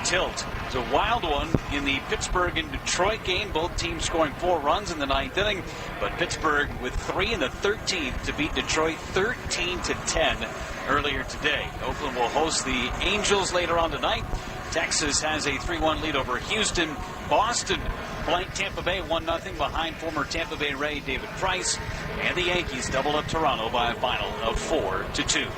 Tilt. It's a wild one in the Pittsburgh and Detroit game. Both teams scoring 4 runs in the 9th inning, but Pittsburgh with 3 in the 13th to beat Detroit 13-10 earlier today. Oakland will host the Angels later on tonight. Texas has a 3-1 lead over Houston. Boston blanked Tampa Bay 1-0 behind former Tampa Bay Ray David Price, and the Yankees doubled up Toronto by a final of 4-2.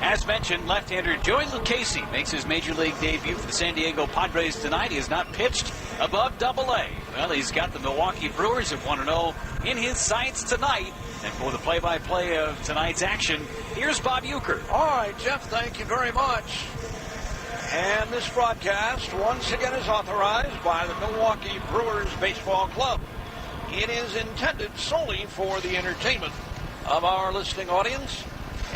As mentioned, left-hander Joey Lucchesi makes his major league debut for the San Diego Padres tonight. He has not pitched above Double-A. Well, he's got the Milwaukee Brewers at 1-0 in his sights tonight. And for the play-by-play of tonight's action, here's Bob Uecker. All right, Jeff, thank you very much. And this broadcast once again is authorized by the Milwaukee Brewers Baseball Club. It is intended solely for the entertainment of our listening audience.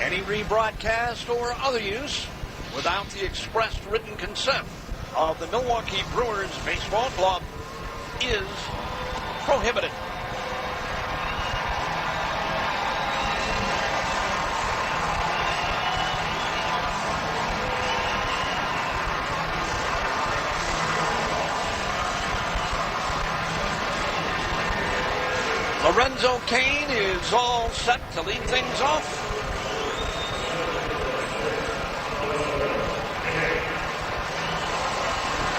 Any rebroadcast or other use without the expressed written consent of the Milwaukee Brewers Baseball Club is prohibited. Lorenzo Cain is all set to lead things off.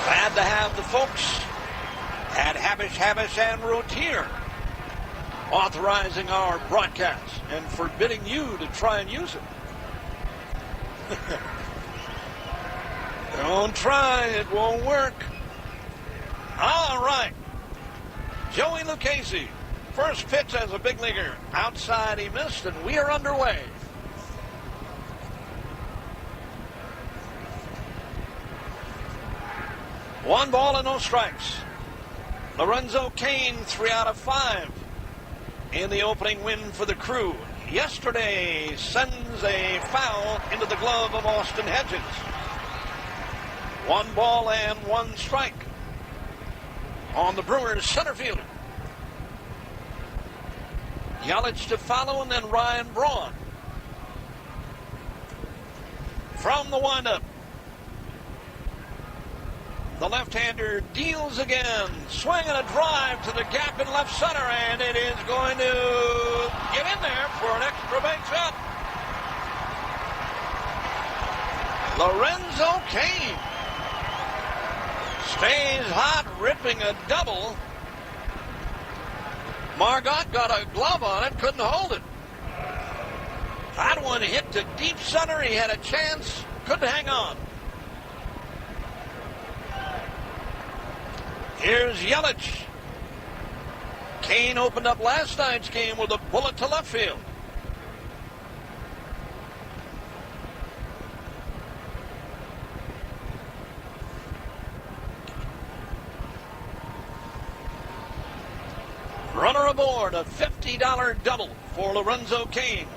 Glad to have the folks at Habish and Rotier authorizing our broadcast and forbidding you to try and use it. Don't try, it won't work. All right. Joey Lucchesi, first pitch as a big leaguer. Outside he missed, and we are underway. One ball and no strikes. Lorenzo Cain, 3 out of 5 in the opening win for the Crew. Yesterday sends a foul into the glove of Austin Hedges. 1 ball and 1 strike on the Brewers center fielder. Yelich to follow, and then Ryan Braun. From the windup, the left-hander deals again. Swing and a drive to the gap in left center, and it is going to get in there for an extra base hit. Lorenzo Cain stays hot, ripping a double. Margot got a glove on it, couldn't hold it. That one hit to deep center. He had a chance, couldn't hang on. Here's Yelich. Cain opened up last night's game with a bullet to left field. Runner aboard, a $50 double for Lorenzo Cain.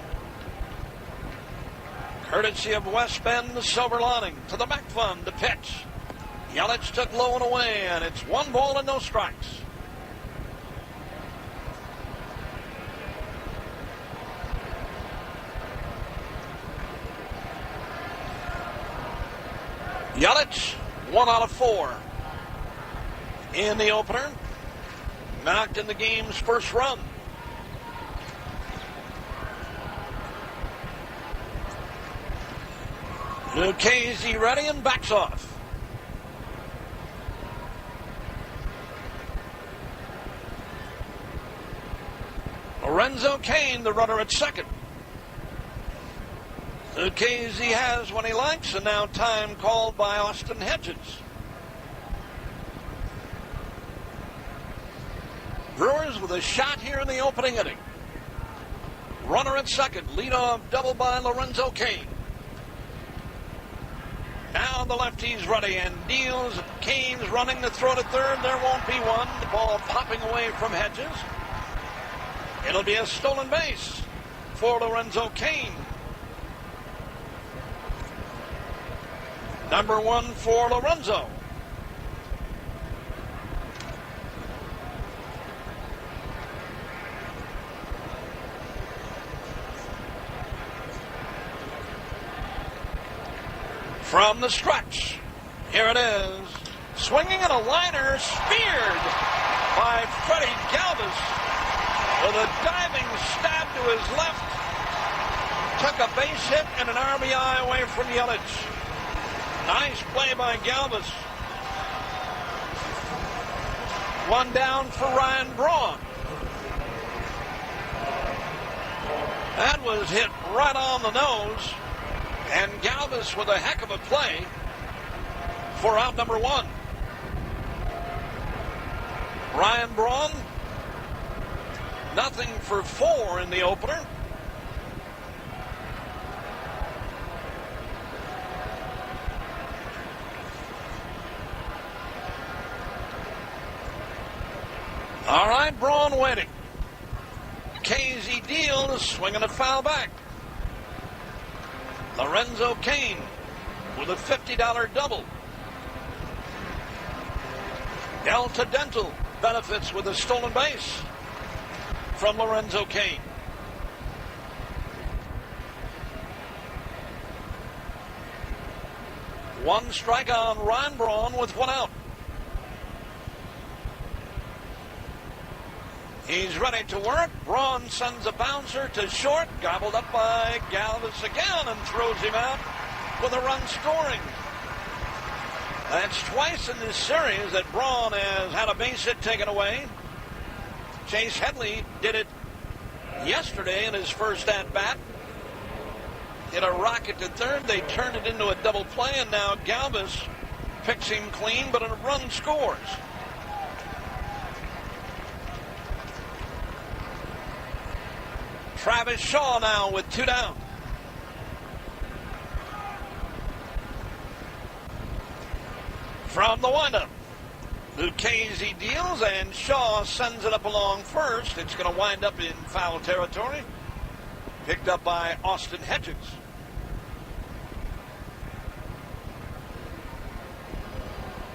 Courtesy of West Bend Silver Lining to the back fund to pitch. Yelich took low and away, and it's 1 ball and no strikes. Yelich, 1 out of 4 in the opener. Knocked in the game's first run. Lucchesi ready and backs off. Lorenzo Cain, the runner at second. Lucchesi has what he likes, and now time called by Austin Hedges. Brewers with a shot here in the opening inning. Runner at second, leadoff double by Lorenzo Cain. Now the lefty's ready and deals. Cain's running to throw to third. There won't be one. The ball popping away from Hedges. It'll be a stolen base for Lorenzo Cain. Number 1 for Lorenzo. From the stretch, Here it is. Swinging at a liner, speared by Freddie Galvis with a diving stab to his left. Took a base hit and an RBI away from Yelich. Nice play by Galvis. One down for Ryan Braun. That was hit right on the nose. And Galvis with a heck of a play for out number one. Ryan Braun, nothing for 4 in the opener. All right, Braun waiting. KZ Deal is swinging a foul back. Lorenzo Cain with a $50 double. Delta Dental benefits with a stolen base from Lorenzo Cain. One strike on Ryan Braun with 1 out. He's ready to work. Braun sends a bouncer to short, gobbled up by Galvis again, and throws him out with a run scoring. That's twice in this series that Braun has had a base hit taken away. Chase Headley did it yesterday in his first at-bat. Hit a rocket to third. They turned it into a double play, and now Galvis picks him clean, but a run scores. Travis Shaw now with 2 down. From the windup, Lucchese deals, and Shaw sends it up along first. It's going to wind up in foul territory. Picked up by Austin Hedges.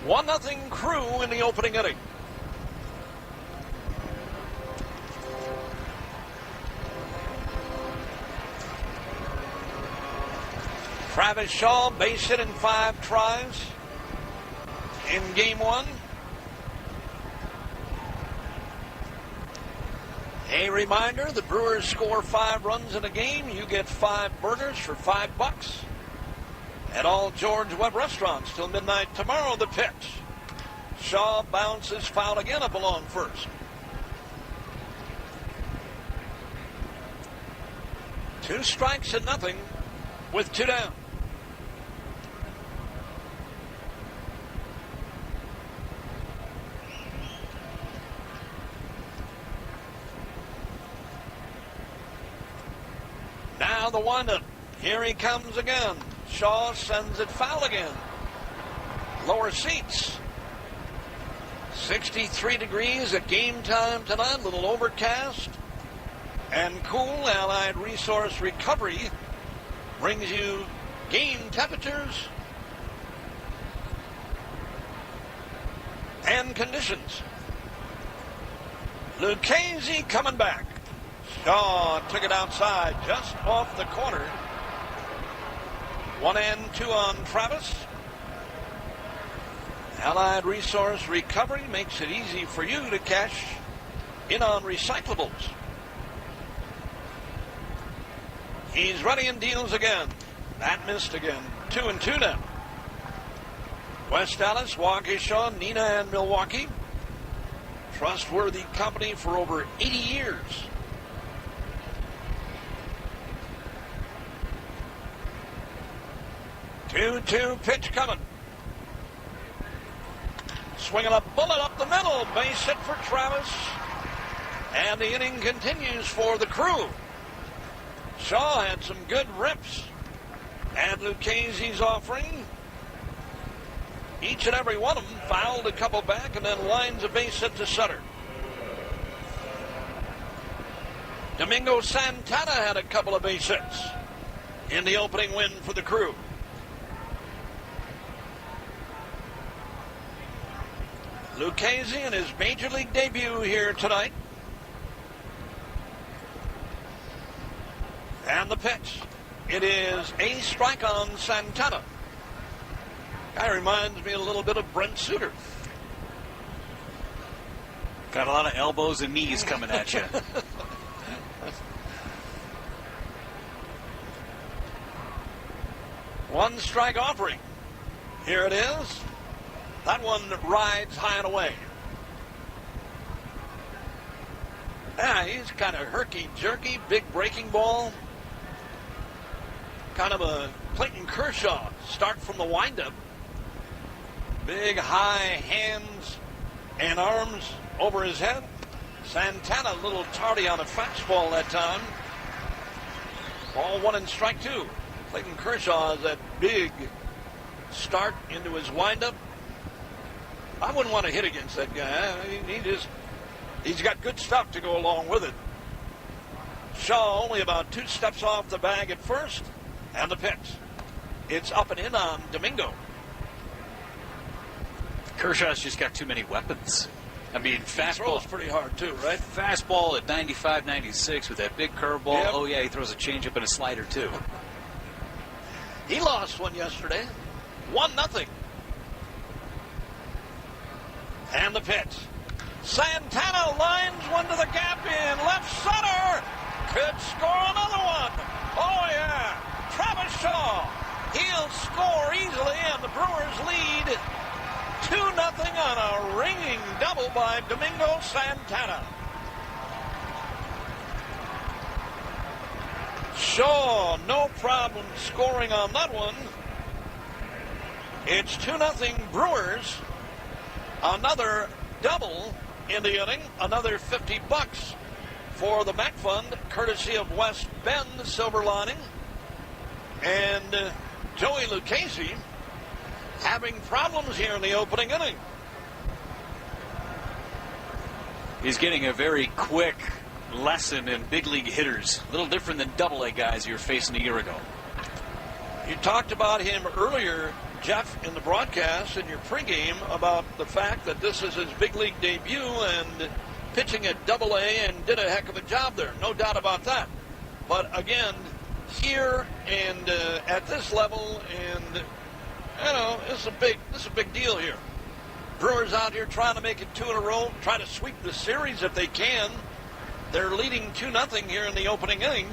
One nothing Crew in the opening inning. Travis Shaw, base hit in 5 tries in game 1. A reminder, the Brewers score 5 runs in a game. You get 5 burgers for $5 at all George Webb restaurants till midnight tomorrow. The pitch. Shaw bounces foul again up along first. 2 strikes and nothing with 2 down. Now the windup. Here he comes again. Shaw sends it foul again. Lower seats. 63 degrees at game time tonight. Little overcast and cool. Allied Resource Recovery brings you game temperatures and conditions. Lucchese coming back. Shaw took it outside, just off the corner. 1 and 2 on Travis. Allied Resource Recovery makes it easy for you to cash in on recyclables. He's ready and deals again. That missed again. 2 and 2 now. West Dallas, Waukesha, Neenah, and Milwaukee. Trustworthy company for over 80 years. 2-2 pitch coming. Swinging a bullet up the middle. Base hit for Travis. And the inning continues for the Crew. Shaw had some good rips. And Lucchese's offering. Each and every one of them fouled a couple back and then lines a base hit to center. Domingo Santana had a couple of base hits in the opening win for the Crew. Lucchese in his major league debut here tonight. And the pitch. It is a strike on Santana. Guy reminds me a little bit of Brent Suter. Got a lot of elbows and knees coming at you. One strike offering. Here it is. That one rides high and away. Yeah, he's kind of herky-jerky, big breaking ball. Kind of a Clayton Kershaw start from the windup. Big high hands and arms over his head. Santana a little tardy on a fastball that time. Ball 1 and strike 2. Clayton Kershaw has that big start into his windup. I wouldn't want to hit against that guy. He's got good stuff to go along with it. Shaw only about 2 steps off the bag at first, and the pitch. It's up and in on Domingo. Kershaw's just got too many weapons. I mean, fastball. Throws pretty hard too, right? Fastball at 95, 96 with that big curveball. Yep. Oh, yeah, he throws a changeup and a slider, too. He lost one yesterday. 1-0. And the pitch. Santana lines one to the gap in left center. Could score another one. Oh, yeah. Travis Shaw. He'll score easily, and the Brewers lead 2-0 on a ringing double by Domingo Santana. Shaw, no problem scoring on that one. It's 2-0 Brewers. Another double in the inning. Another $50 for the Mac Fund, courtesy of West Bend Silver Lining. And Joey Lucchese having problems here in the opening inning. He's getting a very quick lesson in big league hitters. A little different than double-A guys you were facing a year ago. You talked about him earlier, Jeff, in the broadcast in your pregame about the fact that this is his big league debut and pitching at Double-A and did a heck of a job there. No doubt about that. But again, here and at this level, and it's a big deal here. Brewers out here trying to make it 2 in a row, try to sweep the series if they can. They're leading 2-0 here in the opening inning,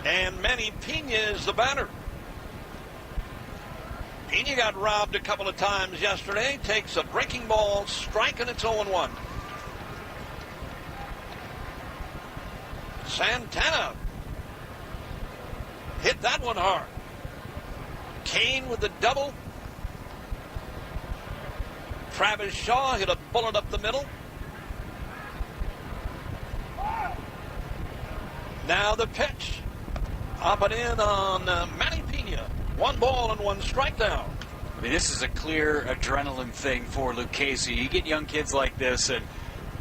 and Manny Pena is the batter. Pena got robbed a couple of times yesterday. Takes a breaking ball, strike, and it's 0-1. Santana hit that one hard. Kane with the double. Travis Shaw hit a bullet up the middle. Now the pitch. Up and in on Manny Pena. 1 ball and 1 strike now. I mean, this is a clear adrenaline thing for Lucchese. You get young kids like this, and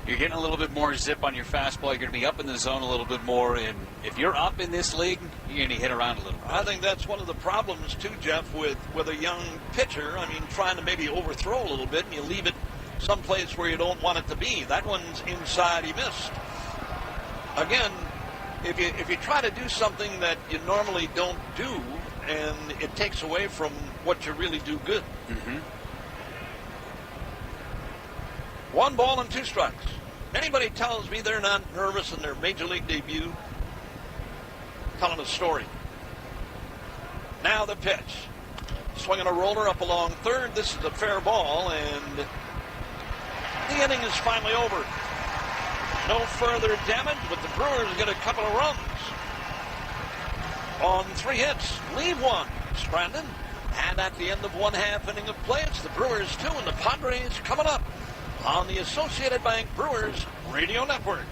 you're getting a little bit more zip on your fastball. You're going to be up in the zone a little bit more. And if you're up in this league, you're going to hit around a little bit. I think that's one of the problems, too, Jeff, with a young pitcher. I mean, trying to maybe overthrow a little bit, and you leave it someplace where you don't want it to be. That one's inside. He missed. Again, if you try to do something that you normally don't do, and it takes away from what you really do good. Mm-hmm. 1 ball and 2 strikes. Anybody tells me they're not nervous in their major league debut, telling a story. Now the pitch. Swinging a roller up along third. This is a fair ball, and the inning is finally over. No further damage, but the Brewers get a couple of runs. On 3 hits, leave 1. Strandon. And at the end of 1/2 inning of play, it's the Brewers 2 and the Padres coming up on the Associated Bank Brewers Radio Network.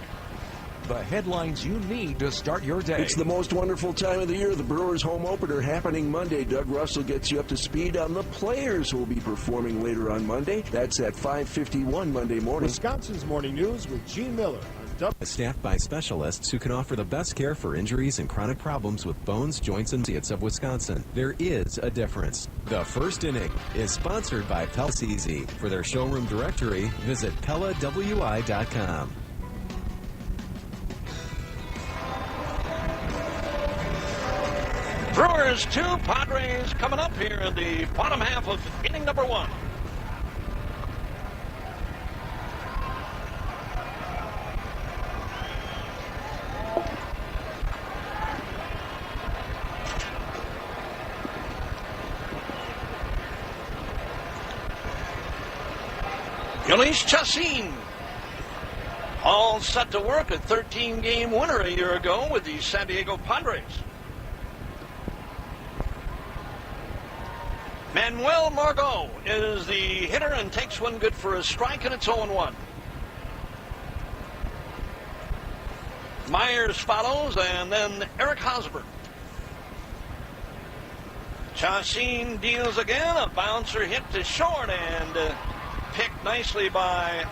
The headlines you need to start your day. It's the most wonderful time of the year. The Brewers home opener happening Monday. Doug Russell gets you up to speed on the players who will be performing later on Monday. That's at 5:51 Monday morning. Wisconsin's Morning News with Gene Miller. Staffed by specialists who can offer the best care for injuries and chronic problems with bones, joints, and Associates of Wisconsin. There is a difference. The First Inning is sponsored by Pell's Easy. For their showroom directory, visit PellaWI.com. Brewers 2, Padres coming up here in the bottom half of inning number 1. Ulysse Chassin, all set to work, a 13-game winner a year ago with the San Diego Padres. Manuel Margot is the hitter and takes one good for a strike, and it's 0-1. Myers follows, and then Eric Hosmer. Chassin deals again, a bouncer hit to short, and picked nicely by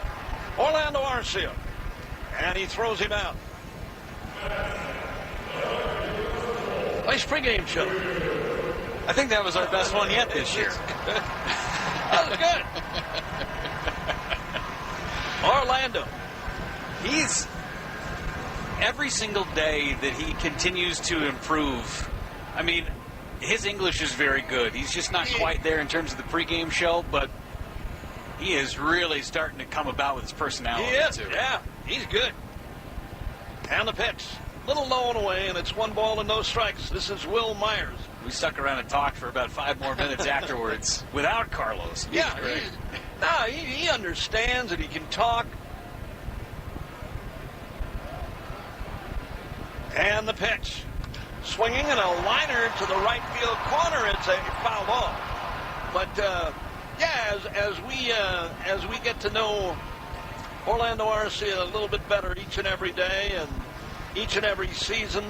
Orlando Arcia. And he throws him out. Nice pregame show. I think that was our best one yet this year. That was good. Orlando. He's, every single day that he continues to improve, I mean, his English is very good. He's just not quite there in terms of the pregame show, but he is really starting to come about with his personality, He is, too. yeah. He's good. And the pitch. Little low and away, and it's 1 ball and no strikes. This is Will Myers. We stuck around and talked for about 5 more minutes afterwards without Carlos. He was great. He understands and he can talk. And the pitch. Swinging and a liner to the right field corner. It's a foul ball. But, as we get to know Orlando Arcia a little bit better each and every day and each and every season,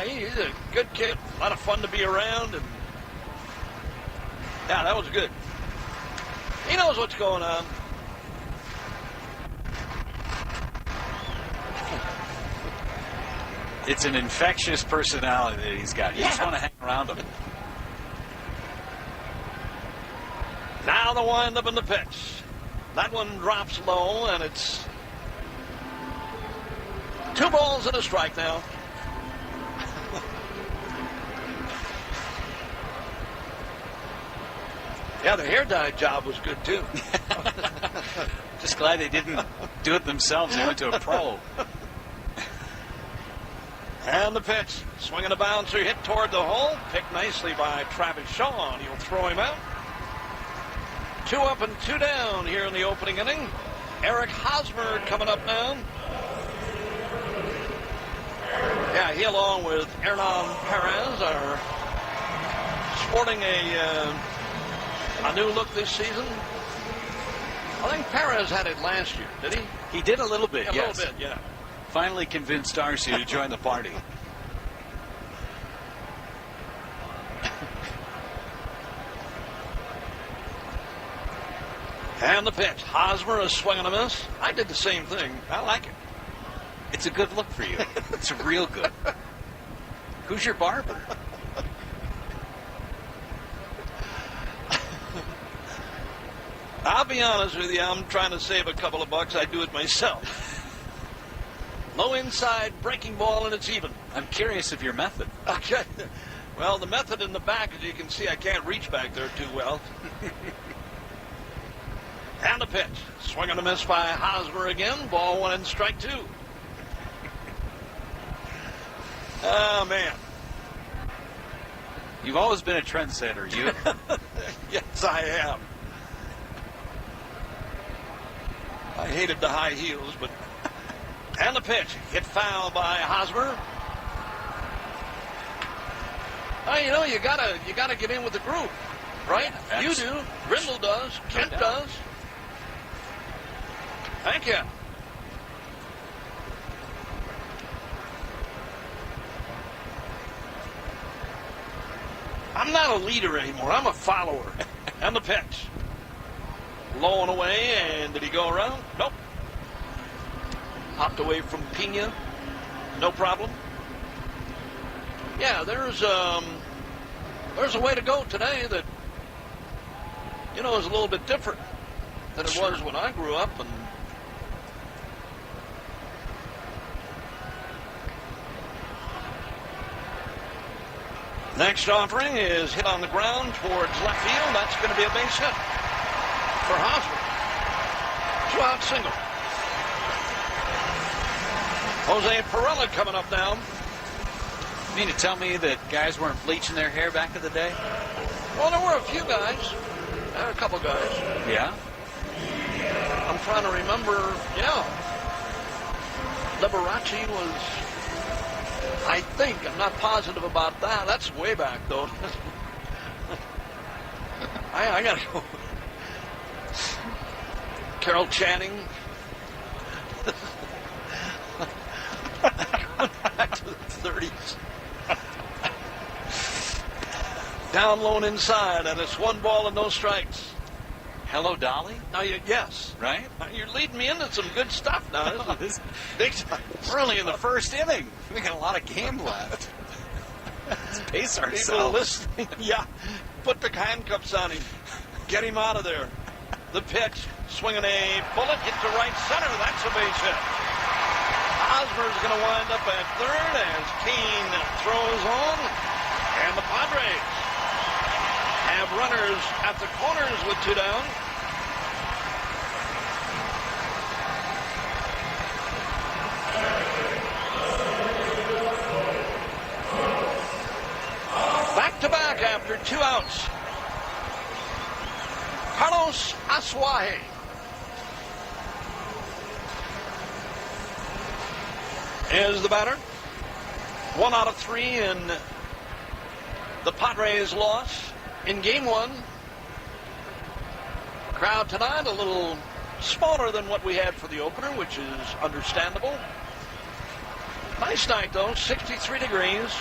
he's a good kid. A lot of fun to be around. And that was good. He knows what's going on. It's an infectious personality that he's got. You just want to hang around him. Now the windup and the pitch. That one drops low, and it's 2 balls and a strike now. Yeah, the hair dye job was good, too. Just glad they didn't do it themselves. They went to a pro. And the pitch. Swinging a bouncer, hit toward the hole. Picked nicely by Travis Shaw, and he'll throw him out. 2 up and 2 down here in the opening inning. Eric Hosmer coming up now. Yeah, he along with Hernan Perez are sporting a new look this season. I think Perez had it last year, did he? He did a little bit, A yes. little bit, yeah. Finally convinced Arcia to join the party. And the pitch. Hosmer is swinging a miss. I did the same thing. I like it. It's a good look for you. It's real good. Who's your barber? I'll be honest with you. I'm trying to save a couple of bucks. I do it myself. Low inside, breaking ball, and it's even. I'm curious of your method. Okay. Well, the method in the back, as you can see, I can't reach back there too well. And the pitch. Swing and a miss by Hosmer again. Ball 1 and strike 2. Oh, man. You've always been a trendsetter, you. Yes, I am. I hated the high heels, but... And the pitch. Hit foul by Hosmer. Oh, you gotta get in with the group, right? You do. Grindle does. Kent does. Thank you. I'm not a leader anymore. I'm a follower. And the pitch. Low and away, and did he go around? Nope. Hopped away from Pena. No problem. Yeah, there's a way to go today that, is a little bit different than it was when I grew up. And Next offering is hit on the ground towards left field. That's going to be a base hit for Hosmer. 2-out single. Jose Pirela coming up now. You mean to tell me that guys weren't bleaching their hair back in the day? Well, there were a few guys. A couple guys. Yeah? I'm trying to remember. Yeah. Liberace was, I think, I'm not positive about that. That's way back, though. I got to go. Carol Channing. Going back to the 30s. Down low and inside, and it's 1 ball and no strikes. Hello, Dolly? Now, yes. Right? Now, you're leading me into some good stuff now. This is big time. Early in the first inning. We got a lot of game left. Let's pace People ourselves. listening, yeah. Put the handcuffs on him. Get him out of there. The pitch, swinging a bullet, hit to right center. That's a base hit. Hosmer's going to wind up at third as Keane throws on. And the Padres have runners at the corners with 2 down. Back to back after 2 outs. Carlos Asuaje. Is the batter. 1 out of 3 in the Padres' loss in Game 1. Crowd tonight a little smaller than what we had for the opener, which is understandable. Nice night, though. 63 degrees.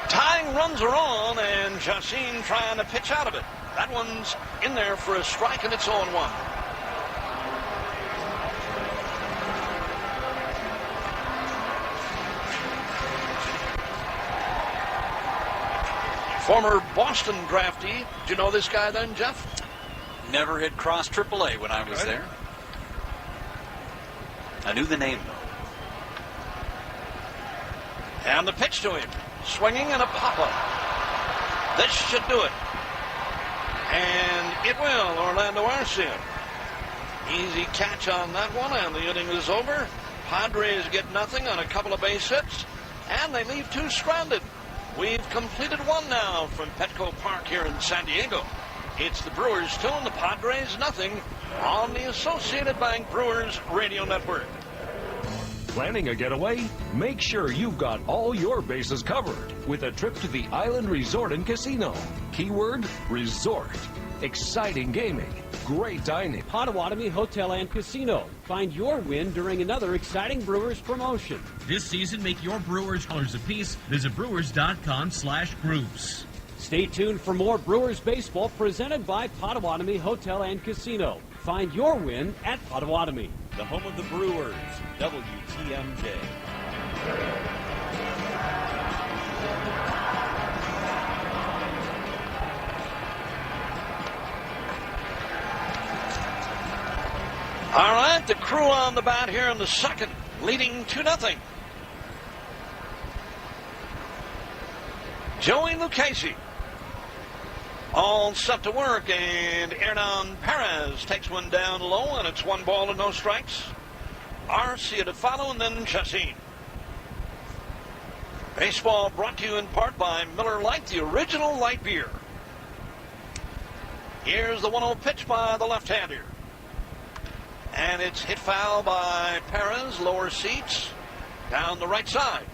Tying runs are on, and Jacin trying to pitch out of it. That one's in there for a strike, and it's 0-1. Former Boston draftee. Do you know this guy then, Jeff? Never had crossed AAA when I was there. I knew the name, though. And the pitch to him. Swinging and a pop-up. This should do it. And it will. Orlando Arcia. Easy catch on that one, and the inning is over. Padres get nothing on a couple of base hits, and they leave 2 stranded. We've completed 1 now from Petco Park here in San Diego. It's the Brewers 2 and the Padres nothing on the Associated Bank Brewers Radio Network. Planning a getaway? Make sure you've got all your bases covered with a trip to the Island Resort and Casino. Keyword, resort. Exciting gaming. Great dining. Potawatomi Hotel and Casino. Find your win during another exciting Brewers promotion. This season, make your Brewers colors apiece. Visit brewers.com/groups. Stay tuned for more Brewers baseball presented by Potawatomi Hotel and Casino. Find your win at Potawatomi. The home of the Brewers, WTMJ. All right, the crew on the bat here in the second, leading 2-0. Joey Lucchesi all set to work, and Hernan Perez takes one down low, and it's 1 ball and no strikes. Arcia to follow, and then Jacin. Baseball brought to you in part by Miller Lite, the original light beer. Here's the 1-0 pitch by the left-hander. And it's hit foul by Perez, lower seats, down the right side.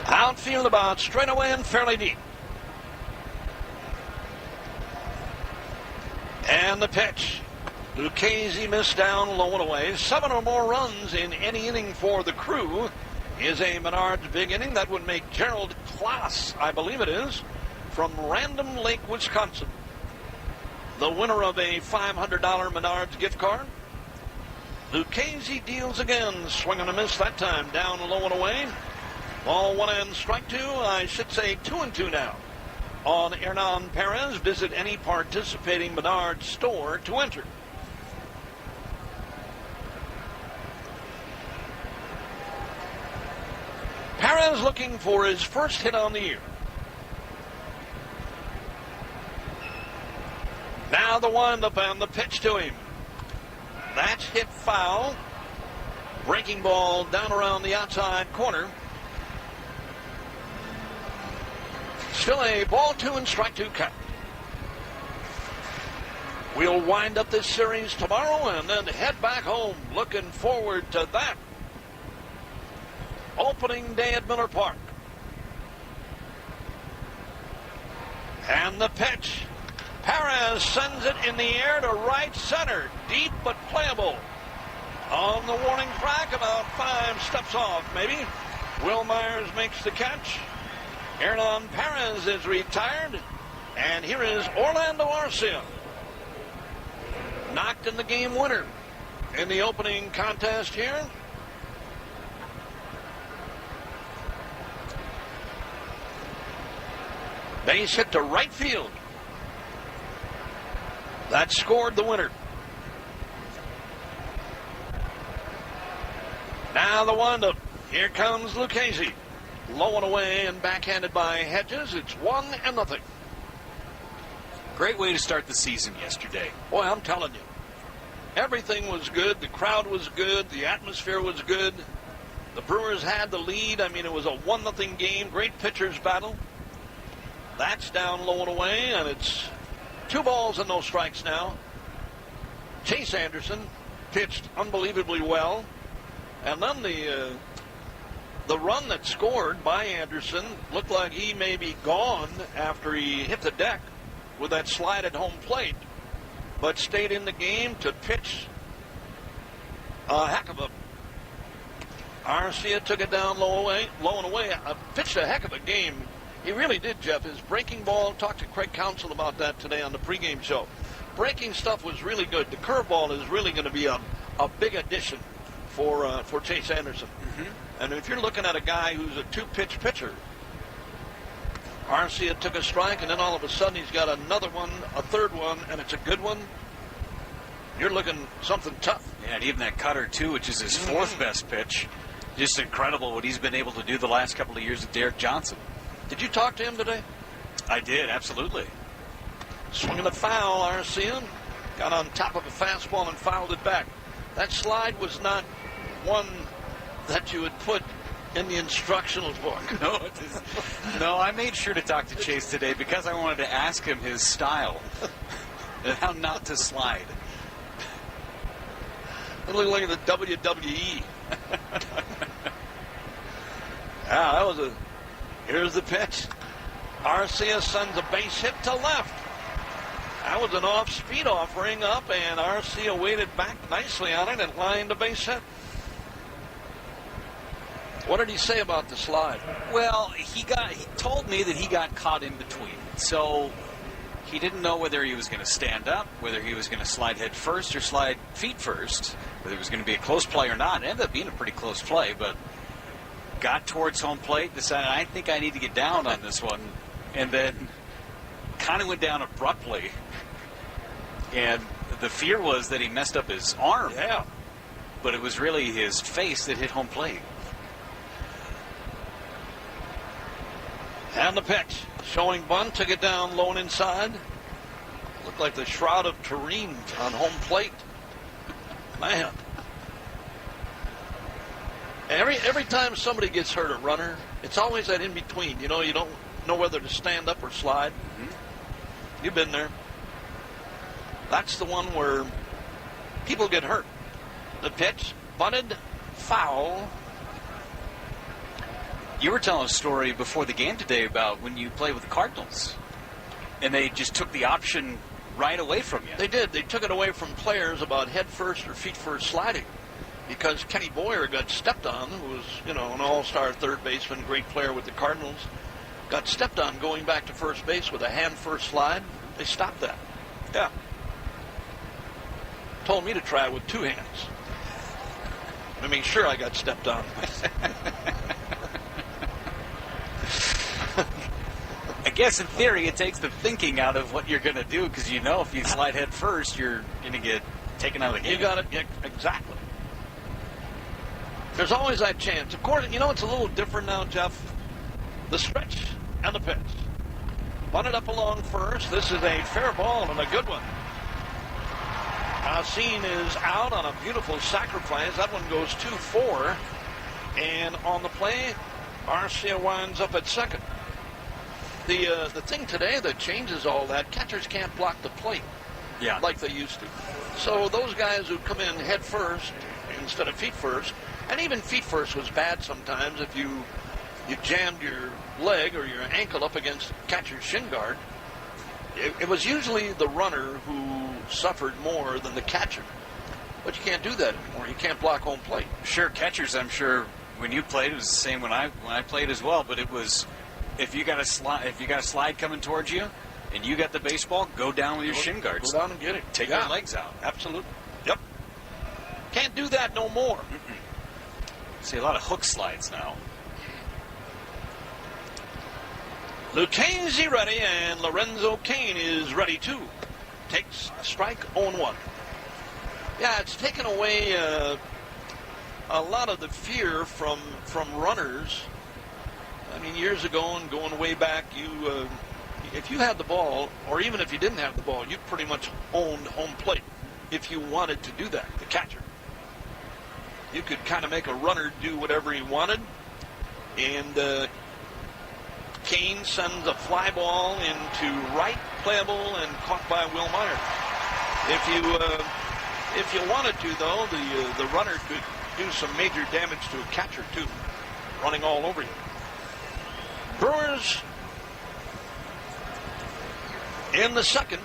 Outfield about straight away and fairly deep. And the pitch. Lucchesi missed down low and away. 7 or more runs in any inning for the crew is a Menards big inning. That would make Gerald Klaas, I believe it is, from Random Lake, Wisconsin, the winner of a $500 Menards gift card. Lucchesi deals again. Swing and a miss that time. Down low and away. Ball 1 and strike 2. I should say 2-2 now. on Hernan Perez. Visit any participating Menards store to enter. Perez looking for his first hit on the year. Now the windup and the pitch to him. That's hit foul. Breaking ball down around the outside corner. Still a ball 2 and strike 2 count. We'll wind up this series tomorrow and then head back home. Looking forward to that. Opening day at Miller Park. And the pitch. Perez sends it in the air to right center. Deep but playable. On the warning track, about 5 steps off, maybe. Will Myers makes the catch. Hernan Perez is retired. And here is Orlando Arcia. Knocked in the game winner in the opening contest here. Base hit to right field. That scored the winner. Now the windup. Here comes Lucchese. Low and away and backhanded by Hedges. It's 1-0. Great way to start the season yesterday. Boy, I'm telling you. Everything was good. The crowd was good. The atmosphere was good. The Brewers had the lead. I mean, it was a 1-0 game. Great pitchers battle. That's down low and away, and it's 2 balls and no strikes now. Chase Anderson pitched unbelievably well. And then the run that scored by Anderson looked like he may be gone after he hit the deck with that slide at home plate, but stayed in the game to pitch a heck of a... Arcia took it down low and away. Pitched a heck of a game. He really did, Jeff. His breaking ball, talked to Craig Counsell about that today on the pregame show. Breaking stuff was really good. The curveball is really going to be a big addition for Chase Anderson. Mm-hmm. And if you're looking at a guy who's a 2-pitch pitcher, Arcia took a strike, and then all of a sudden he's got another one, a third one, and it's a good one. You're looking something tough. Yeah, and even that cutter, too, which is his 4th best pitch. Just incredible what he's been able to do the last couple of years with Derek Johnson. Did you talk to him today? I did, absolutely. Swinging a foul, Arcia. Got on top of a fastball and fouled it back. That slide was not one that you would put in the instructional book. No, I made sure to talk to Chase today because I wanted to ask him his style and how not to slide. It looked like the WWE. That was a... Here's the pitch. Arcia sends a base hit to left. That was an off-speed offering up, and Arcia waited back nicely on it and lined a base hit. What did he say about the slide? Well, he told me that he got caught in between. So he didn't know whether he was going to stand up, whether he was going to slide head first or slide feet first, whether it was going to be a close play or not. It ended up being a pretty close play, but got towards home plate, decided, I think I need to get down on this one, and then kind of went down abruptly. And the fear was that he messed up his arm. Yeah. But it was really his face that hit home plate. And the pitch. Showing bunt, took it down low and inside. Looked like the Shroud of Turin on home plate. Man. Every time somebody gets hurt, a runner, it's always that in between. You know, you don't know whether to stand up or slide. Mm-hmm. You've been there. That's the one where people get hurt. The pitch, bunted, foul. You were telling a story before the game today about when you played with the Cardinals, and they just took the option right away from you. They did. They took it away from players about head first or feet first sliding, because Kenny Boyer got stepped on, who was, an all-star third baseman, great player with the Cardinals, got stepped on going back to first base with a hand first slide. They stopped that. Yeah. Told me to try it with 2 hands. I make sure I got stepped on. I guess in theory it takes the thinking out of what you're going to do, because you know if you slide head first, you're going to get taken out of the game. You got it. Yeah, exactly. There's always that chance. Of course, it's a little different now, Jeff. The stretch and the pitch. Bunted up along first. This is a fair ball and a good one. Alcine is out on a beautiful sacrifice. That one goes 2-4. And on the play, Arcia winds up at second. The thing today that changes all that, catchers can't block the plate like they used to. So those guys who come in head first instead of feet first, and even feet first was bad sometimes if you jammed your leg or your ankle up against the catcher's shin guard. It was usually the runner who suffered more than the catcher. But you can't do that anymore. You can't block home plate. Sure, catchers, I'm sure when you played, it was the same when I played as well. But it was if you got a slide coming towards you, and you got the baseball, go down with your shin guards. Go down and get it. Take your legs out. Absolutely. Yep. Can't do that no more. See a lot of hook slides now. Lucchese ready, and Lorenzo Cain is ready too. Takes a strike, 0-1. Yeah, it's taken away a lot of the fear from runners. I mean, years ago and going way back, if you had the ball, or even if you didn't have the ball, you pretty much owned home plate if you wanted to do that, the catcher. You could kind of make a runner do whatever he wanted, and Cain sends a fly ball into right, playable, and caught by Will Myers. If you wanted to, though, the runner could do some major damage to a catcher too, running all over you. Brewers in the second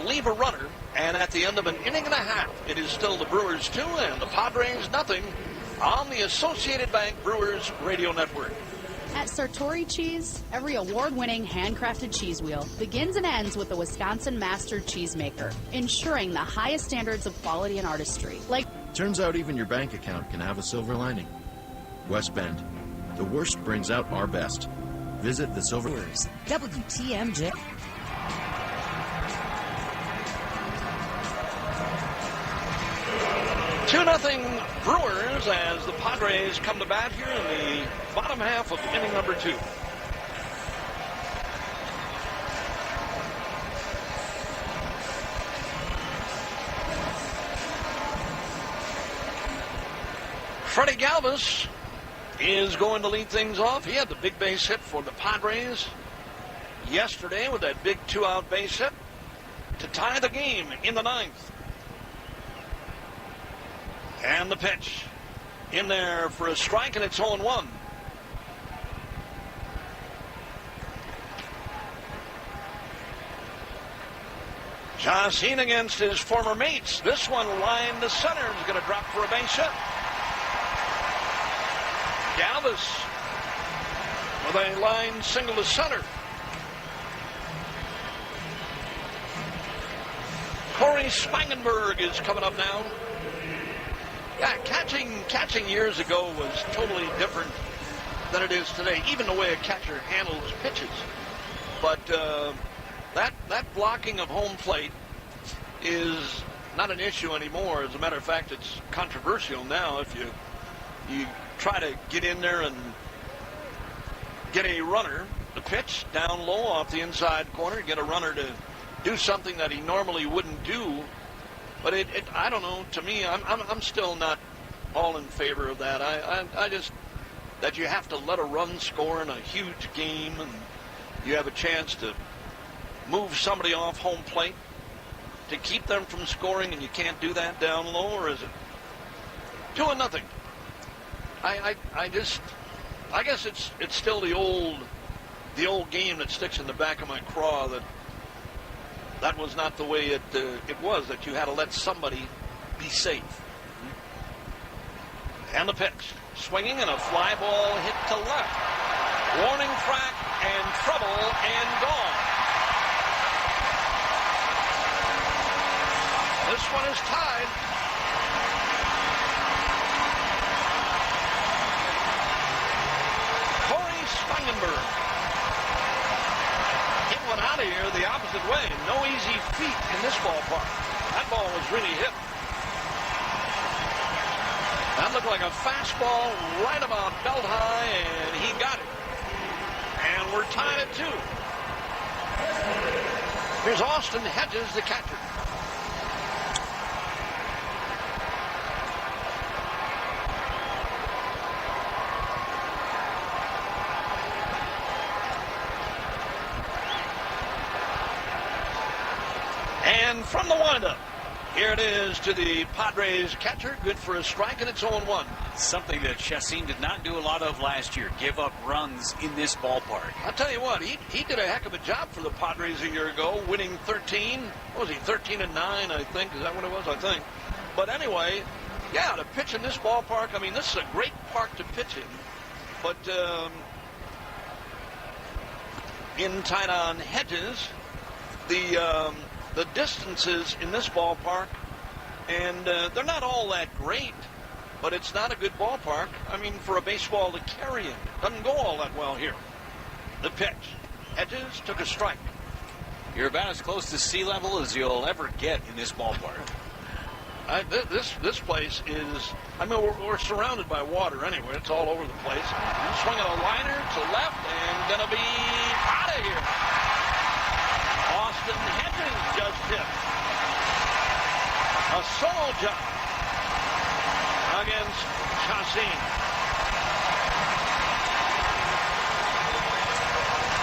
leave a runner, and at the end of an inning and a half, it is still the Brewers 2 and the Padres nothing on the Associated Bank Brewers Radio Network. At Sartori Cheese, every award-winning handcrafted cheese wheel begins and ends with the Wisconsin Master Cheesemaker, ensuring the highest standards of quality and artistry. Turns out even your bank account can have a silver lining. West Bend, the worst brings out our best. Visit the Silver WTMJ. 2-0 Brewers as the Padres come to bat here in the bottom half of inning number 2. Freddie Galvis is going to lead things off. He had the big base hit for the Padres yesterday with that big 2-out base hit to tie the game in the 9th. And the pitch in there for a strike, and it's 0-1. Johnson against his former mates. This one lined to center is going to drop for a base hit. Galvis with a line single to center. Corey Spangenberg is coming up now. Yeah, catching years ago was totally different than it is today, even the way a catcher handles pitches. But that blocking of home plate is not an issue anymore. As a matter of fact, it's controversial now. If you try to get in there and get a runner, the pitch down low off the inside corner, get a runner to do something that he normally wouldn't do. But I don't know. To me, I'm still not all in favor of that. I just that you have to let a run score in a huge game, and you have a chance to move somebody off home plate to keep them from scoring, and you can't do that down low, or is it 2-0? I guess it's still the old game that sticks in the back of my craw that was not the way it was, that you had to let somebody be safe. And the pitch. Swinging and a fly ball hit to left. Warning track and trouble and gone. This one is tied. Corey Spangenberg here the opposite way. No easy feat in this ballpark. That ball was really hit. That looked like a fastball right about belt high, and he got it. And we're tied at 2. Here's Austin Hedges, the catcher. And from the windup, here it is to the Padres catcher. Good for a strike, and it's 0-1. Something that Chassin did not do a lot of last year, give up runs in this ballpark. I'll tell you what, he did a heck of a job for the Padres a year ago, winning 13. What was he, 13-9, I think? Is that what it was? I think. But anyway, yeah, to pitch in this ballpark, I mean, this is a great park to pitch in. But in tight on Hedges, the distances in this ballpark, and they're not all that great, but it's not a good ballpark. I mean, for a baseball to carry it, doesn't go all that well here. The pitch. Hedges took a strike. You're about as close to sea level as you'll ever get in this ballpark. This place is, I mean, we're surrounded by water anyway. It's all over the place. Swinging a liner to left and going to be out of here. Austin Hedges just hit a solo job against Chassin.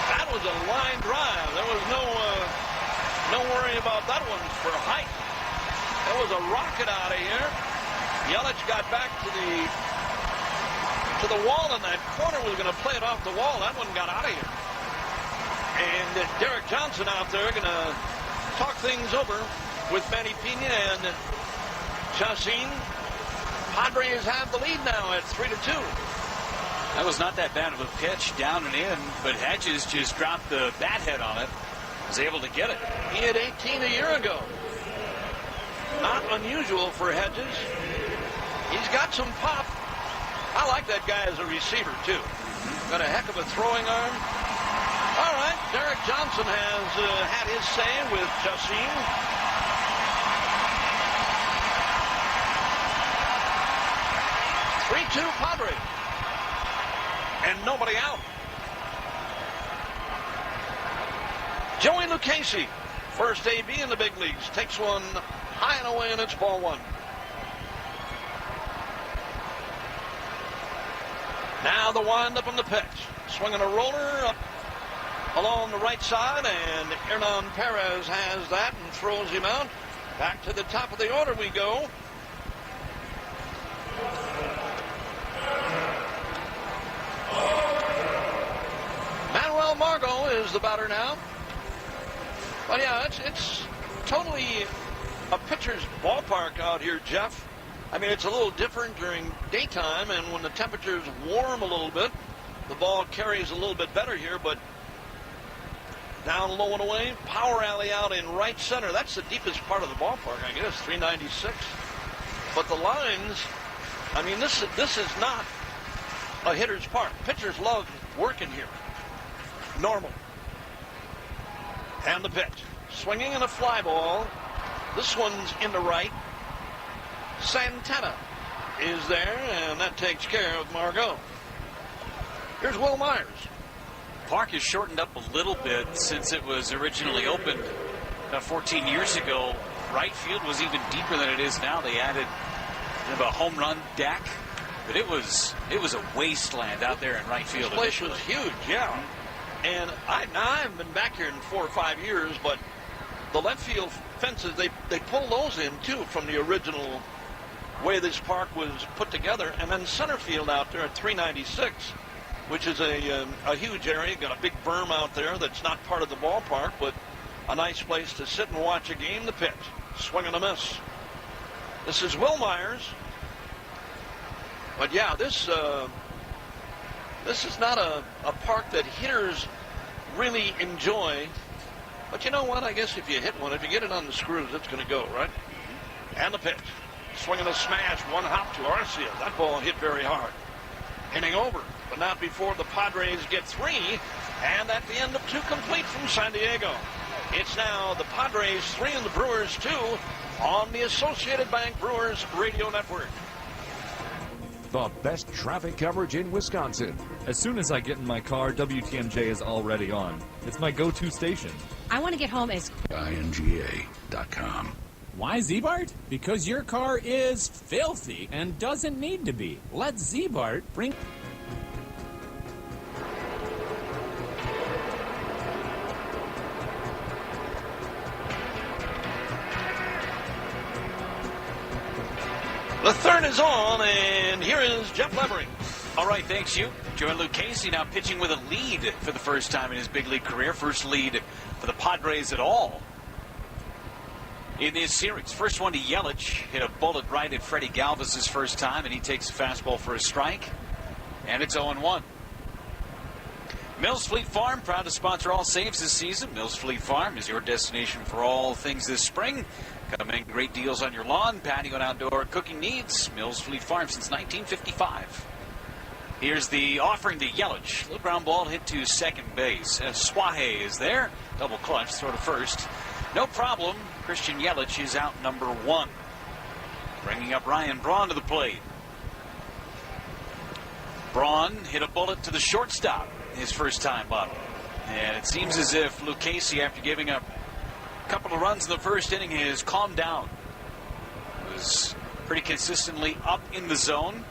That was a line drive. There was no worry about that one for height. There was a rocket out of here. Yelich got back to the wall in that corner. Was going to play it off the wall. That one got out of here. And Derek Johnson out there going to talk things over with Manny Pena and Chassin. Padres have the lead now at 3-2. That was not that bad of a pitch, down and in, but Hedges just dropped the bat head on it. Was able to get it. He had 18 a year ago. Not unusual for Hedges. He's got some pop. I like that guy as a receiver, too. Got a heck of a throwing arm. All right, Derek Johnson has had his say with Chassin. (3-2) Padres. And nobody out. Joey Lucchesi, first AB in the big leagues, takes one high and away, and it's ball 1. Now the windup on the pitch. Swinging a roller up along the right side, and Hernan Perez has that and throws him out. Back to the top of the order we go. Manuel Margot is the batter now. But yeah, it's totally a pitcher's ballpark out here, Jeff. I mean, it's a little different during daytime, and when the temperature's warm a little bit, the ball carries a little bit better here, but down low and away, power alley out in right center. That's the deepest part of the ballpark, I guess, 396. But the lines, I mean, this is not a hitter's park. Pitchers love working here. Normal. And the pitch. Swinging in a fly ball. This one's in the right. Santana is there, and that takes care of Margot. Here's Will Myers. Park has shortened up a little bit since it was originally opened 14 years ago. Right field was even deeper than it is now. They added a home run deck, but it was a wasteland out there in right field. This place was huge, yeah. And I haven't been back here in 4 or 5 years, but the left field fences, they pulled those in too from the original way this park was put together. And then center field out there at 396, which is a huge area. Got a big berm out there that's not part of the ballpark, but a nice place to sit and watch a game. The pitch, swing and a miss. This is Will Myers. But yeah, this is not a park that hitters really enjoy. But you know what? I guess if you hit one, if you get it on the screws, it's going to go, right? And the pitch. Swinging a smash, one hop to Arcia. That ball hit very hard. Hitting over, but not before the Padres get 3. And at the end of 2 complete from San Diego. It's now the Padres 3 and the Brewers 2 on the Associated Bank Brewers Radio Network. The best traffic coverage in Wisconsin. As soon as I get in my car, WTMJ is already on. It's my go-to station. I want to get home as INGA.com. Why Z-Bart? Because your car is filthy and doesn't need to be. Let Z-Bart bring... The third is on, and here is Jeff Levering. All right, thanks you. Joe Lucchesi now pitching with a lead for the first time in his big league career. First lead for the Padres at all in this series. First one to Yelich. Hit a bullet right at Freddie Galvis' first time, and he takes a fastball for a strike. And it's 0-1. Mills Fleet Farm, proud to sponsor all saves this season. Mills Fleet Farm is your destination for all things this spring. Come in, great deals on your lawn, patio, and outdoor cooking needs. Mills Fleet Farm since 1955. Here's the offering to Yelich. Little ground ball hit to second base. Swahe is there. Double clutch, throw to first. No problem. Christian Yelich is out number 1. Bringing up Ryan Braun to the plate. Braun hit a bullet to the shortstop his first time up. And it seems as if Lucchesi, after giving up a couple of runs in the first inning, has calmed down. Was pretty consistently up in the zone.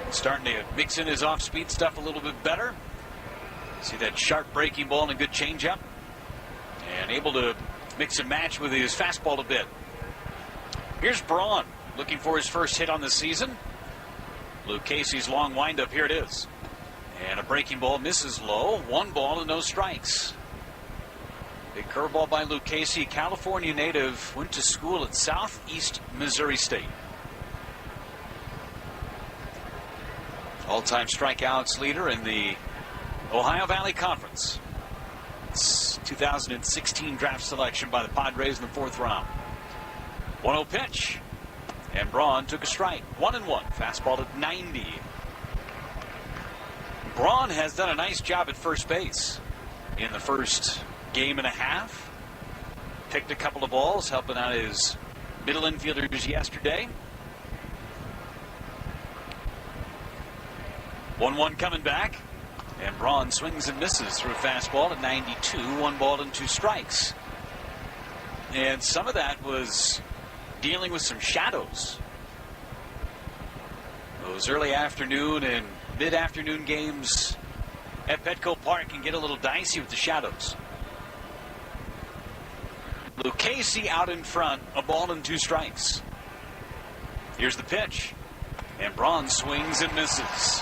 Starting to mix in his off-speed stuff a little bit better. See that sharp breaking ball and a good changeup. And able to mix and match with his fastball a bit. Here's Braun looking for his first hit on the season. Lucchesi's long windup, here it is. And a breaking ball misses low. 1 ball and no strikes. Big curveball by Lucchesi, California native, went to school at Southeast Missouri State. All-time strikeouts leader in the Ohio Valley Conference. It's 2016 draft selection by the Padres in the 4th round. 1-0 pitch. And Braun took a strike. 1-1. Fastball at 90. Braun has done a nice job at first base in the first game and a half. Picked a couple of balls, helping out his middle infielders yesterday. 1-1 coming back. And Braun swings and misses through a fastball at 92. 1 ball and 2 strikes. And some of that was dealing with some shadows. Those early afternoon and mid-afternoon games at Petco Park can get a little dicey with the shadows. Lucchesi out in front, a ball and 2 strikes. Here's the pitch. And Braun swings and misses.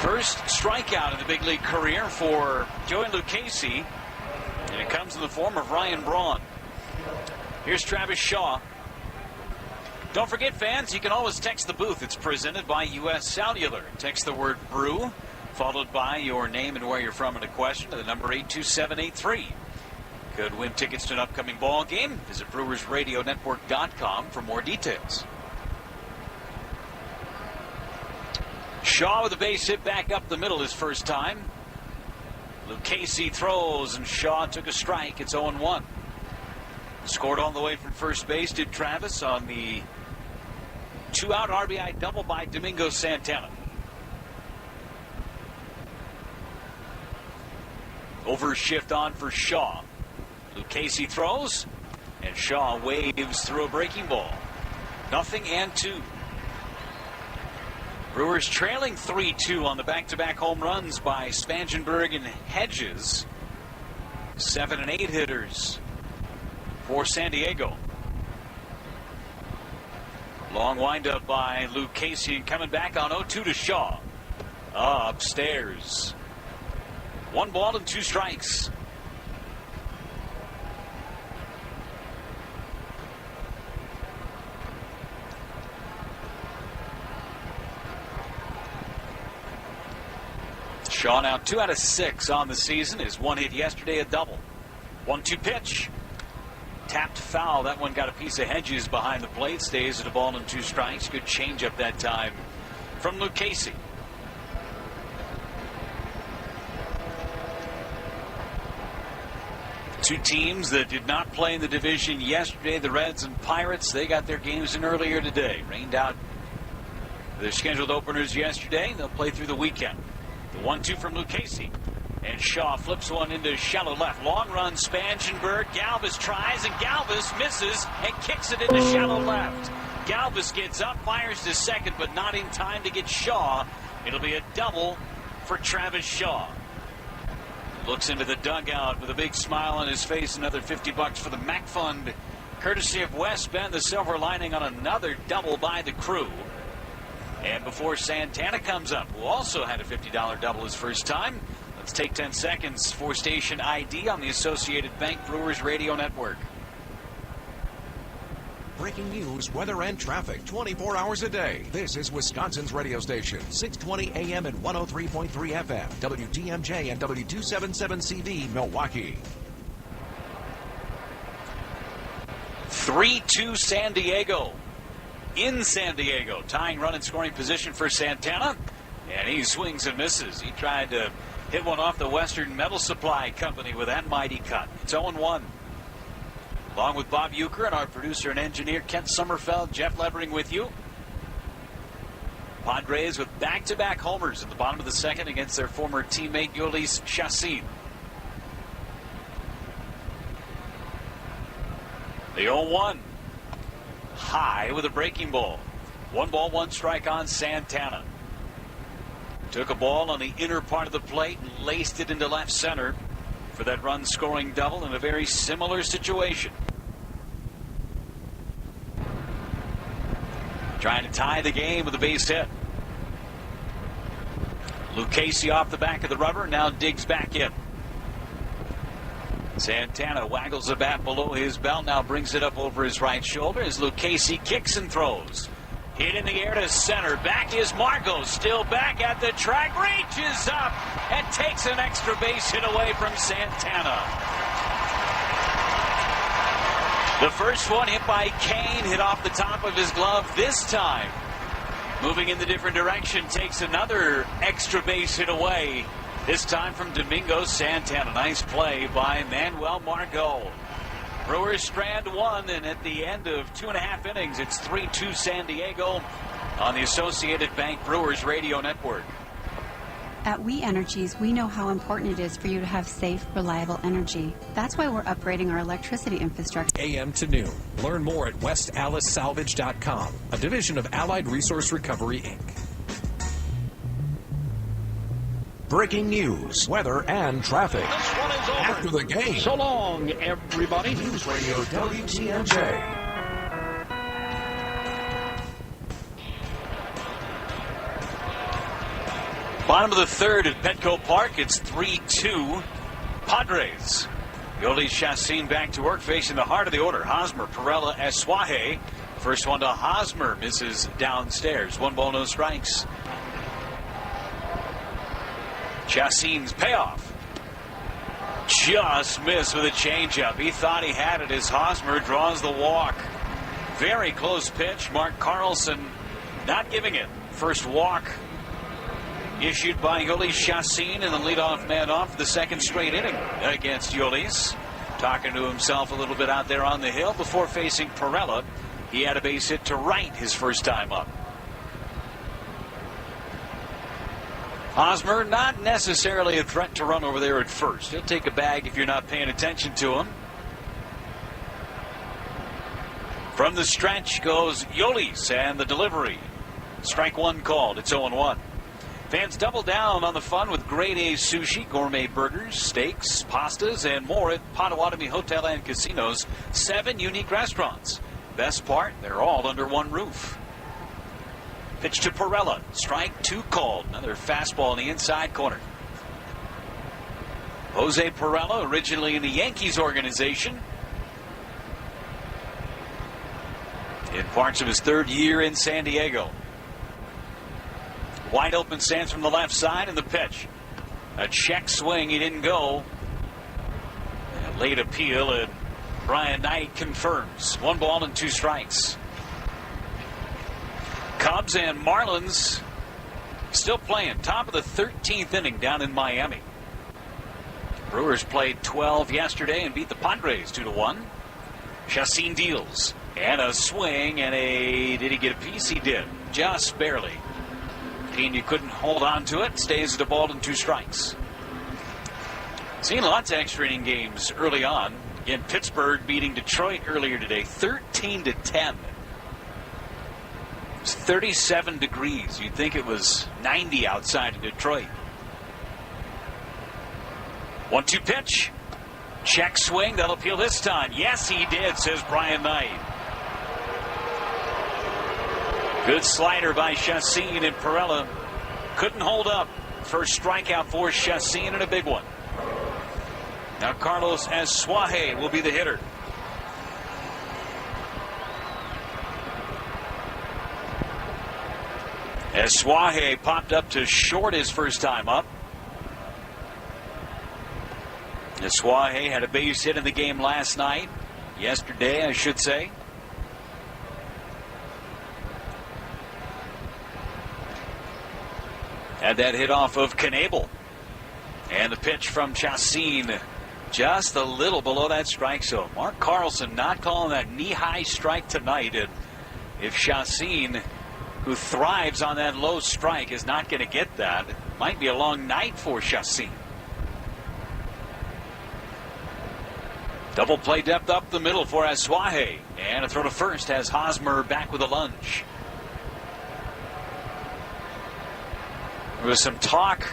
First strikeout in the big league career for Joey Lucchesi, and it comes in the form of Ryan Braun. Here's Travis Shaw. Don't forget, fans, you can always text the booth. It's presented by U.S. Cellular. Text the word brew, followed by your name and where you're from and a question to the number 82783. Could win tickets to an upcoming ball game. Visit BrewersRadioNetwork.com for more details. Shaw with a base hit back up the middle his first time. Lucchesi throws, and Shaw took a strike. It's 0-1. Scored all the way from first base did Travis on the 2-out RBI double by Domingo Santana. Overshift on for Shaw. Lucchesi throws, and Shaw waves through a breaking ball. 0-2. Brewers trailing 3-2 on the back-to-back home runs by Spangenberg and Hedges. 7 and 8 hitters for San Diego. Long windup by Lucchesi, and coming back on 0-2 to Shaw. Upstairs. 1 ball and 2 strikes. Shaw now 2 out of 6 on the season. His 1 hit yesterday, a double. 1-2 pitch. Tapped foul. That one got a piece of Hedges behind the plate. Stays at a ball and 2 strikes. Good changeup that time from Lucchesi. Two teams that did not play in the division yesterday, the Reds and Pirates, they got their games in earlier today. Rained out their scheduled openers yesterday. They'll play through the weekend. The 1-2 from Lucchese. And Shaw flips one into shallow left. Long run, Spangenberg. Galvis tries, and Galvis misses and kicks it into shallow left. Galvis gets up, fires to second, but not in time to get Shaw. It'll be a double for Travis Shaw. Looks into the dugout with a big smile on his face. Another $50 for the MAC Fund, courtesy of West Bend. The silver lining on another double by the crew. And before Santana comes up, who also had a $50 double his first time, let's take 10 seconds for station ID on the Associated Bank Brewers Radio Network. Breaking news, weather, and traffic 24 hours a day. This is Wisconsin's radio station, 620 AM and 103.3 FM, WTMJ and W277CV, Milwaukee. 3-2 San Diego. In San Diego, tying run in scoring position for Santana. And he swings and misses. He tried to hit one off the Western Metal Supply Company with that mighty cut. It's 0-1. Along with Bob Euchre and our producer and engineer Kent Sommerfeld, Jeff Levering with you. Padres with back-to-back homers at the bottom of the second against their former teammate Yolis Chassin. The 0-1. High with a breaking ball. 1 ball, 1 strike on Santana. Took a ball on the inner part of the plate and laced it into left center for that run-scoring double in a very similar situation. Trying to tie the game with a base hit. Lucchese off the back of the rubber, now digs back in. Santana waggles the bat below his belt, now brings it up over his right shoulder as Lucchese kicks and throws. Hit in the air to center. Back is Margot. Still back at the track. Reaches up and takes an extra base hit away from Santana. The first one hit by Kane, hit off the top of his glove this time. Moving in the different direction, takes another extra base hit away. This time from Domingo Santana. Nice play by Manuel Margot. Brewers strand one, and at the end of 2.5 innings, it's 3-2 San Diego on the Associated Bank Brewers Radio Network. At We Energies, we know how important it is for you to have safe, reliable energy. That's why we're upgrading our electricity infrastructure. AM to noon. Learn more at westalicesalvage.com, a division of Allied Resource Recovery, Inc. Breaking news, weather, and traffic. After the game. So long, everybody. News Radio WTMJ. Bottom of the third at Petco Park. It's 3-2 Padres. Yolis Chassin back to work, facing the heart of the order. Hosmer, Perella, Eswaje. First one to Hosmer, misses downstairs. 1 ball, no strikes. Chassin's payoff. Just missed with a changeup. He thought he had it as Hosmer draws the walk. Very close pitch. Mark Carlson not giving it. First walk issued by Yolis Chassin, and the leadoff man off for the second straight inning against Yolis. Talking to himself a little bit out there on the hill before facing Perella. He had a base hit to right his first time up. Hosmer, not necessarily a threat to run over there at first. He'll take a bag if you're not paying attention to him. From the stretch goes Yolis, and the delivery. Strike one called. It's 0-1. Fans double down on the fun with grade A sushi, gourmet burgers, steaks, pastas, and more at Potawatomi Hotel and Casinos. 7 unique restaurants. Best part, they're all under one roof. Pitch to Perella. Strike 2 called. Another fastball in the inside corner. Jose Perella, originally in the Yankees organization. In parts of his 3rd year in San Diego. Wide open stance from the left side, and the pitch. A check swing. He didn't go. And late appeal, and Brian Knight confirms. 1 ball and 2 strikes. Cubs and Marlins still playing. Top of the 13th inning down in Miami. Brewers played 12 yesterday and beat the Padres 2-1. Chacin deals. And a swing and did he get a piece? He did. Just barely. Pena couldn't hold on to it. Stays at a ball and 2 strikes. Seen lots of extra inning games early on. Again, Pittsburgh beating Detroit earlier today, 13-10. It's 37 degrees. You'd think it was 90 outside of Detroit. 1-2 pitch. Check swing. That'll appeal this time. Yes, he did, says Brian Knight. Good slider by Chacin, and Perella couldn't hold up. First strikeout for Chacin, and a big one. Now Carlos Asuaje will be the hitter. Asuaje popped up to short his first time up. Asuaje had a base hit in the game last night. Yesterday, I should say. Had that hit off of Knebel. And the pitch from Chacin just a little below that strike zone. Mark Carlson not calling that knee-high strike tonight. And if Chacin, who thrives on that low strike, is not going to get that, it might be a long night for Chacin. Double play depth up the middle for Asuaje. And a throw to first has Hosmer back with a lunge. There was some talk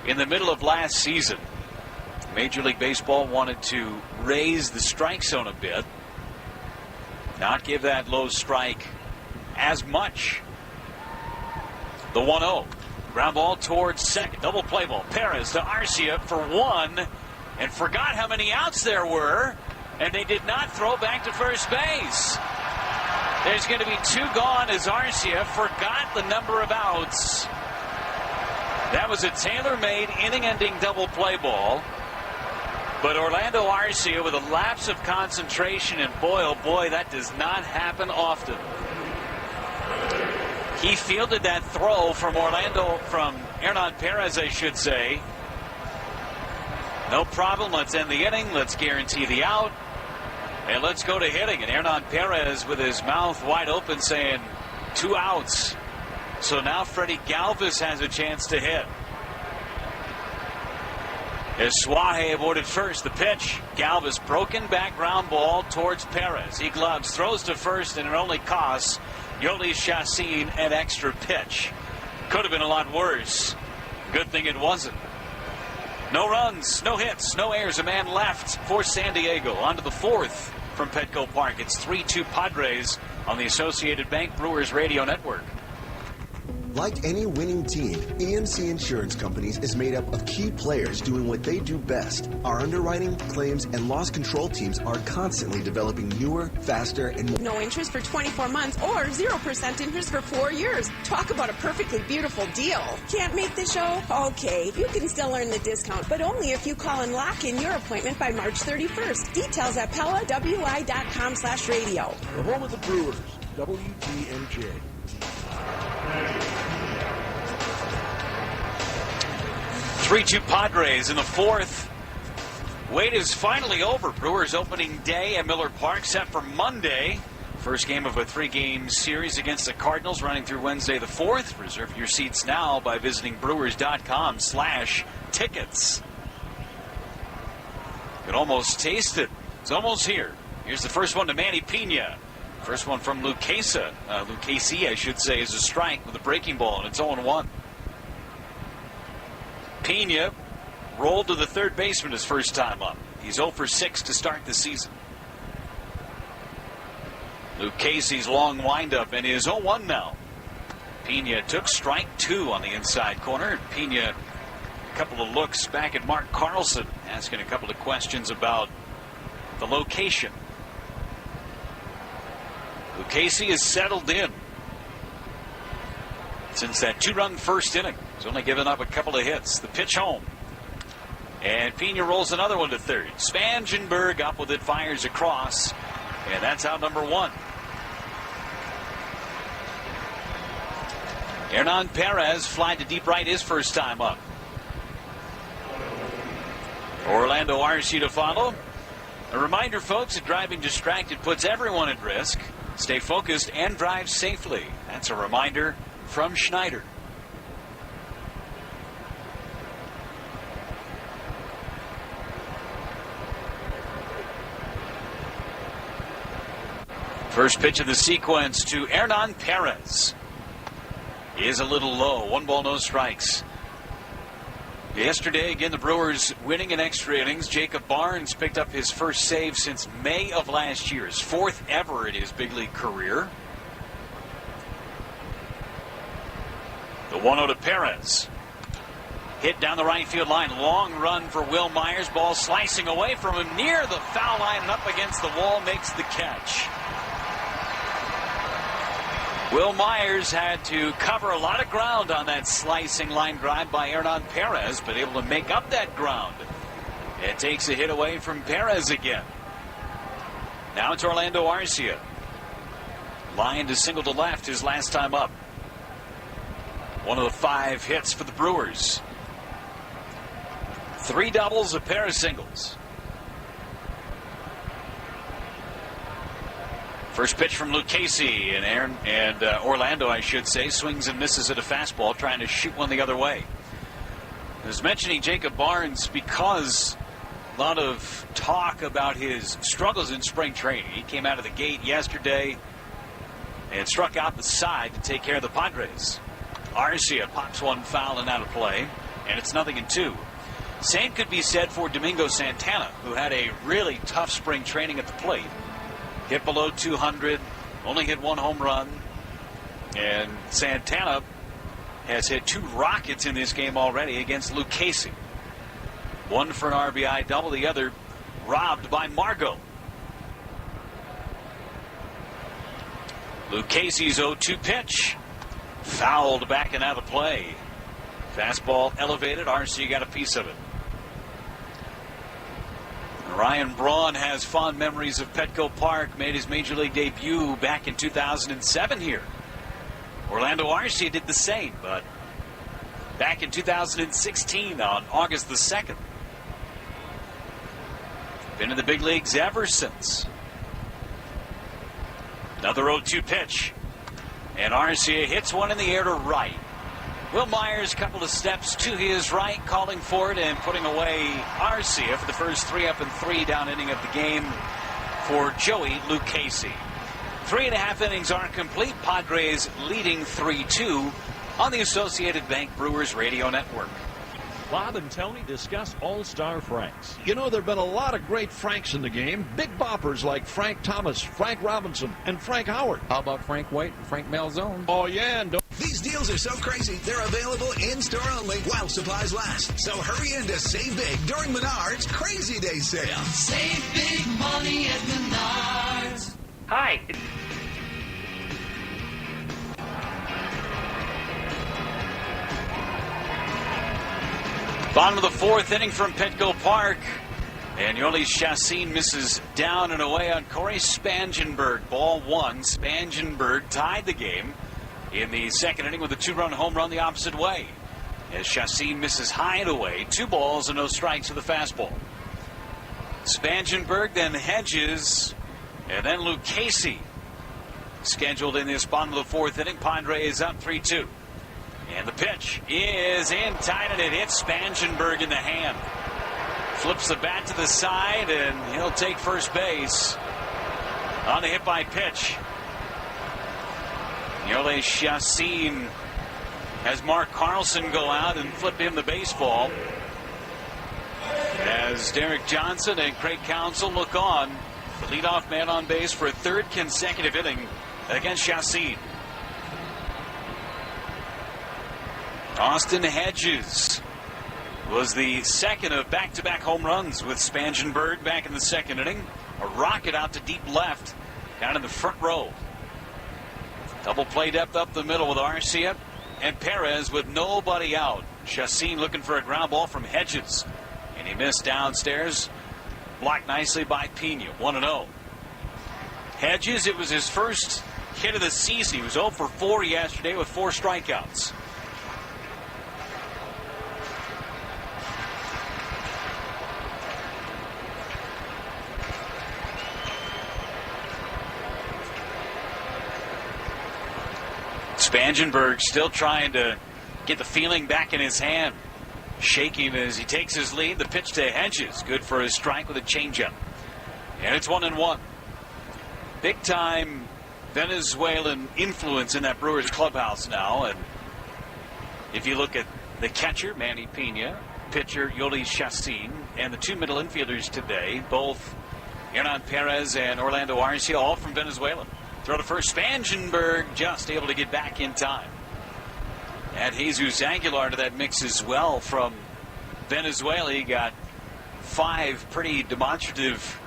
in the middle of last season. Major League Baseball wanted to raise the strike zone a bit, not give that low strike as much. The 1-0. Ground ball towards second. Double play ball. Perez to Arcia for 1 and forgot how many outs there were, and they did not throw back to first base. There's going to be 2 gone as Arcia forgot the number of outs. That was a tailor-made inning-ending double play ball. But Orlando Arcia with a lapse of concentration, and boy, oh boy, that does not happen often. He fielded that throw from Hernan Perez, I should say. No problem, let's end the inning, let's guarantee the out, and let's go to hitting. And Hernan Perez with his mouth wide open saying 2 outs. So now Freddie Galvis has a chance to hit. As Asuaje avoided first, the pitch. Galvis broken back ground ball towards Perez. He gloves, throws to first, and it only costs Yoeli Chacin an extra pitch. Could have been a lot worse. Good thing it wasn't. No runs, no hits, no errors. A man left for San Diego. On to the 4th from Petco Park. It's 3-2 Padres on the Associated Bank Brewers Radio Network. Like any winning team, EMC Insurance Companies is made up of key players doing what they do best. Our underwriting, claims, and loss control teams are constantly developing newer, faster, and more. No interest for 24 months or 0% interest for 4 years. Talk about a perfectly beautiful deal. Can't make the show? Okay, you can still earn the discount, but only if you call and lock in your appointment by March 31st. Details at PellaWI.com/radio. The home of the Brewers, WTMJ. 3-2 Padres in the 4th. Wait is finally over. Brewers opening day at Miller Park set for Monday. First game of a 3-game series against the Cardinals running through Wednesday the 4th. Reserve your seats now by visiting brewers.com/tickets. You can almost taste it. It's almost here. Here's the first one to Manny Pena. First one from Lucchesi, I should say, is a strike with a breaking ball, and it's 0-1. Pena rolled to the third baseman his first time up. He's 0 for 6 to start the season. Lucchesi's long windup and is 0-1 now. Pena took strike 2 on the inside corner. Pena, a couple of looks back at Mark Carlson, asking a couple of questions about the location. Lucchesi is settled in since that 2-run first inning. He's only given up a couple of hits. The pitch home. And Pena rolls another one to third. Spangenberg up with it, fires across. And that's out number 1. Hernan Perez flied to deep right his first time up. Orlando RC to follow. A reminder, folks, that driving distracted puts everyone at risk. Stay focused and drive safely. That's a reminder from Schneider. First pitch of the sequence to Hernan Perez is a little low. 1 ball, no strikes. Yesterday, again, the Brewers winning in extra innings. Jacob Barnes picked up his first save since May of last year, his 4th ever in his big league career. The 1-0 to Perez. Hit down the right field line. Long run for Will Myers. Ball slicing away from him near the foul line and up against the wall. Makes the catch. Will Myers had to cover a lot of ground on that slicing line drive by Hernan Perez, but able to make up that ground. It takes a hit away from Perez again. Now it's Orlando Arcia. Line to single to left his last time up. One of the 5 hits for the Brewers. 3 doubles, a pair of singles. First pitch from Luke Casey and Orlando, I should say, swings and misses at a fastball, trying to shoot one the other way. I was mentioning Jacob Barnes because a lot of talk about his struggles in spring training. He came out of the gate yesterday and struck out the side to take care of the Padres. Arcia pops one foul and out of play, and it's 0-2. Same could be said for Domingo Santana, who had a really tough spring training at the plate. Hit below 200, only hit 1 home run. And Santana has hit 2 rockets in this game already against Luke Casey. One for an RBI double, the other robbed by Margot. Luke Casey's 0-2 pitch. Fouled back and out of play. Fastball elevated. RC got a piece of it. Ryan Braun has fond memories of Petco Park. Made his major league debut back in 2007 here. Orlando Arcia did the same, but back in 2016 on August the 2nd. Been in the big leagues ever since. Another 0-2 pitch. And Arcia hits one in the air to right. Will Myers, couple of steps to his right, calling for it and putting away Arcia for the first 3 up and 3 down inning of the game for Joey Lucchesi. 3.5 innings are complete. Padres leading 3-2 on the Associated Bank Brewers Radio Network. Bob and Tony discuss All-Star Franks. You know, there have been a lot of great Franks in the game. Big boppers like Frank Thomas, Frank Robinson, and Frank Howard. How about Frank White and Frank Malzone? Oh, yeah, and these deals are so crazy, they're available in-store only while supplies last. So hurry in to save big during Menards' Crazy Day sale. Save big money at Menards. Hi. Bottom of the 4th inning from Petco Park. And Yoeli Chacin misses down and away on Corey Spangenberg. Ball 1. Spangenberg tied the game in the 2nd inning with a 2-run home run the opposite way. As Chacin misses high and away. 2 balls and no strikes with a fastball. Spangenberg, then Hedges, and then Lucchesi. Scheduled in this bottom of the 4th inning. Padres up 3-2. And the pitch is in tight, and it hits Spangenberg in the hand. Flips the bat to the side, and he'll take first base on the hit by pitch. Yoeli Chacin has Mark Carlson go out and flip him the baseball. As Derek Johnson and Craig Counsell look on, the leadoff man on base for a 3rd consecutive inning against Chacin. Austin Hedges was the 2nd of back-to-back home runs with Spangenberg back in the 2nd inning. A rocket out to deep left, down in the front row. Double play depth up the middle with Arcia and Perez with nobody out. Chacin looking for a ground ball from Hedges, and he missed downstairs. Blocked nicely by Pena. 1-0. Hedges, it was his first hit of the season. He was 0 for 4 yesterday with 4 strikeouts. Spangenberg still trying to get the feeling back in his hand. Shaking as he takes his lead. The pitch to Hedges. Good for a strike with a changeup. And it's 1-1. Big time Venezuelan influence in that Brewers clubhouse now. And if you look at the catcher, Manny Pena, pitcher, Yoeli Chacin, and the two middle infielders today, both Hernan Perez and Orlando Arcia, all from Venezuela. Throw to first. Spangenberg just able to get back in time. Add Jesus Aguilar to that mix as well from Venezuela. He got 5 pretty demonstrative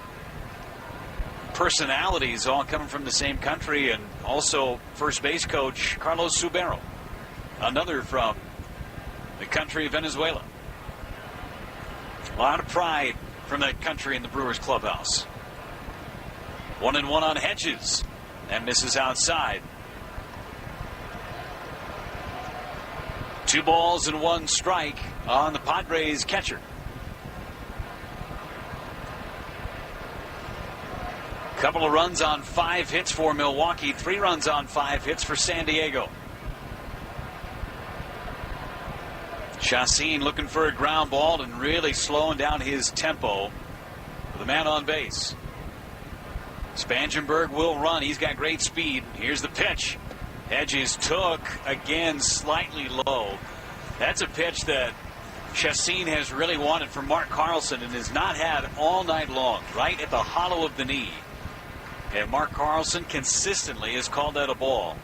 personalities all coming from the same country, and also first base coach Carlos Subero, another from the country of Venezuela. A lot of pride from that country in the Brewers clubhouse. 1-1 on Hedges. That misses outside. 2 balls and 1 strike on the Padres catcher. Couple of runs on 5 hits for Milwaukee. 3 runs on 5 hits for San Diego. Chacin looking for a ground ball and really slowing down his tempo. The man on base. Spangenberg will run. He's got great speed. Here's the pitch. Hedges took again slightly low. That's a pitch that Chacin has really wanted from Mark Carlson and has not had all night long, right at the hollow of the knee. And Mark Carlson consistently has called that a ball.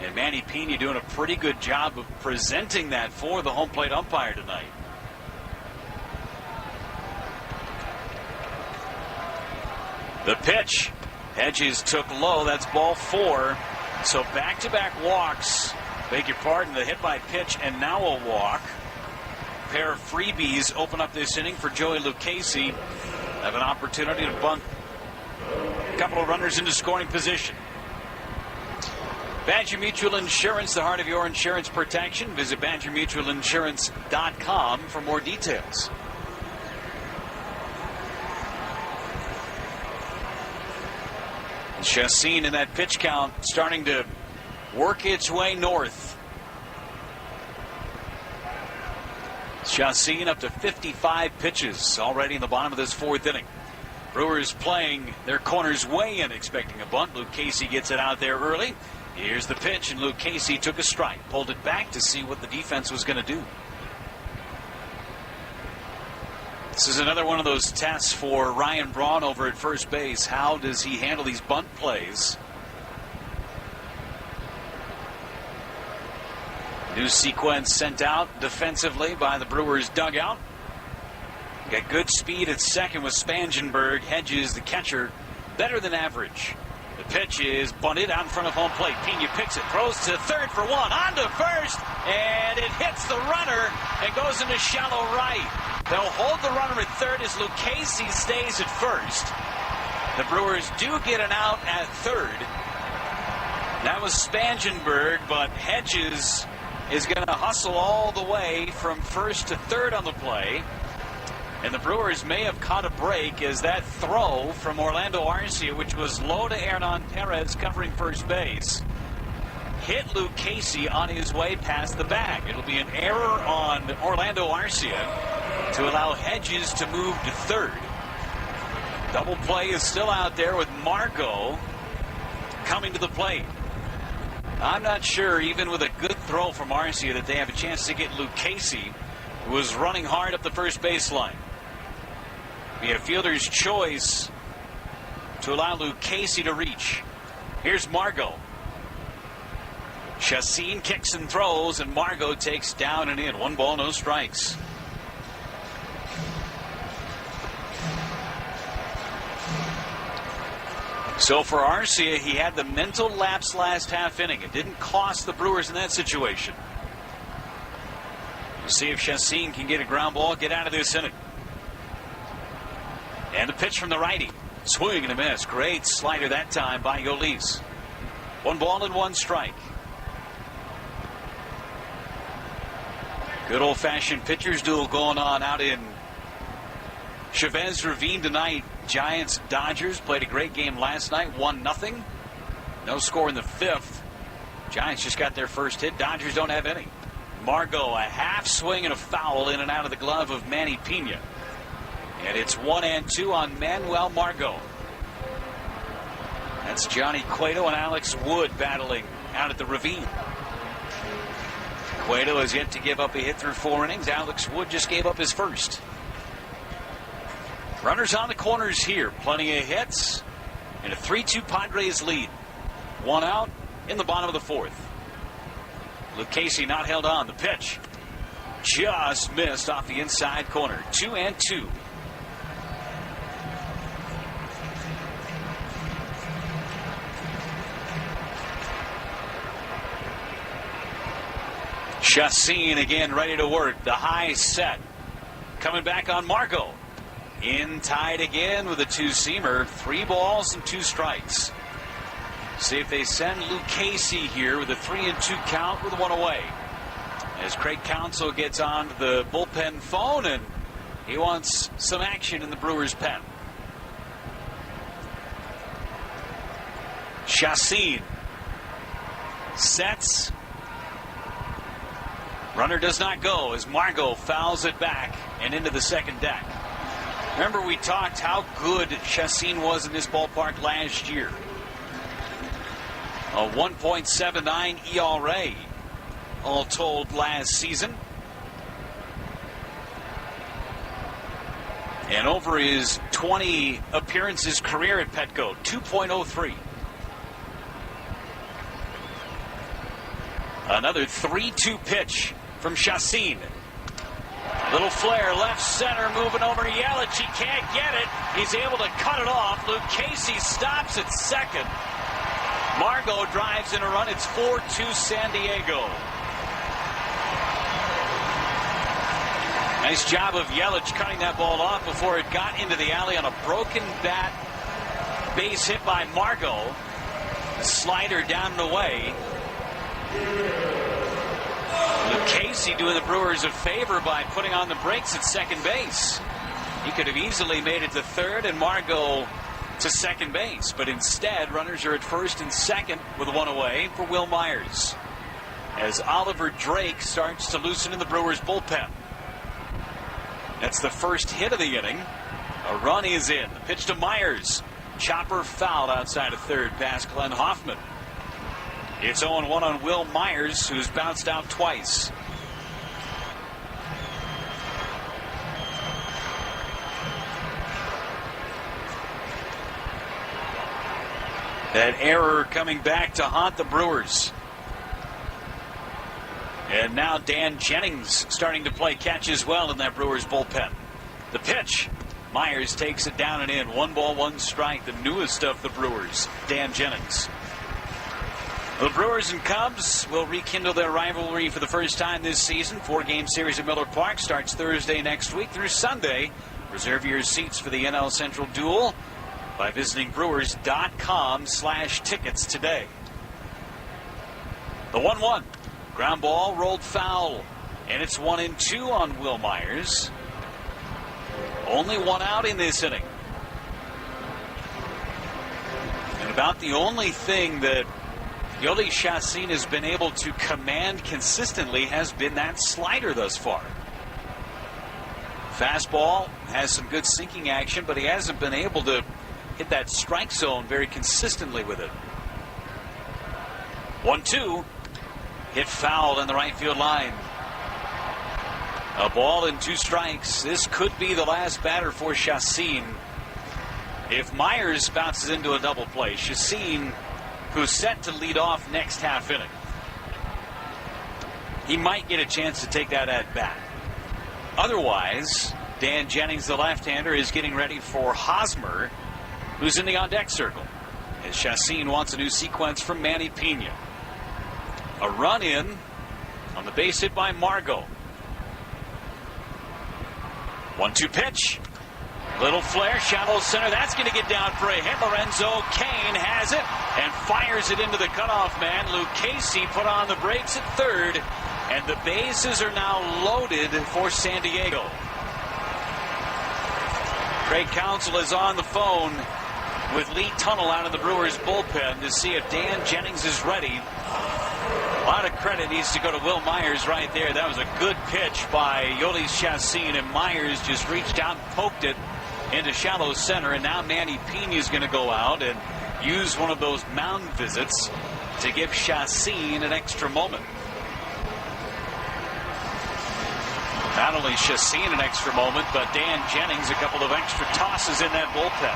And Manny Pena doing a pretty good job of presenting that for the home plate umpire tonight. The pitch. Hedges took low. That's ball 4. So back-to-back walks. Beg your pardon, the hit by pitch and now a walk. A pair of freebies open up this inning for Joey Lucchesi. Have an opportunity to bunt a couple of runners into scoring position. Badger Mutual Insurance, the heart of your insurance protection. Visit BadgerMutualInsurance.com for more details. Chacin in that pitch count starting to work its way north. Chacin up to 55 pitches already in the bottom of this 4th inning. Brewers playing their corners way in, expecting a bunt. Lucchesi gets it out there early. Here's the pitch, and Lucchesi took a strike. Pulled it back to see what the defense was going to do. This is another one of those tests for Ryan Braun over at first base. How does he handle these bunt plays? New sequence sent out defensively by the Brewers dugout. Got good speed at second with Spangenberg. Hedges, the catcher, better than average. The pitch is bunted out in front of home plate. Pena picks it, throws to third for 1, on to first, and it hits the runner and goes into shallow right. They'll hold the runner at third as Lucchesi stays at first. The Brewers do get an out at third. That was Spangenberg, but Hedges is going to hustle all the way from first to third on the play. And the Brewers may have caught a break as that throw from Orlando Arcia, which was low to Hernan Perez covering first base, hit Lucchesi on his way past the bag. It'll be an error on Orlando Arcia to allow Hedges to move to third. Double play is still out there with Margot coming to the plate. I'm not sure, even with a good throw from Arcia, that they have a chance to get Lucchesi, who was running hard up the first baseline. Be a fielder's choice to allow Lucchesi to reach. Here's Margot. Chacin kicks and throws, and Margot takes down and in. 1 ball, no strikes. So for Arcia, he had the mental lapse last half inning. It didn't cost the Brewers in that situation. We'll see if Chacin can get a ground ball, get out of this inning. And the pitch from the righty. Swing and a miss. Great slider that time by Yolis. 1 ball and 1 strike. Good old-fashioned pitcher's duel going on out in Chavez Ravine tonight. Giants-Dodgers played a great game last night. 1-0. No score in the 5th. Giants just got their first hit. Dodgers don't have any. Margot, a half swing and a foul in and out of the glove of Manny Pena. And it's 1-2 on Manuel Margot. That's Johnny Cueto and Alex Wood battling out at the Ravine. Cueto has yet to give up a hit through 4 innings. Alex Wood just gave up his first. Runners on the corners here. Plenty of hits. And a 3-2 Padres lead. 1 out in the bottom of the 4th. Luke Casey not held on. The pitch just missed off the inside corner. 2-2. Chassin again ready to work. The high set. Coming back on Margot. In tied again with a 2-seamer. 3 balls and 2 strikes. See if they send Luke Casey here with a 3-2 count with 1 away. As Craig Counsell gets on the bullpen phone, and he wants some action in the Brewers' pen. Chassin sets. Runner does not go as Margot fouls it back and into the second deck. Remember, we talked how good Chassin was in this ballpark last year. A 1.79 ERA all told last season. And over his 20 appearances career at Petco, 2.03. Another 3-2 pitch from Chassin. Little flare left center, moving over Yelich. He can't get it. He's able to cut it off. Luke Casey stops at second. Margot drives in a run. It's 4-2 San Diego. Nice job of Yelich cutting that ball off before it got into the alley on a broken bat. Base hit by Margot. A slider down and away. Luke Casey doing the Brewers a favor by putting on the brakes at second base. He could have easily made it to third and Margot to second base, but instead runners are at first and second with 1 away for Will Myers as Oliver Drake starts to loosen in the Brewers bullpen. That's the first hit of the inning. A run is in. The pitch to Myers. Chopper fouled outside of third past Glenn Hoffman. It's 0-1 on Will Myers, who's bounced out twice. That error coming back to haunt the Brewers. And now Dan Jennings starting to play catch as well in that Brewers bullpen. The pitch. Myers takes it down and in. 1 ball, 1 strike. The newest of the Brewers, Dan Jennings. The Brewers and Cubs will rekindle their rivalry for the first time this season. 4-game series at Miller Park starts Thursday next week through Sunday. Reserve your seats for the NL Central duel by visiting Brewers.com/tickets today. The 1-1. Ground ball rolled foul. And it's 1-2 on Will Myers. Only 1 out in this inning. And about the only thing that Yoli Chassin has been able to command consistently has been that slider thus far. Fastball has some good sinking action, but he hasn't been able to hit that strike zone very consistently with it. 1-2. Hit fouled on the right field line. A ball and 2 strikes. This could be the last batter for Chassin. If Myers bounces into a double play, Chassin, who's set to lead off next half inning, he might get a chance to take that at bat. Otherwise, Dan Jennings, the left-hander, is getting ready for Hosmer, who's in the on-deck circle, as Chassin wants a new sequence from Manny Pena. A run in on the base hit by Margot. 1-2 pitch. Little flare, shallow center. That's going to get down for a hit. Lorenzo Cain has it and fires it into the cutoff man. Luke Casey put on the brakes at third, and the bases are now loaded for San Diego. Craig Counsell is on the phone with Lee Tunnell out of the Brewers bullpen to see if Dan Jennings is ready. A lot of credit needs to go to Will Myers right there. That was a good pitch by Yolis Chassin, and Myers just reached out and poked it into shallow center. And now Manny Pena is going to go out and use one of those mound visits to give Chassin an extra moment. Not only Chassin an extra moment, but Dan Jennings a couple of extra tosses in that bullpen.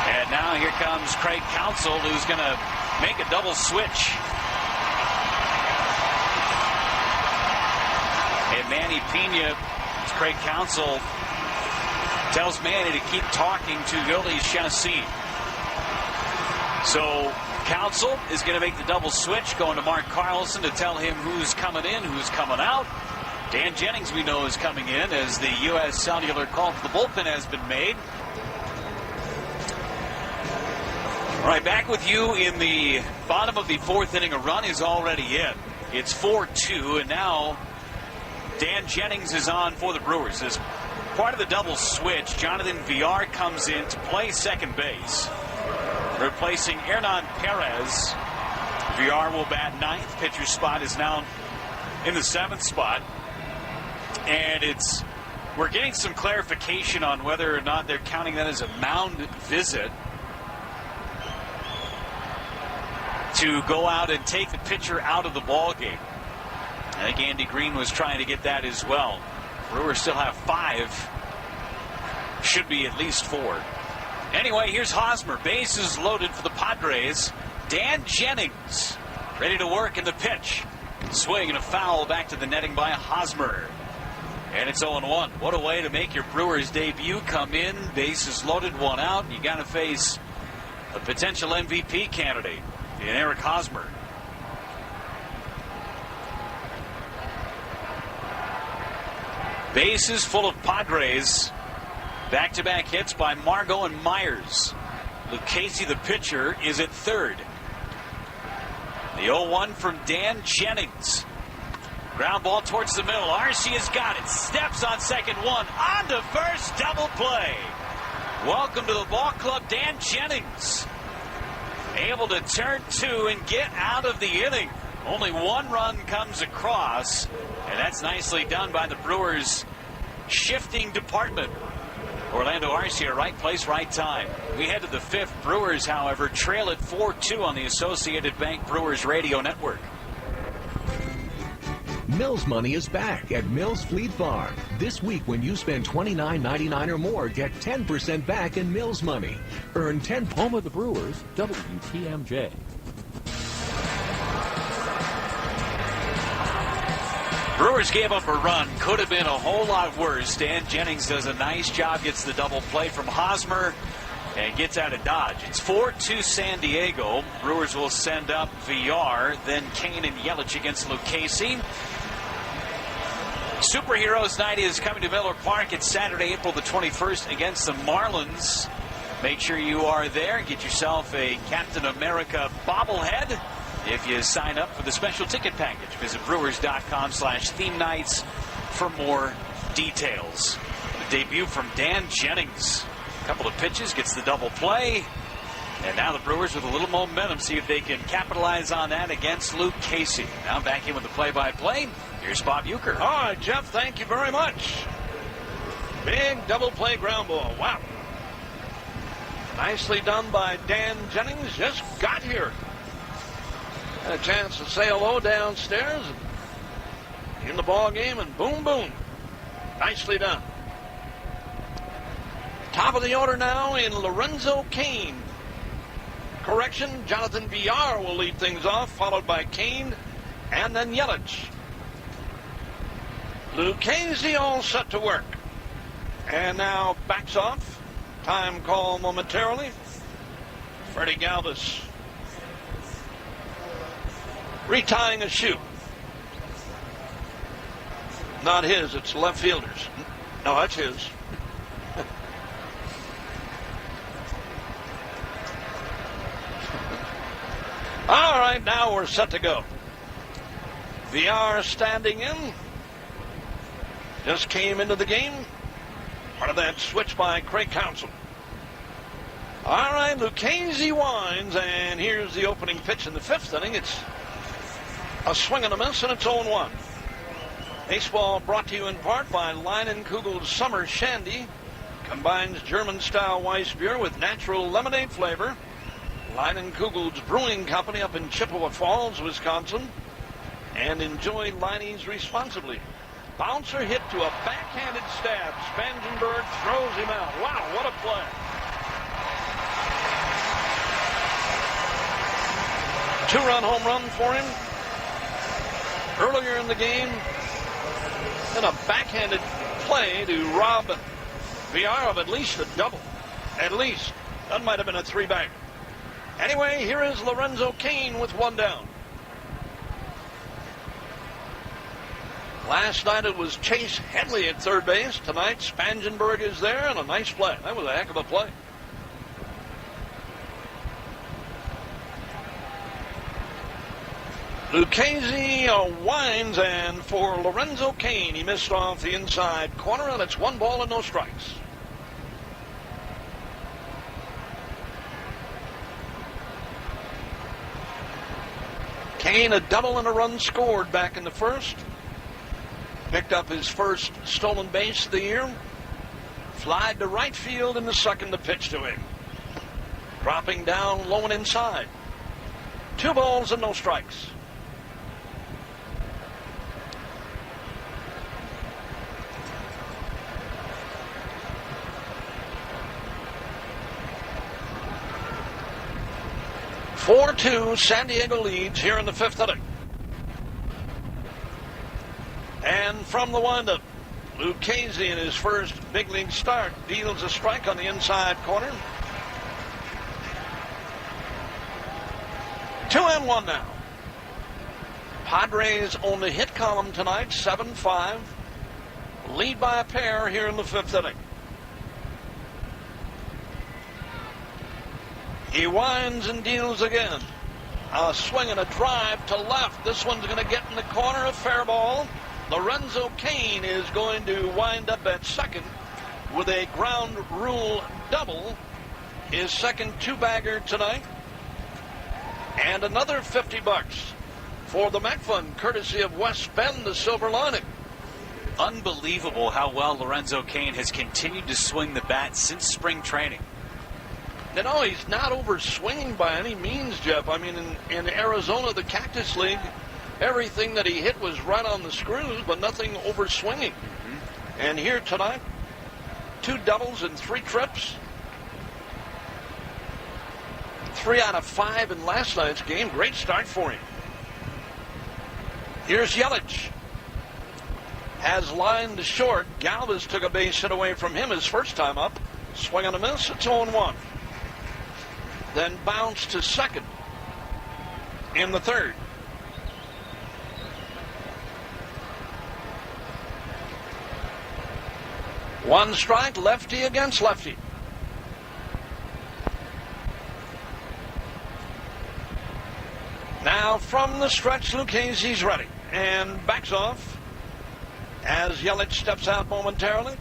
And now here comes Craig Counsell, who's going to make a double switch. And Manny Pena, Craig Counsell, tells Manny to keep talking to Yolis Chassin. So Counsell is going to make the double switch, going to Mark Carlson to tell him who's coming in, who's coming out. Dan Jennings, we know, is coming in as the U.S. Cellular call to the bullpen has been made. All right, back with you in the bottom of the fourth inning. A run is already in. It's 4-2, and now Dan Jennings is on for the Brewers. As part of the double switch, Jonathan Villar comes in to play second base, replacing Hernan Perez. Villar will bat ninth. Pitcher's spot is now in the seventh spot. And we're getting some clarification on whether or not they're counting that as a mound visit to go out and take the pitcher out of the ball game. I think Andy Green was trying to get that as well. Brewers still have 5. Should be at least 4. Anyway, here's Hosmer. Bases loaded for the Padres. Dan Jennings ready to work in the pitch. Swing and a foul back to the netting by Hosmer. And it's 0-1. What a way to make your Brewers debut. Come in, bases loaded, 1 out. You got to face a potential MVP candidate in Eric Hosmer. Bases full of Padres. Back-to-back hits by Margot and Myers. Lucchesi, the pitcher, is at third. The 0-1 from Dan Jennings. Ground ball towards the middle. Arce has got it. Steps on second, one. On to first, double play. Welcome to the ball club, Dan Jennings. Able to turn 2 and get out of the inning. Only 1 run comes across, and that's nicely done by the Brewers' shifting department. Orlando Arce, right place, right time. We head to the 5th. Brewers, however, trail at 4-2 on the Associated Bank Brewers Radio Network. Mills Money is back at Mills Fleet Farm. This week, when you spend $29.99 or more, get 10% back in Mills Money. Earn 10. Home of the Brewers, WTMJ. Brewers gave up a run. Could have been a whole lot worse. Dan Jennings does a nice job, gets the double play from Hosmer, and gets out of Dodge. It's 4-2 San Diego. Brewers will send up Villar, then Kane and Yelich against Lucchesi. Superheroes Night is coming to Miller Park. It's Saturday, April the 21st against the Marlins. Make sure you are there. Get yourself a Captain America bobblehead if you sign up for the special ticket package. Visit brewers.com/theme nights for more details. The debut from Dan Jennings. A couple of pitches, gets the double play. And now the Brewers with a little momentum. See if they can capitalize on that against Lucchesi. Now back in with the play-by-play. Here's Bob Uecker. All right, Jeff, thank you very much. Big double play ground ball. Wow. Nicely done by Dan Jennings. Just got here. Had a chance to say hello downstairs. In the ball game, and boom, boom. Nicely done. Top of the order now in Lorenzo Kane. Correction, Jonathan Villar will lead things off, followed by Kane and then Yelich. Lucchesi all set to work. And now backs off. Time call momentarily. Freddie Galvis retying a shoe. Not his, it's left fielder's. No, that's his. All right, now we're set to go. Villar standing in. Just came into the game. Part of that switch by Craig Counsell. All right, Lucchese winds, and here's the opening pitch in the 5th inning. It's a swing and a miss, and it's 0-1. Baseball brought to you in part by Leinenkugel's Summer Shandy. Combines German-style Weiss beer with natural lemonade flavor. Leinenkugel's Brewing Company up in Chippewa Falls, Wisconsin. And enjoy Leine's responsibly. Bouncer hit to a backhanded stab. Spangenberg throws him out. Wow, what a play. Two-run home run for him earlier in the game. Then a backhanded play to rob VR of at least a double. At least. That might have been a three-bagger. Anyway, here is Lorenzo Cain with one down. Last night it was Chase Headley at third base. Tonight Spangenberg is there, and a nice play. That was a heck of a play. Lucchese winds, and for Lorenzo Cain, he missed off the inside corner, and it's 1 ball and no strikes. Cain, a double and a run scored back in the 1st. Picked up his first stolen base of the year. Flied to right field in the 2nd to pitch to him. Dropping down low and inside. 2 balls and no strikes. (4-2) San Diego leads here in the 5th inning. And from the windup, Lucchese in his first big league start deals a strike on the inside corner. 2-1 now. Padres on the hit column tonight, 7-5. Lead by a pair here in the 5th inning. He winds and deals again. A swing and a drive to left. This one's going to get in the corner, a fair ball. Lorenzo Cain is going to wind up at second with a ground rule double. His second 2-bagger tonight. And another $50 for the Mac Fund, courtesy of West Bend, the Silver Lining. Unbelievable how well Lorenzo Cain has continued to swing the bat since spring training. You know, he's not over swinging by any means, Jeff. I mean, in Arizona, the Cactus League, everything that he hit was right on the screws, but nothing over swinging. Mm-hmm. And here tonight, 2 doubles and 3 trips. 3 out of 5 in last night's game. Great start for him. Here's Yelich. Has lined short. Galvis took a base hit away from him his first time up. Swing and a miss. It's 0-1. Then bounced to second in the 3rd. One strike, lefty against lefty. Now from the stretch, Lucchese's ready and backs off as Yelich steps out momentarily.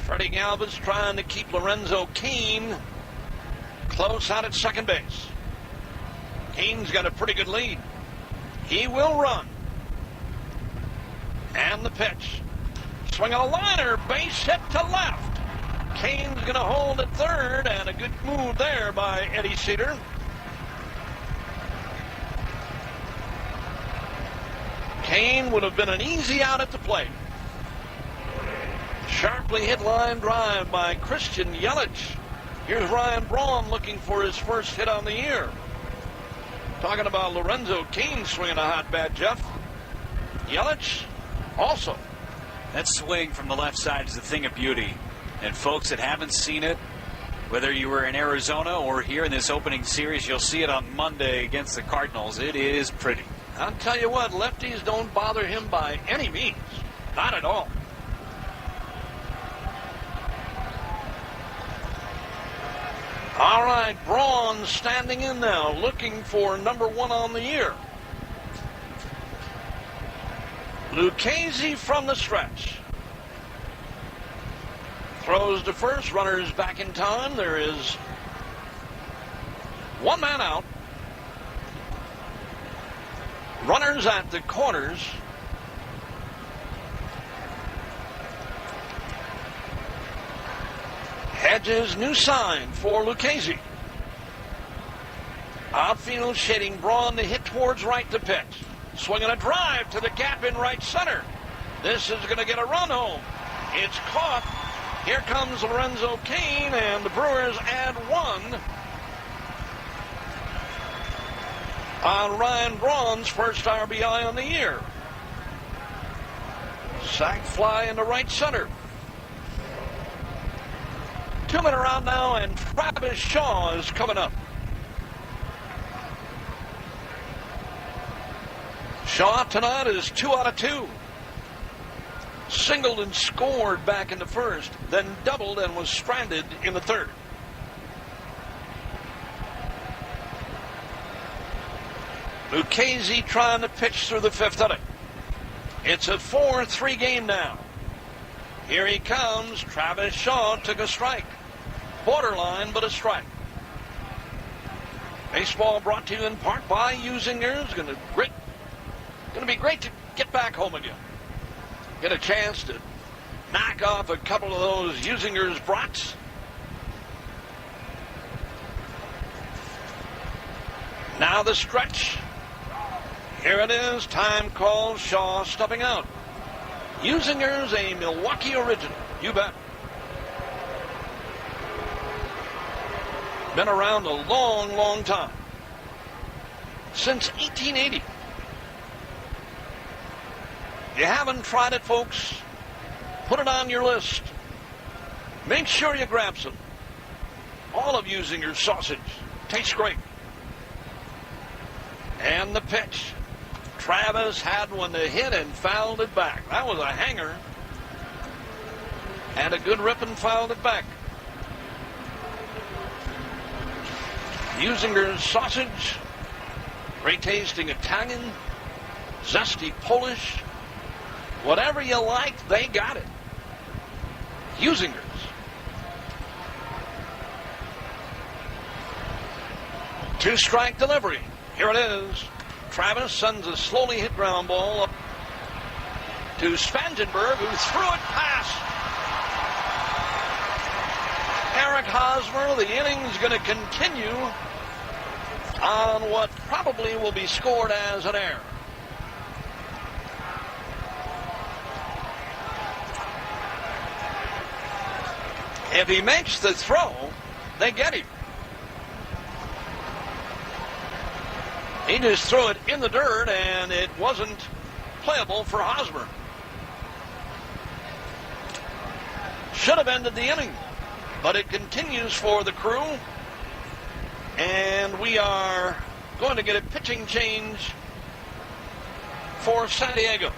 Freddie Galvis trying to keep Lorenzo Cain close out at second base. Cain's got a pretty good lead. He will run. And the pitch. Swing on a liner, base hit to left. Cain's going to hold at third, and a good move there by Eddie Cedar. Cain would have been an easy out at the plate. Sharply hit line drive by Christian Yelich. Here's Ryan Braun looking for his first hit on the year. Talking about Lorenzo Cain swinging a hot bat, Jeff. Yelich also. That swing from the left side is a thing of beauty. And folks that haven't seen it, whether you were in Arizona or here in this opening series, you'll see it on Monday against the Cardinals. It is pretty. I'll tell you what, lefties don't bother him by any means. Not at all. All right, Braun standing in now, looking for number 1 on the year. Lucchese from the stretch. Throws to first. Runners back in time. There is one man out. Runners at the corners. Hedges, new sign for Lucchese. Outfield shading Braun to hit towards right to pitch. Swinging a drive to the gap in right center. This is going to get a run home. It's caught. Here comes Lorenzo Cain, and the Brewers add one on Ryan Braun's first RBI on the year. Sac fly into right center. 2-minute round now, and Travis Shaw is coming up. Shaw tonight is 2 out of 2. Singled and scored back in the first, then doubled and was stranded in the third. Lucchese trying to pitch through the fifth inning. It's a 4-3 game now. Here he comes. Travis Shaw took a strike. Borderline, but a strike. Baseball brought to you in part by Usinger's. Going to be great to get back home again. Get a chance to knock off a couple of those Usinger's brats. Now the stretch. Here it is. Time calls. Shaw stepping out. Usinger's a Milwaukee original. You bet. Been around a long, long time. Since 1880. You haven't tried it, folks? Put it on your list. Make sure you grab some. All of Usinger's sausage. Tastes great. And the pitch. Travis had one to hit and fouled it back. That was a hanger. And a good rip and fouled it back. Usinger's sausage. Great tasting Italian. Zesty Polish. Whatever you like, they got it. Usinger's. Two-strike delivery. Here it is. Travis sends a slowly hit ground ball up to Spangenberg, who threw it past Eric Hosmer. The inning's going to continue on what probably will be scored as an error. If he makes the throw, they get him. He just threw it in the dirt, and it wasn't playable for Hosmer. Should have ended the inning, but it continues for the Crew. And we are going to get a pitching change for San Diego.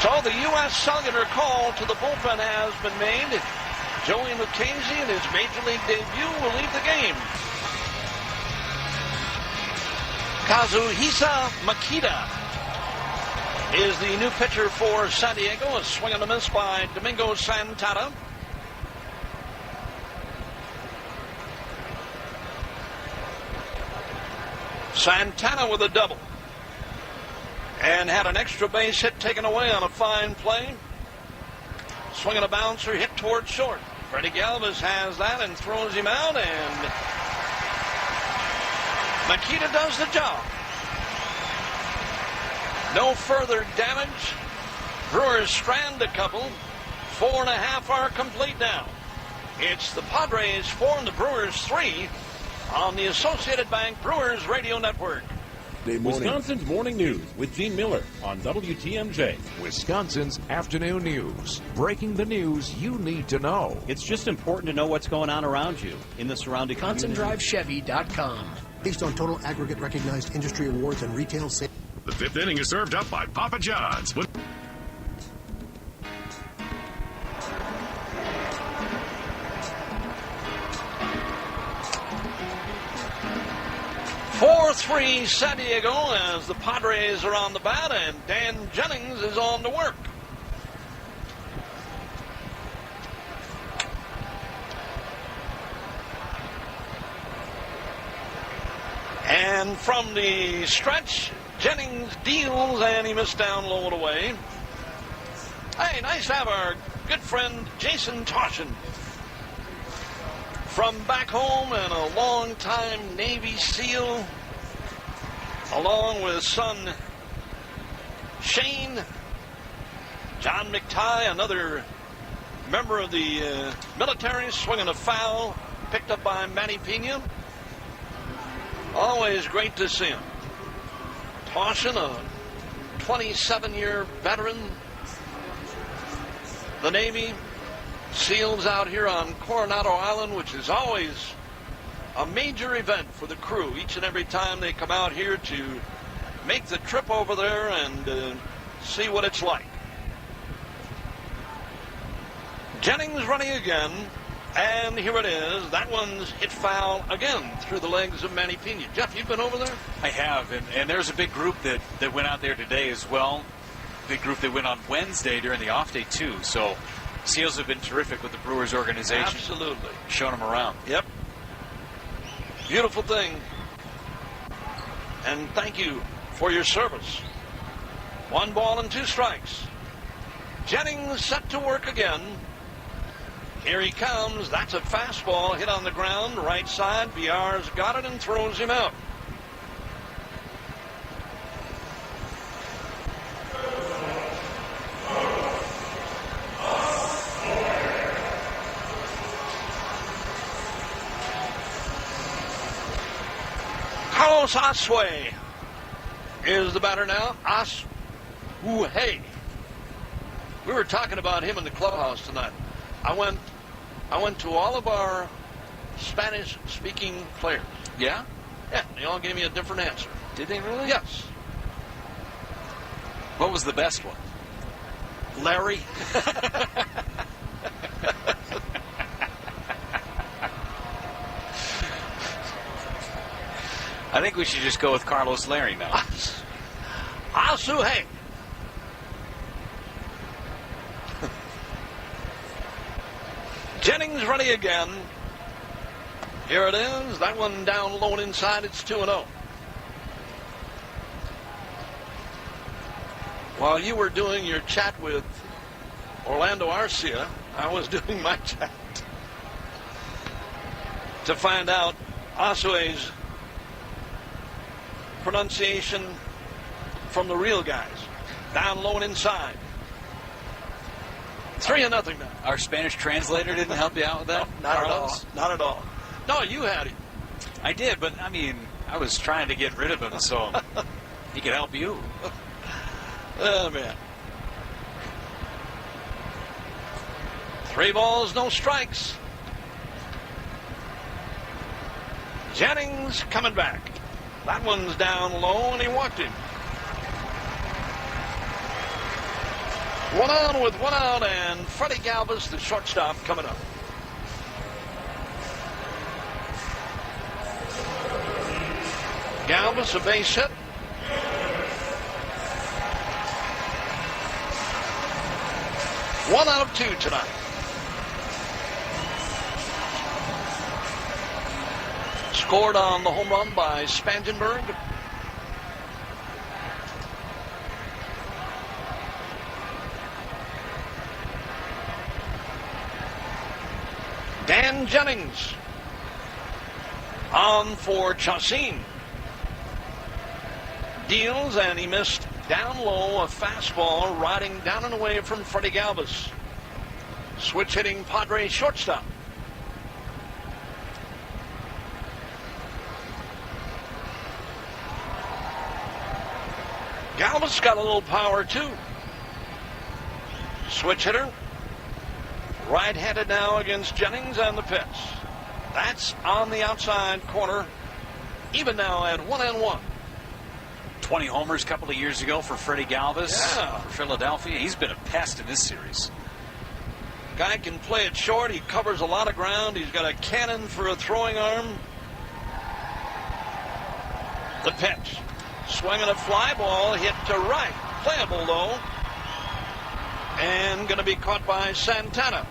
So the U.S. Cellular call to the bullpen has been made. Joey Lucchese in his Major League debut will leave the game. Kazuhisa Makita is the new pitcher for San Diego. A swing and a miss by Domingo Santana. Santana with a double. And had an extra base hit taken away on a fine play. Swinging a bouncer, hit toward short. Freddie Galvis has that and throws him out, and Makita does the job. No further damage. Brewers strand a couple. 4.5 are complete now. It's the Padres 4 and the Brewers 3 on the Associated Bank Brewers Radio Network. Wisconsin's Morning News with Gene Miller on WTMJ. Wisconsin's Afternoon News. Breaking the news you need to know. It's just important to know what's going on around you in the surrounding community. WisconsinDriveChevy.com. Based on total aggregate recognized industry awards and retail sales. The fifth inning is served up by Papa John's. 4-3 San Diego as the Padres are on the bat, and Dan Jennings is on to work. And from the stretch, Jennings deals, and he missed down low and away. Hey, nice to have our good friend Jason Toshin from back home, and a long-time Navy SEAL, along with son Shane. John McTighe, another member of the military, swinging a foul, picked up by Manny Pena. Always great to see him. Toshin, a 27-year veteran. The Navy SEALs out here on Coronado Island, which is always a major event for the crew each and every time they come out here to make the trip over there and see what it's like. Jennings running again. And here it is. That one's hit foul again through the legs of Manny Pena. Jeff, you've been over there? I have, and there's a big group that went out there today as well. Big group that went on Wednesday during the off day too. So SEALs have been terrific with the Brewers organization. Absolutely. Showing them around. Yep. Beautiful thing. And thank you for your service. 1 ball and 2 strikes. Jennings set to work again. Here he comes. That's a fastball hit on the ground, right side. Villar's got it and throws him out. Carlos Asue is the batter now. Asue. We were talking about him in the clubhouse tonight. I went to all of our Spanish-speaking players. Yeah? Yeah, they all gave me a different answer. Did they really? Yes. What was the best one? Larry. I think we should just go with Carlos Larry now. Asue. Jennings running again. Here it is. That one down low and inside. It's 2-0. While you were doing your chat with Orlando Arcia, I was doing my chat to find out Asue's pronunciation from the real guys. Down low and inside. 3-0 now. Our Spanish translator didn't help you out with that? No, not at all. Not at all. No, you had him. I did, but I mean, I was trying to get rid of him so he could help you. Oh, man. 3 balls, no strikes. Jennings coming back. That one's down low, and he walked him. 1 on with 1 out, and Freddie Galvis, the shortstop, coming up. Galvis, a base hit. One out of 2 tonight. Scored on the home run by Spangenberg. Dan Jennings on for Chacin. Deals, and he missed down low, a fastball riding down and away from Freddie Galvis. Switch hitting Padres shortstop. Galvis got a little power too. Switch hitter. Right-handed now against Jennings, and the pitch. That's on the outside corner. Even now at 1-1. 20 homers a couple of years ago for Freddie Galvis for Philadelphia. He's been a pest in this series. Guy can play it short. He covers a lot of ground. He's got a cannon for a throwing arm. The pitch. Swinging a fly ball, hit to right. Playable, though. And going to be caught by Santana.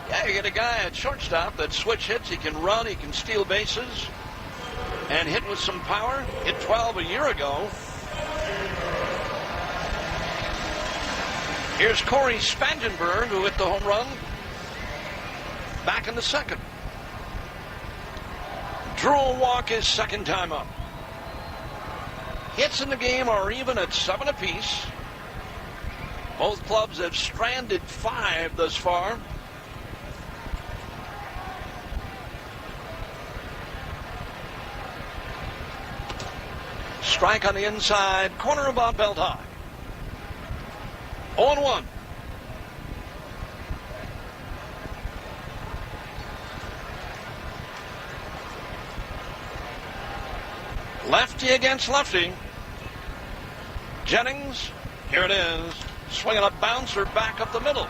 Yeah, you get a guy at shortstop that switch hits. He can run, he can steal bases, and hit with some power. Hit 12 a year ago. Here's Corey Spangenberg, who hit the home run back in the second. Drew a walk his second time up. Hits in the game are even at 7 apiece. Both clubs have stranded 5 thus far. Strike on the inside corner, about belt high. 0-1. Lefty against lefty. Jennings, here it is, swinging a bouncer back up the middle.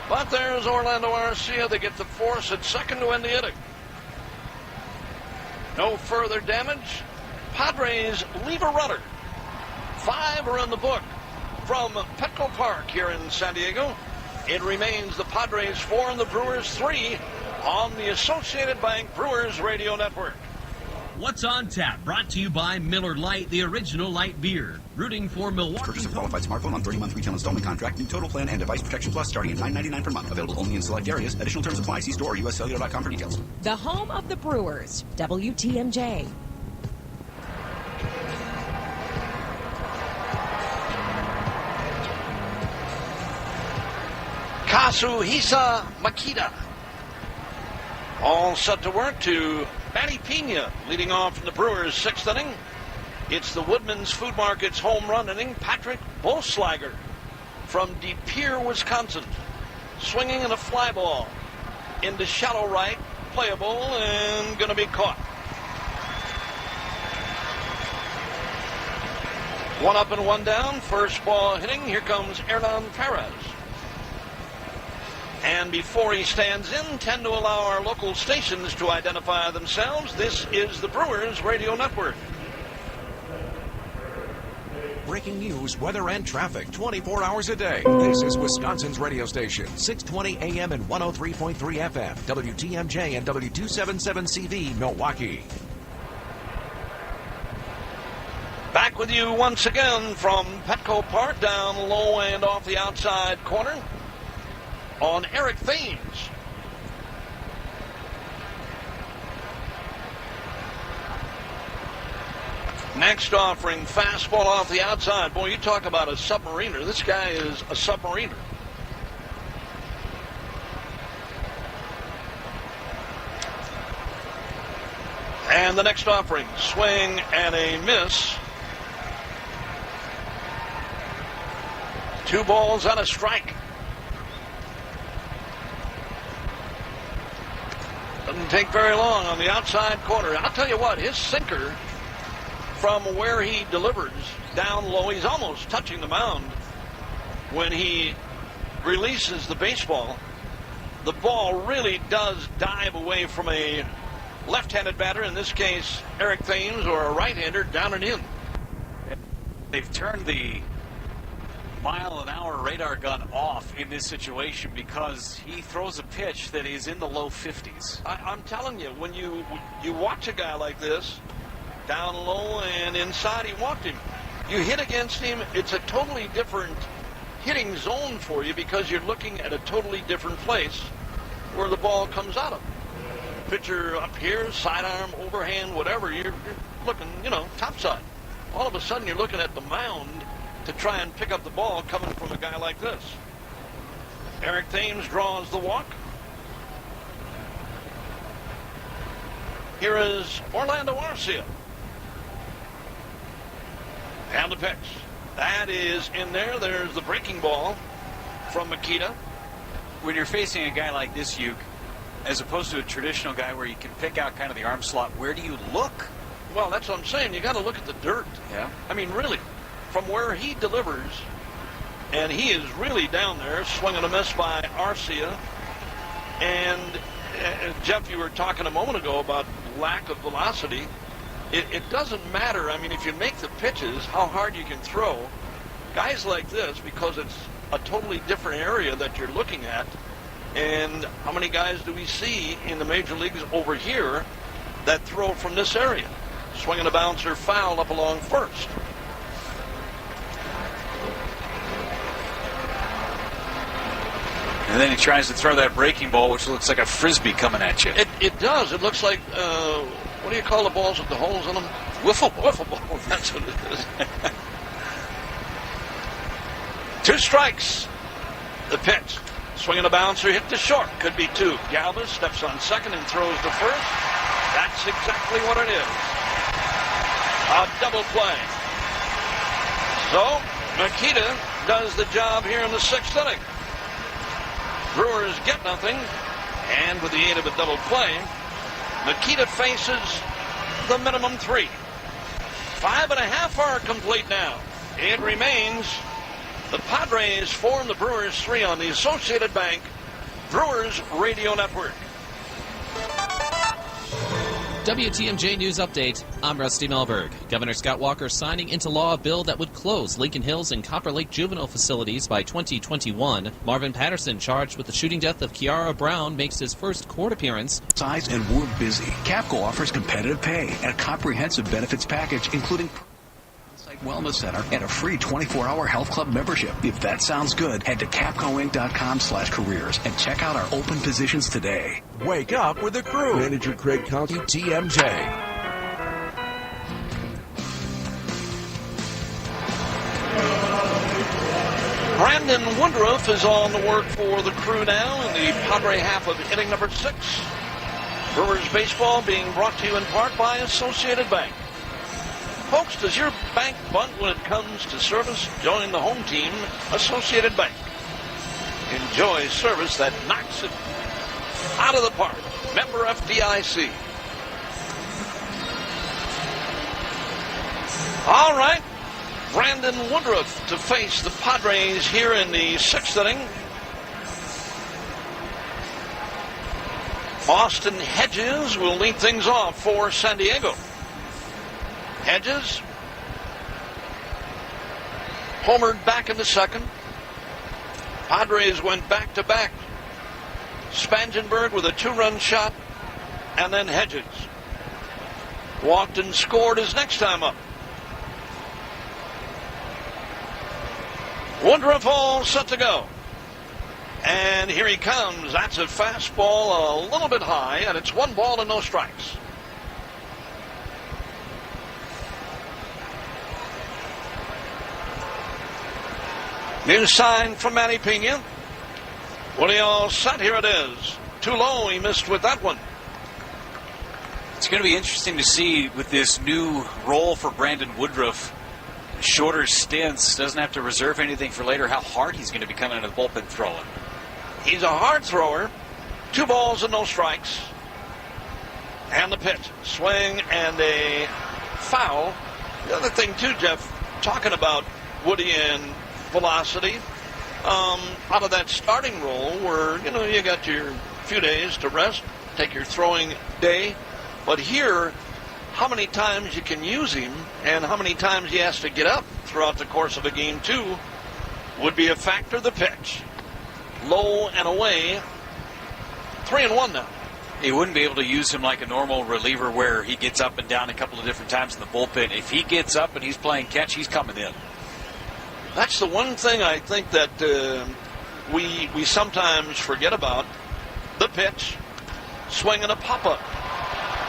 But there's Orlando Arcia. They get the force at second to end the inning. No further damage. Padres leave a runner. 5 are in the book from Petco Park here in San Diego. It remains the Padres 4 and the Brewers 3 on the Associated Bank Brewers Radio Network. What's on tap? Brought to you by Miller Lite, the original light beer. Rooting for Milwaukee. Purchase a qualified smartphone on 30-month retail installment contract. New total plan and device protection plus starting at $9.99 per month. Available only in select areas. Additional terms apply. See store or uscellular.com for details. The home of the Brewers, WTMJ. Kazuhisa Makita. All set to work to Manny Pena leading off in the Brewers' 6th inning. It's the Woodman's Food Market's home run inning. Patrick Boslager from De Pere, Wisconsin. Swinging in a fly ball into shallow right. Playable and going to be caught. 1 up and 1 down. First ball hitting. Here comes Hernan Perez. And before he stands in, tend to allow our local stations to identify themselves. This is the Brewers Radio Network. Breaking news, weather, and traffic 24 hours a day. This is Wisconsin's radio station, 620 AM and 103.3 FM, WTMJ and W277CV, Milwaukee. Back with you once again from Petco Park, down low and off the outside corner. On Eric Thames. Next offering, fastball off the outside. Boy, you talk about a submariner. This guy is a submariner. And the next offering, swing and a miss. 2 balls and a strike. Doesn't take very long on the outside corner. I'll tell you what, his sinker from where he delivers down low, he's almost touching the mound when he releases the baseball. The ball really does dive away from a left-handed batter, in this case Eric Thames, or a right-hander, down and in. They've turned the mile-an-hour radar gun off in this situation because he throws a pitch that is in the low 50s. I'm telling you, when you watch a guy like this, down low and inside, he walked him. You hit against him, it's a totally different hitting zone for you because you're looking at a totally different place where the ball comes out of. Pitcher up here, sidearm, overhand, whatever, you're looking, topside. All of a sudden, you're looking at the mound to try and pick up the ball coming from a guy like this. Eric Thames draws the walk. Here is Orlando Arcia. And the pitch. That is in there. There's the breaking ball from Makita. When you're facing a guy like this, Uke, as opposed to a traditional guy where you can pick out kind of the arm slot, where do you look? Well, that's what I'm saying. You got to look at the dirt. Yeah. I mean, really. From where he delivers, and he is really down there, swinging a miss by Arcia. And Jeff, you were talking a moment ago about lack of velocity. it doesn't matter. I mean, if you make the pitches, how hard you can throw. Guys like this, because it's a totally different area that you're looking at, and how many guys do we see in the major leagues over here that throw from this area? Swinging a bouncer foul up along first. And then he tries to throw that breaking ball, which looks like a frisbee coming at you. It does. It looks like, what do you call the balls with the holes in them? Wiffle ball. Wiffle ball. That's what it is. 2 strikes. The pitch. Swinging a bouncer, hit to short. Could be 2. Galvis steps on second and throws to first. That's exactly what it is. A double play. So, Makita does the job here in the 6th inning. Brewers get nothing, and with the aid of a double play, Makita faces the minimum 3. 5.5 are complete now. It remains the Padres 4 and the Brewers 3 on the Associated Bank Brewers Radio Network. WTMJ News Update. I'm Rusty Melberg. Governor Scott Walker signing into law a bill that would close Lincoln Hills and Copper Lake juvenile facilities by 2021. Marvin Patterson, charged with the shooting death of Kiara Brown, makes his first court appearance. Size and we're busy. Capco offers competitive pay and a comprehensive benefits package, including wellness center and a free 24-hour health club membership. If that sounds good, head to capcoinc.com/careers and check out our open positions today. Wake up with the crew. Manager Craig County, TMJ. Brandon Woodruff is on the work for the crew now in the Padre half of inning number 6. Brewers baseball being brought to you in part by Associated Bank. Folks, does your bank bunt when it comes to service? Join the home team, Associated Bank. Enjoy service that knocks it out of the park. Member FDIC. All right. Brandon Woodruff to face the Padres here in the 6th inning. Austin Hedges will lead things off for San Diego. Hedges homered back in the 2nd. Padres went back-to-back. Spangenberg with a 2-run shot, and then Hedges walked and scored his next time up. Woodruff all set to go. And here he comes. That's a fastball a little bit high, and it's 1 ball and no strikes. New sign from Manny Pena. When he all set, here it is. Too low, he missed with that one. It's going to be interesting to see with this new role for Brandon Woodruff. Shorter stints, doesn't have to reserve anything for later, how hard he's going to be coming into the bullpen throwing. He's a hard thrower. 2 balls and no strikes. And the pitch. Swing and a foul. The other thing, too, Jeff, talking about Woody and velocity, out of that starting role where, you got your few days to rest, take your throwing day. But here, how many times you can use him and how many times he has to get up throughout the course of a game, too, would be a factor. The pitch. Low and away. 3-1 now. He wouldn't be able to use him like a normal reliever where he gets up and down a couple of different times in the bullpen. If he gets up and he's playing catch, he's coming in. That's the one thing I think that we sometimes forget about. The pitch. Swing and a pop-up.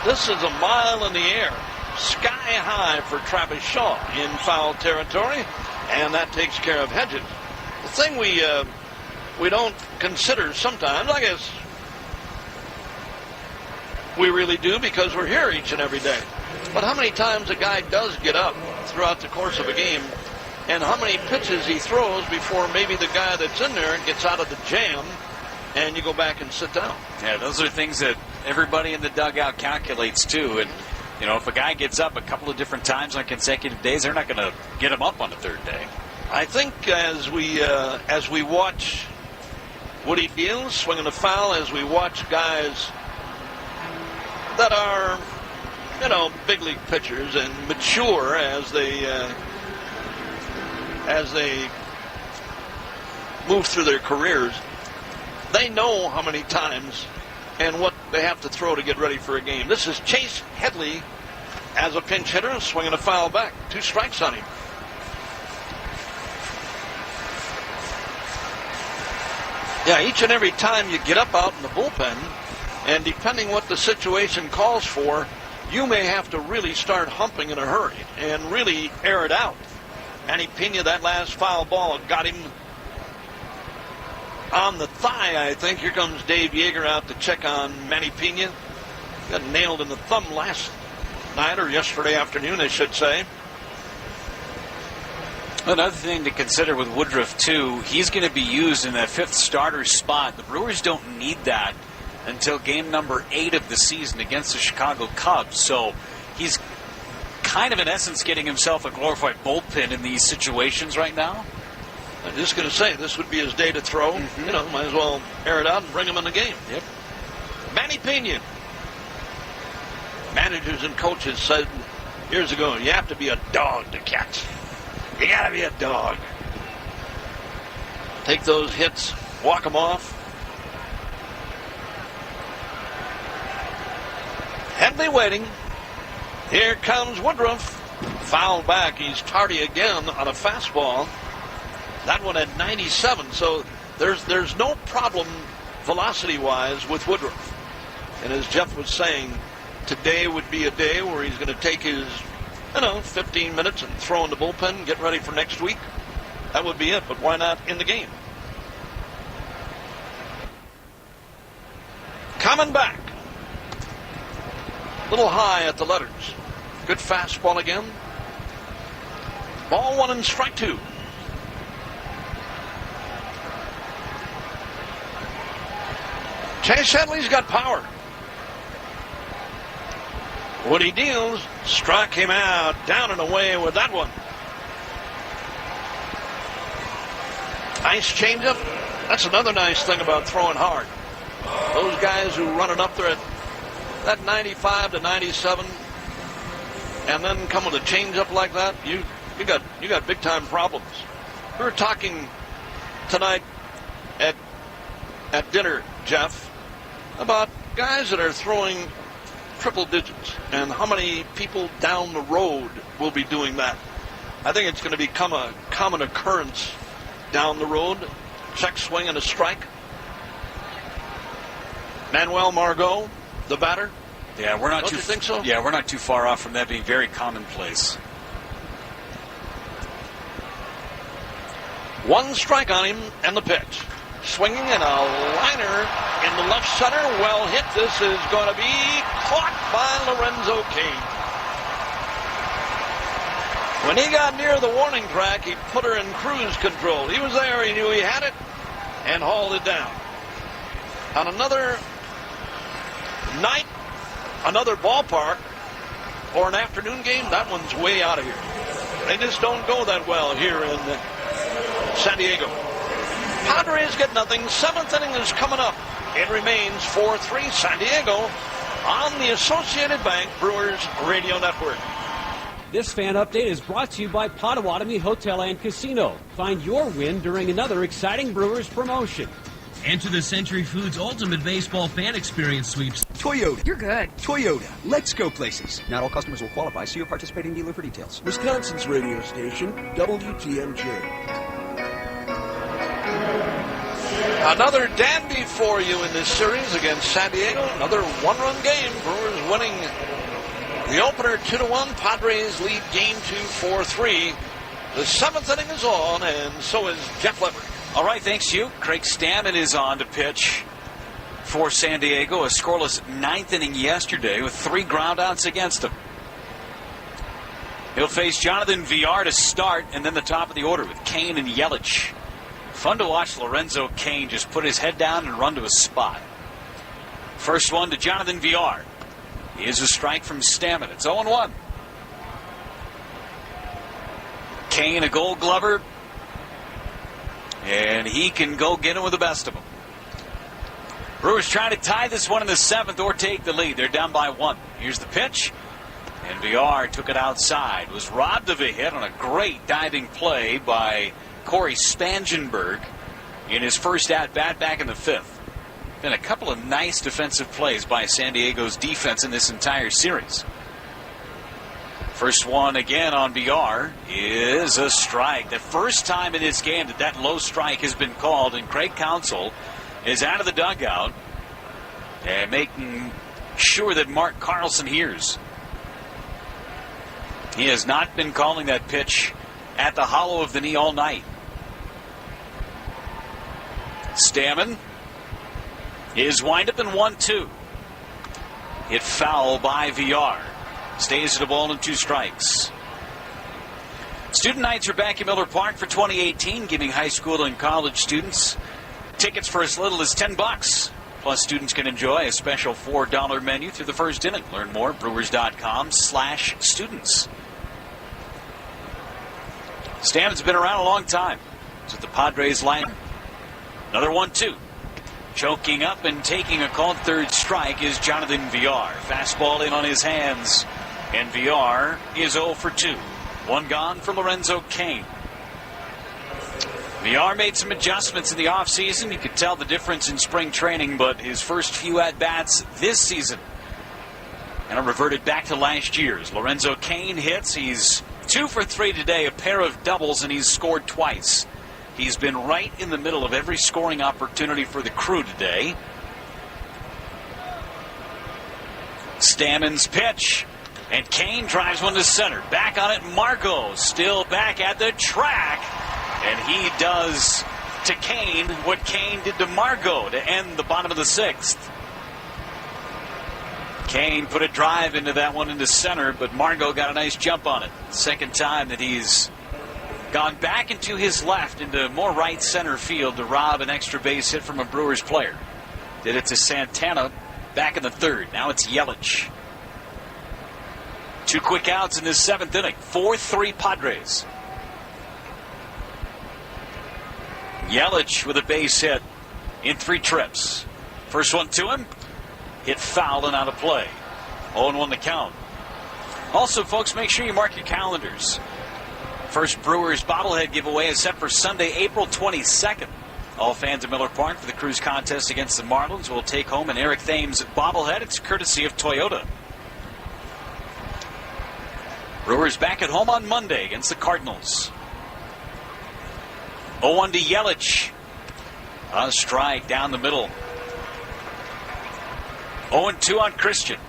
This is a mile in the air. Sky high for Travis Shaw in foul territory. And that takes care of Hedges. The thing we don't consider sometimes, I guess we really do because we're here each and every day. But how many times a guy does get up throughout the course of a game and how many pitches he throws before maybe the guy that's in there gets out of the jam and you go back and sit down. Yeah, those are things that everybody in the dugout calculates too. And, if a guy gets up a couple of different times on consecutive days, they're not going to get him up on the 3rd day. I think as we watch Woody deals, swinging a foul, as we watch guys that are big league pitchers and mature as they move through their careers, they know how many times and what they have to throw to get ready for a game. This is Chase Headley as a pinch hitter, swinging a foul back. 2 strikes on him. Yeah, each and every time you get up out in the bullpen, and depending what the situation calls for, you may have to really start humping in a hurry and really air it out. Manny Pena, that last foul ball got him on the thigh, I think. Here comes Dave Yeager out to check on Manny Pena. Got nailed in the thumb last night, or yesterday afternoon, I should say. Another thing to consider with Woodruff, too, he's going to be used in that 5th starter spot. The Brewers don't need that until game number 8 of the season against the Chicago Cubs. So he's kind of, in essence, getting himself a glorified bullpen in these situations right now. I'm just going to say, this would be his day to throw. Might as well air it out and bring him in the game. Yep. Manny Pena. Managers and coaches said years ago, you have to be a dog to catch. You got to be a dog. Take those hits, walk them off. Headley waiting. Here comes Woodruff. Foul back. He's tardy again on a fastball. That one at 97. So there's no problem velocity-wise with Woodruff. And as Jeff was saying, today would be a day where he's going to take his 15 minutes and throw in the bullpen, get ready for next week. That would be it, but why not in the game? Coming back. Little high at the letters. Good fastball again. Ball 1 and strike 2. Chase Headley's got power. Woody deals, struck him out, down and away with that one. Nice changeup. That's another nice thing about throwing hard. Those guys who run it up there at that 95 to 97 and then come with a changeup like that, you got big time problems. We were talking tonight at dinner, Jeff, about guys that are throwing triple digits and how many people down the road will be doing that. I think it's going to become a common occurrence down the road. Check swing and a strike. Manuel Margot, the batter. Yeah, we're not Don't you think so? Yeah, we're not too far off from that being very commonplace. 1 strike on him and the pitch. Swinging and a liner in the left center. Well hit. This is going to be caught by Lorenzo Cain. When he got near the warning track, he put her in cruise control. He was there. He knew he had it and hauled it down. On another night, another ballpark, or an afternoon game, that one's way out of here. They just don't go that well here in San Diego. Padres get nothing. 7th inning is coming up. It remains 4-3 San Diego on the Associated Bank Brewers Radio Network. This fan update is brought to you by Potawatomi Hotel and Casino. Find your win during another exciting Brewers promotion. Enter the Century Foods Ultimate Baseball Fan Experience Sweeps. Toyota. You're good. Toyota. Let's go places. Not all customers will qualify. See your participating dealer for details. Wisconsin's radio station, WTMJ. Another dandy for you in this series against San Diego. Another 1-run game. Brewers winning the opener 2-1. Padres lead game 2 4-3. The 7th inning is on, and so is Jeff Lever. All right, thanks you. Craig Stammen is on to pitch for San Diego. A scoreless 9th inning yesterday with 3 groundouts against him. He'll face Jonathan Villar to start, and then the top of the order with Cain and Yelich. Fun to watch Lorenzo Cain just put his head down and run to a spot. First one to Jonathan Villar. Here's a strike from Stammen. It's 0-1. Cain, a Gold Glover, and he can go get him with the best of them. Brewers trying to tie this one in the 7th or take the lead. They're down by 1. Here's the pitch. And VR took it outside. Was robbed of a hit on a great diving play by Corey Spangenberg in his first at-bat back in the 5th. Been a couple of nice defensive plays by San Diego's defense in this entire series. First one again on VR is a strike. The first time in this game that low strike has been called, and Craig Counsell is out of the dugout and making sure that Mark Carlson hears. He has not been calling that pitch at the hollow of the knee all night. Stammen is wind up in 1-2. Hit foul by VR. Stays at a ball and 2 strikes. Student nights are back in Miller Park for 2018, giving high school and college students tickets for as little as $10. Plus, students can enjoy a special $4 menu through the first inning. Learn more at brewers.com/students. Stammen's been around a long time. It's with the Padres line. Another 1-2. Choking up and taking a called third strike is Jonathan VR. Fastball in on his hands. And VR is 0 for 2. One gone for Lorenzo Cain. VR made some adjustments in the offseason. You could tell the difference in spring training, but his first few at-bats this season and I reverted back to last year's. Lorenzo Cain hits. He's 2 for 3 today, a pair of doubles, and he's scored twice. He's been right in the middle of every scoring opportunity for the Crew today. Stammen's pitch. And Cain drives one to center. Back on it, Margot. Still back at the track. And he does to Cain what Cain did to Margot to end the bottom of the 6th. Cain put a drive into that one into center, but Margot got a nice jump on it. Second time that he's gone back into his left into more right center field to rob an extra base hit from a Brewers player. Did it to Santana back in the 3rd. Now it's Yelich. 2 quick outs in this 7th inning. 4-3 Padres. Yelich with a base hit in 3 trips. First one to him. Hit foul and out of play. 0-1 the count. Also, folks, make sure you mark your calendars. First Brewers bobblehead giveaway is set for Sunday, April 22nd. All fans of Miller Park for the Crew's contest against the Marlins will take home an Eric Thames bobblehead. It's courtesy of Toyota. Brewers back at home on Monday against the Cardinals. 0-1 to Yelich. A strike down the middle. 0-2 on Christian.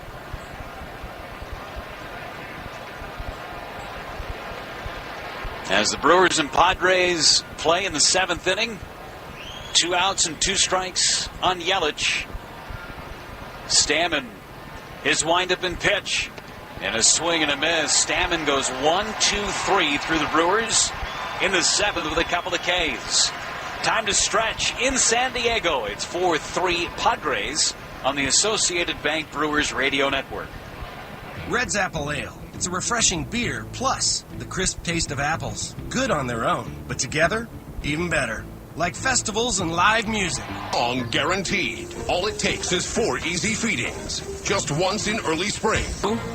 As the Brewers and Padres play in the 7th inning, 2 outs and 2 strikes on Yelich. Stammen, his windup and pitch. And a swing and a miss. Stammen goes 1-2-3 through the Brewers in the 7th with a couple of Ks. Time to stretch in San Diego. It's 4-3 Padres on the Associated Bank Brewers Radio Network. Red's Apple Ale. It's a refreshing beer, plus the crisp taste of apples. Good on their own, but together, even better. Like festivals and live music. On guaranteed. All it takes is 4 easy feedings. Just once in early spring.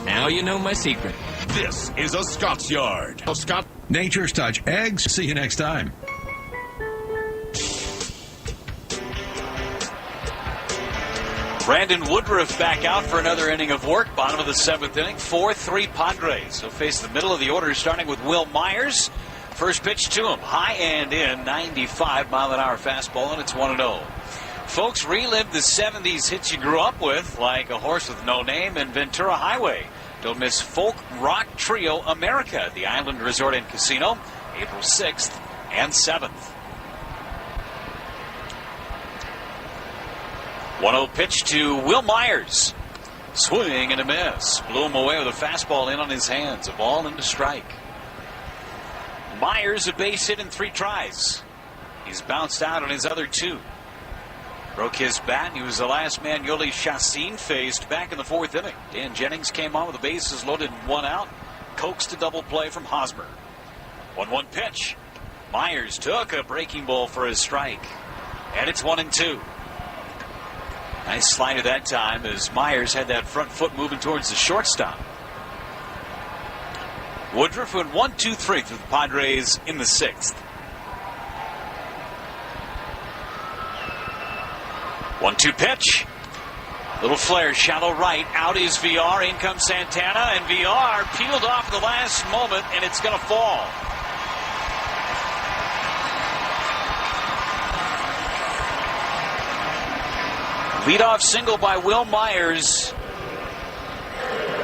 Now you know my secret. This is a Scott's Yard. A Scott. Nature's Touch Eggs. See you next time. Brandon Woodruff back out for another inning of work. Bottom of the 7th inning. 4-3 Padres. He'll face the middle of the order starting with Will Myers. First pitch to him, high and in, 95-mile-an-hour fastball, and it's 1-0. Folks, relive the 70s hits you grew up with, like A Horse with No Name and Ventura Highway. Don't miss Folk Rock Trio America at the Island Resort and Casino, April 6th and 7th. 1-0 pitch to Will Myers. Swing and a miss. Blew him away with a fastball in on his hands. A ball and a strike. Myers a base hit in 3 tries. He's bounced out on his other 2. Broke his bat. He was the last man Yoli Chassin faced back in the 4th inning. Dan Jennings came on with the bases loaded and 1 out. Coaxed a double play from Hosmer. 1-1 pitch. Myers took a breaking ball for his strike. And it's 1-2. Nice slider that time as Myers had that front foot moving towards the shortstop. Woodruff went 1-2-3 through the Padres in the 6th. 1-2 pitch. Little flare, shallow right. Out is VR. In comes Santana, and VR peeled off at the last moment, and it's going to fall. Leadoff single by Will Myers.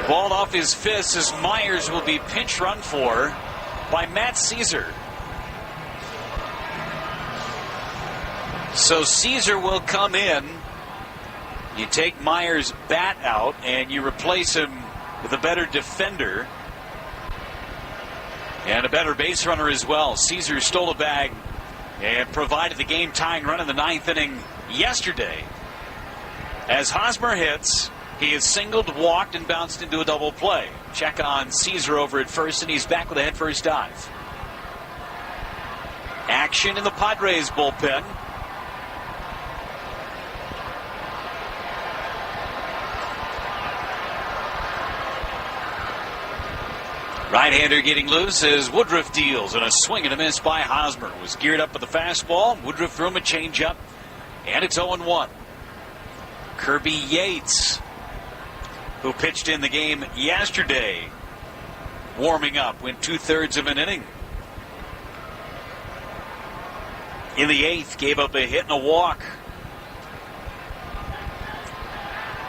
Balled off his fist as Myers will be pinch run for by Matt Caesar. So Caesar will come in. You take Myers' bat out and you replace him with a better defender and a better base runner as well. Caesar stole a bag and provided the game-tying run in the 9th inning yesterday. As Hosmer hits, he is singled, walked, and bounced into a double play. Check on Caesar over at first, and he's back with a head-first dive. Action in the Padres bullpen. Right-hander getting loose as Woodruff deals, and a swing and a miss by Hosmer. Was geared up with the fastball. Woodruff threw him a changeup, and it's 0-1. Kirby Yates, who pitched in the game yesterday, warming up, went 2/3 of an inning. In the 8th, gave up a hit and a walk.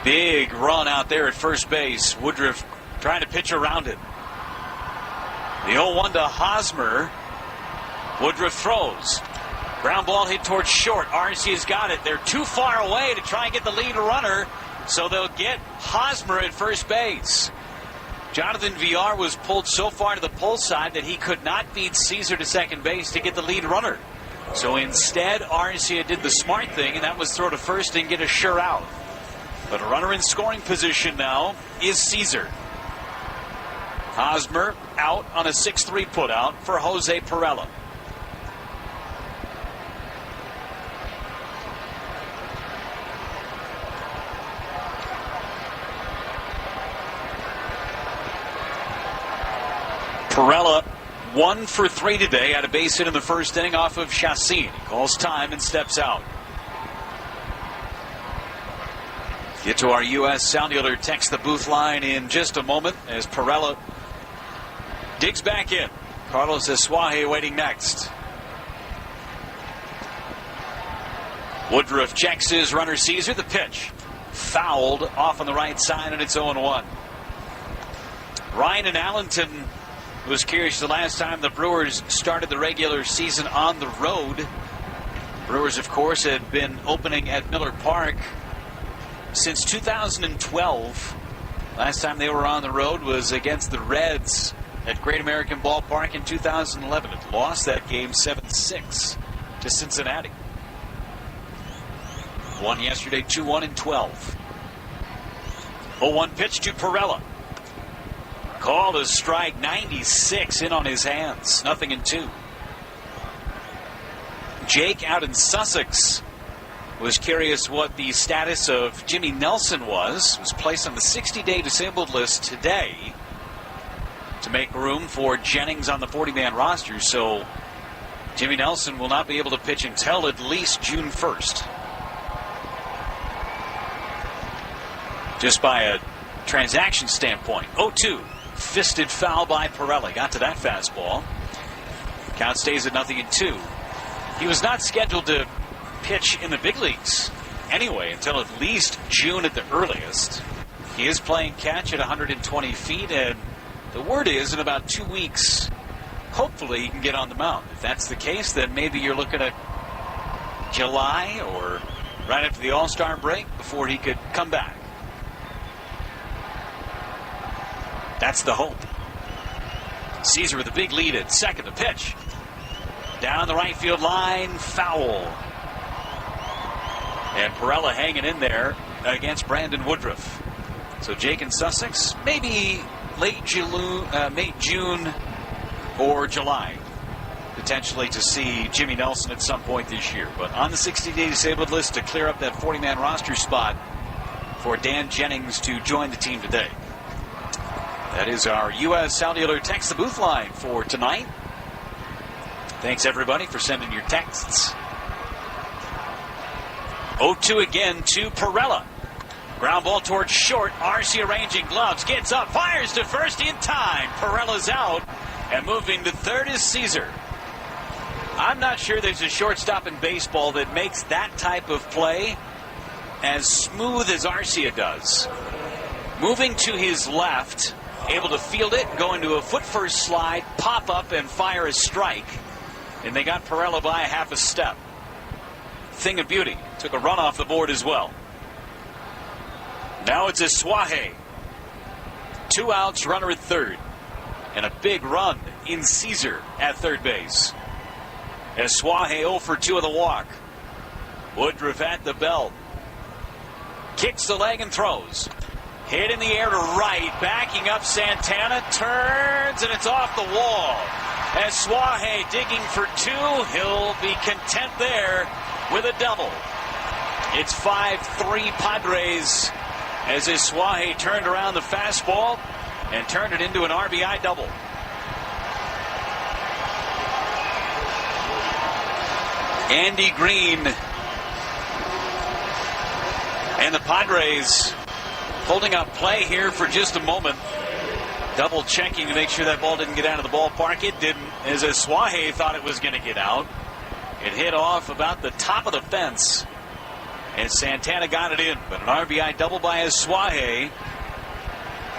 Big run out there at first base. Woodruff trying to pitch around it. The 0-1 to Hosmer. Woodruff throws. Ground ball hit towards short. Arcea's got it. They're too far away to try and get the lead runner, so they'll get Hosmer at first base. Jonathan VR was pulled so far to the pull side that he could not beat Caesar to second base to get the lead runner. So instead, Arcea did the smart thing, and that was throw to first and get a sure out. But a runner in scoring position now is Caesar. Hosmer out on a 6-3 putout for Jose Perella. Perella 1 for 3 today. Had a base hit in the first inning off of Chassin. He calls time and steps out. Get to our U.S. Cellular text the booth line in just a moment as Perella digs back in. Carlos Eswaje waiting next. Woodruff checks his runner Caesar. The pitch fouled off on the right side, and it's 0-1. Ryan and Allenton was curious the last time the Brewers started the regular season on the road. Brewers, of course, had been opening at Miller Park since 2012. Last time they were on the road was against the Reds at Great American Ballpark in 2011. It lost that game 7-6 to Cincinnati. Won yesterday 2-1 in 12. 0-1 pitch to Perella. Called a strike, 96 in on his hands. 0-2. Jake out in Sussex was curious what the status of Jimmy Nelson was. Was placed on the 60-day disabled list today to make room for Jennings on the 40-man roster. So Jimmy Nelson will not be able to pitch until at least June 1st. Just by a transaction standpoint. 0-2. Fisted foul by Perella. Got to that fastball. Count stays at 0-2. He was not scheduled to pitch in the big leagues anyway until at least June at the earliest. He is playing catch at 120 feet, and the word is in about 2 weeks, hopefully he can get on the mound. If that's the case, then maybe you're looking at July or right after the All-Star break before he could come back. That's the hope. Caesar with a big lead at second. The pitch. Down the right field line. Foul. And Perella hanging in there against Brandon Woodruff. So Jake in Sussex, maybe late June or July, potentially to see Jimmy Nelson at some point this year. But on the 60-day disabled list to clear up that 40-man roster spot for Dan Jennings to join the team today. That is our U.S. Cellular text the booth line for tonight. Thanks, everybody, for sending your texts. 0-2 again to Perella. Ground ball towards short. Arcia arranging gloves. Gets up. Fires to first in time. Perella's out. And moving to third is Caesar. I'm not sure there's a shortstop in baseball that makes that type of play as smooth as Arcia does. Moving to his left. Able to field it. Go into a foot-first slide. Pop up and fire a strike. And they got Perella by a half a step. Thing of beauty. Took a run off the board as well. Now it's Eswaje. 2 outs, runner at third. And a big run in Caesar at third base. Eswaje 0 for 2 of the walk. Woodruff at the belt. Kicks the leg and throws. Hit in the air to right. Backing up Santana. Turns and it's off the wall. Eswaje digging for 2. He'll be content there with a double. It's 5-3 Padres as Eswaje turned around the fastball and turned it into an RBI double. Andy Green and the Padres holding up play here for just a moment. Double checking to make sure that ball didn't get out of the ballpark. It didn't, as Eswaje thought it was going to get out. It hit off about the top of the fence, and Santana got it in. But an RBI double by Eswaje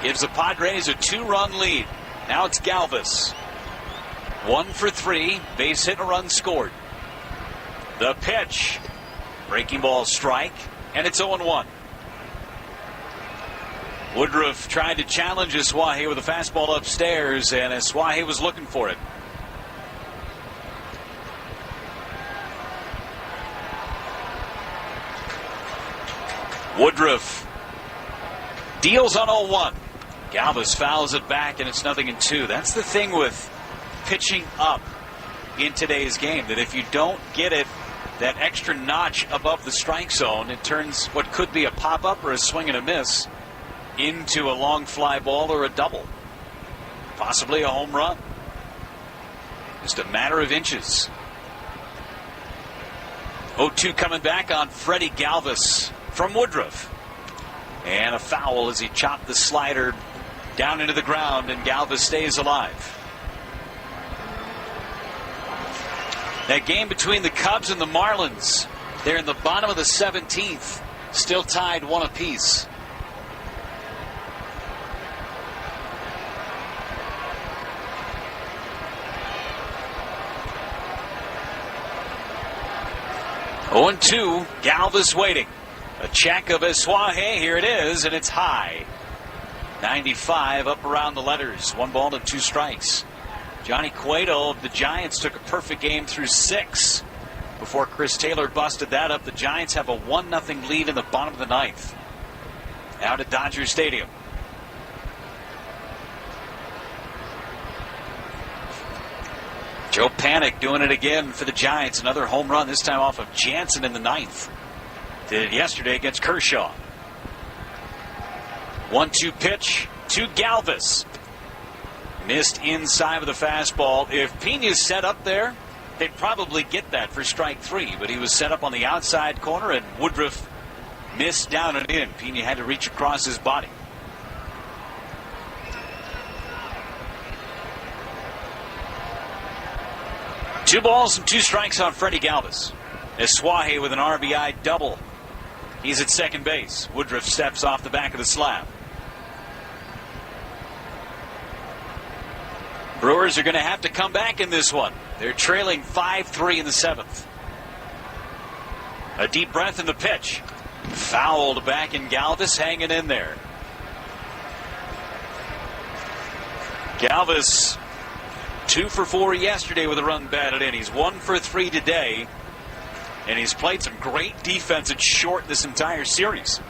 gives the Padres a 2-run lead. Now it's Galvis. 1 for 3, base hit and a run scored. The pitch, breaking ball strike, and it's 0-1. Woodruff tried to challenge Eswaje with a fastball upstairs, and Eswaje was looking for it. Woodruff deals on 0-1. Galvis fouls it back, and it's 0-2. That's the thing with pitching up in today's game, that if you don't get it that extra notch above the strike zone, it turns what could be a pop-up or a swing and a miss into a long fly ball or a double. Possibly a home run. Just a matter of inches. 0-2 coming back on Freddie Galvis from Woodruff. And a foul as he chopped the slider down into the ground, and Galvis stays alive. That game between the Cubs and the Marlins, they're in the bottom of the 17th, still tied 1 apiece. Oh, 0-2, Galvis waiting. A check of Eswaje, here it is, and it's high. 95 up around the letters. 1 ball and 2 strikes. Johnny Cueto of the Giants took a perfect game through 6 before Chris Taylor busted that up. The Giants have a 1-0 lead in the bottom of the 9th. Out at Dodger Stadium. Joe Panik doing it again for the Giants. Another home run, this time off of Jansen in the 9th. Did it yesterday against Kershaw. 1-2 pitch to Galvis. Missed inside of the fastball. If Pena's set up there, they'd probably get that for strike 3. But he was set up on the outside corner, and Woodruff missed down and in. Pena had to reach across his body. Two balls and 2 strikes on Freddie Galvis. Eswaje with an RBI double. He's at second base. Woodruff steps off the back of the slab. Brewers are going to have to come back in this one. They're trailing 5-3 in the 7th. A deep breath in the pitch. Fouled back in Galvis, hanging in there. Galvis 2 for 4 yesterday with a run batted in. He's 1 for 3 today. And he's played some great defense at short this entire series.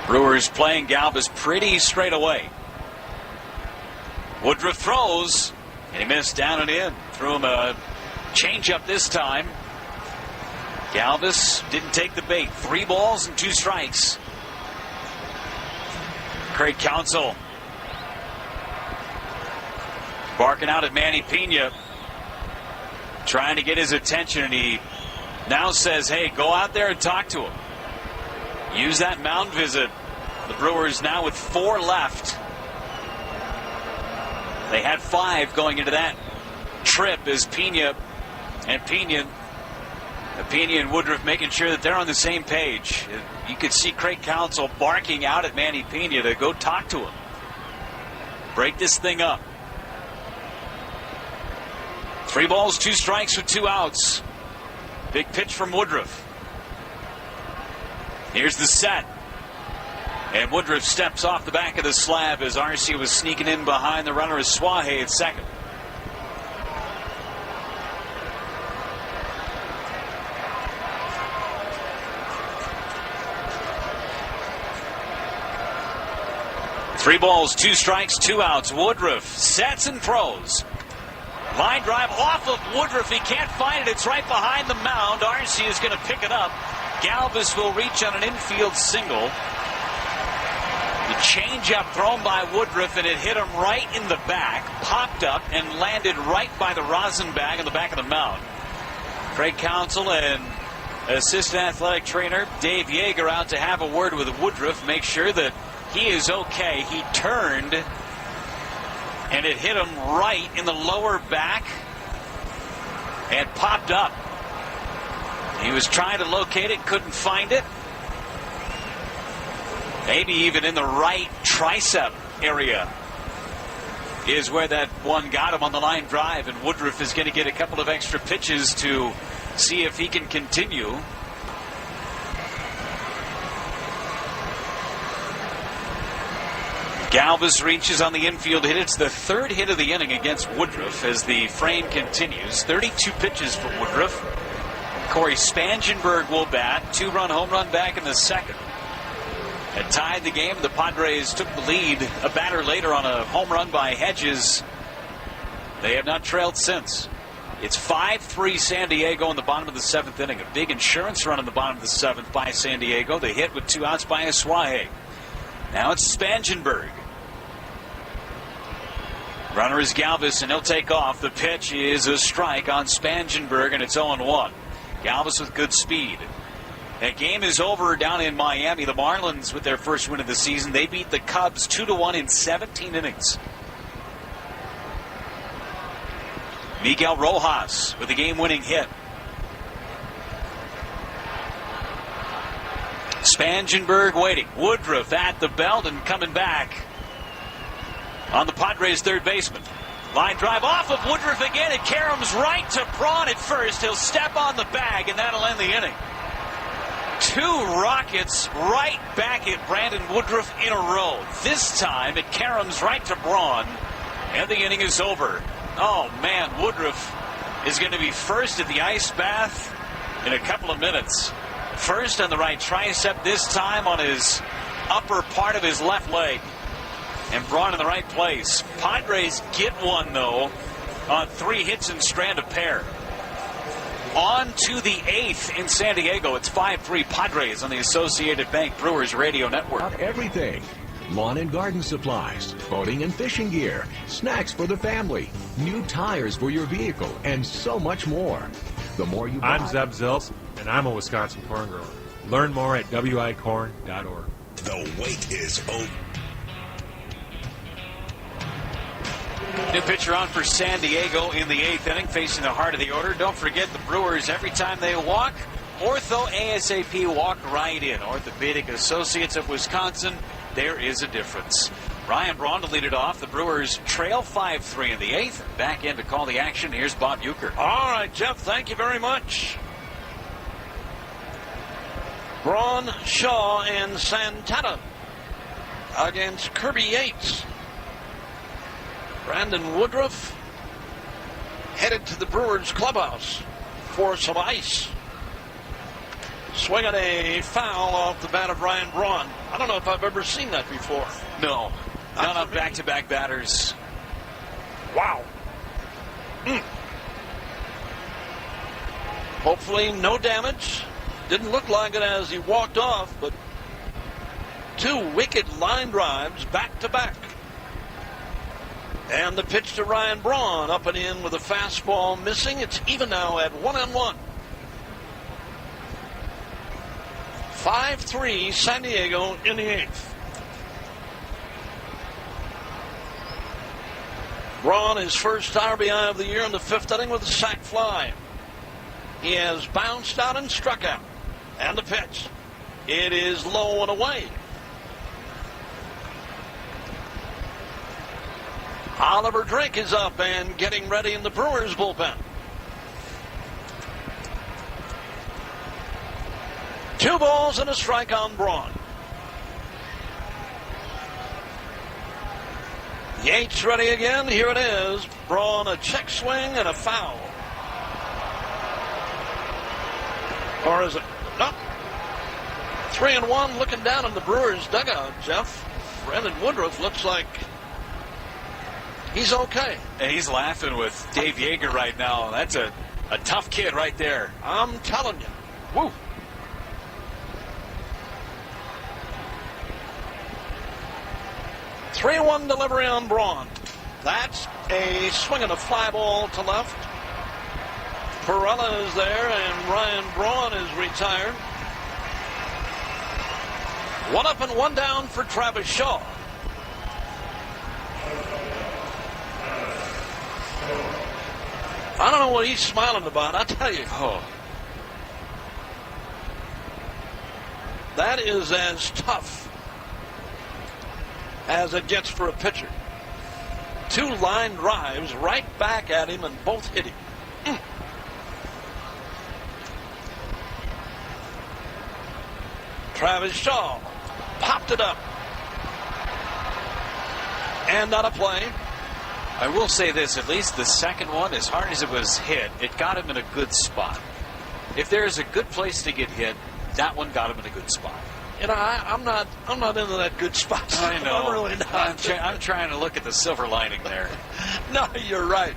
Brewers playing Galvis pretty straight away. Woodruff throws, and he missed down and in. Threw him a changeup this time. Galvis didn't take the bait. 3 balls and 2 strikes. Craig Counsell barking out at Manny Pena, trying to get his attention, and he now says, hey, go out there and talk to him. Use that mound visit. The Brewers now with 4 left. They had 5 going into that trip as Pena and Woodruff making sure that they're on the same page. You could see Craig Counsell barking out at Manny Pena to go talk to him. Break this thing up. 3 balls, 2 strikes with 2 outs. Big pitch from Woodruff. Here's the set. And Woodruff steps off the back of the slab as Arce was sneaking in behind the runner as Suaje at second. Three balls, 2 strikes, 2 outs. Woodruff sets and throws. Line drive off of Woodruff. He can't find it. It's right behind the mound. Arce is going to pick it up. Galvis will reach on an infield single. The changeup thrown by Woodruff, and it hit him right in the back, popped up, and landed right by the rosin bag in the back of the mound. Craig Counsell and assistant athletic trainer Dave Yeager out to have a word with Woodruff, make sure that he is okay. He turned, and it hit him right in the lower back and popped up. He was trying to locate it, couldn't find it. Maybe even in the right tricep area is where that one got him on the line drive, and Woodruff is going to get a couple of extra pitches to see if he can continue. Galvis reaches on the infield hit. It's the 3rd hit of the inning against Woodruff as the frame continues. 32 pitches for Woodruff. Corey Spangenberg will bat. 2-run home run back in the 2nd. It tied the game. The Padres took the lead a batter later on a home run by Hedges. They have not trailed since. It's 5-3 San Diego in the bottom of the 7th inning. A big insurance run in the bottom of the 7th by San Diego. They hit with 2 outs by Suaje. Now it's Spangenberg. Runner is Galvis, and he'll take off. The pitch is a strike on Spangenberg, and it's 0-1. Galvis with good speed. That game is over down in Miami. The Marlins with their first win of the season. They beat the Cubs 2-1 in 17 innings. Miguel Rojas with a game-winning hit. Spangenberg waiting. Woodruff at the belt and coming back on the Padres' third baseman. Line drive off of Woodruff again. It caroms right to Braun at first. He'll step on the bag, and that'll end the inning. 2 rockets right back at Brandon Woodruff in a row. This time it caroms right to Braun, and the inning is over. Oh, man, Woodruff is going to be first at the ice bath in a couple of minutes. First on the right tricep, this time on his upper part of his left leg. And Braun in the right place. Padres get one, though, on 3 hits and strand a pair. On to the 8th in San Diego. It's 5-3 Padres on the Associated Bank Brewers Radio Network. Everything. Lawn and garden supplies, boating and fishing gear, snacks for the family, new tires for your vehicle, and so much more. The more you buy. I'm Zeb Zils, and I'm a Wisconsin corn grower. Learn more at wicorn.org. The wait is over. New pitcher on for San Diego in the 8th inning, facing the heart of the order. Don't forget the Brewers, every time they walk, Ortho ASAP walk right in. Orthopedic Associates of Wisconsin, there is a difference. Ryan Braun to lead it off. The Brewers trail 5-3 in the 8th. Back in to call the action. Here's Bob Uecker. All right, Jeff, thank you very much. Braun, Shaw, and Santana against Kirby Yates. Brandon Woodruff headed to the Brewers clubhouse for some ice. Swinging a foul off the bat of Ryan Braun. I don't know if I've ever seen that before. No, not on back-to-back batters. Wow. Hopefully no damage. Didn't look like it as he walked off, but 2 wicked line drives back to back. And the pitch to Ryan Braun, up and in with a fastball missing. It's even now at 1-1. 5-3 San Diego in the 8th. Braun, his first RBI of the year in the 5th inning with a sac fly. He has bounced out and struck out. And the pitch. It is low and away. Oliver Drake is up and getting ready in the Brewers bullpen. 2 balls and a strike on Braun. Yates ready again. Here it is. Braun, a check swing and a foul. Or is it? No. 3-1 looking down in the Brewers dugout, Jeff. Brandon Woodruff looks like he's okay. And he's laughing with Dave Yeager right now. That's a tough kid right there. I'm telling you. Woo. Three-1 delivery on Braun. That's a swing and a fly ball to left. Perella is there, and Ryan Braun is retired. 1 up and 1 down for Travis Shaw. I don't know what he's smiling about, I'll tell you. Oh. That is as tough as it gets for a pitcher. 2 line drives right back at him and both hit him. Travis Shaw popped it up. And not a play. I will say this, at least the second one, as hard as it was hit, it got him in a good spot. If there's a good place to get hit, that one got him in a good spot. You know, I'm not into that good spot. I know. I'm really not. I'm trying to look at the silver lining there. No, you're right.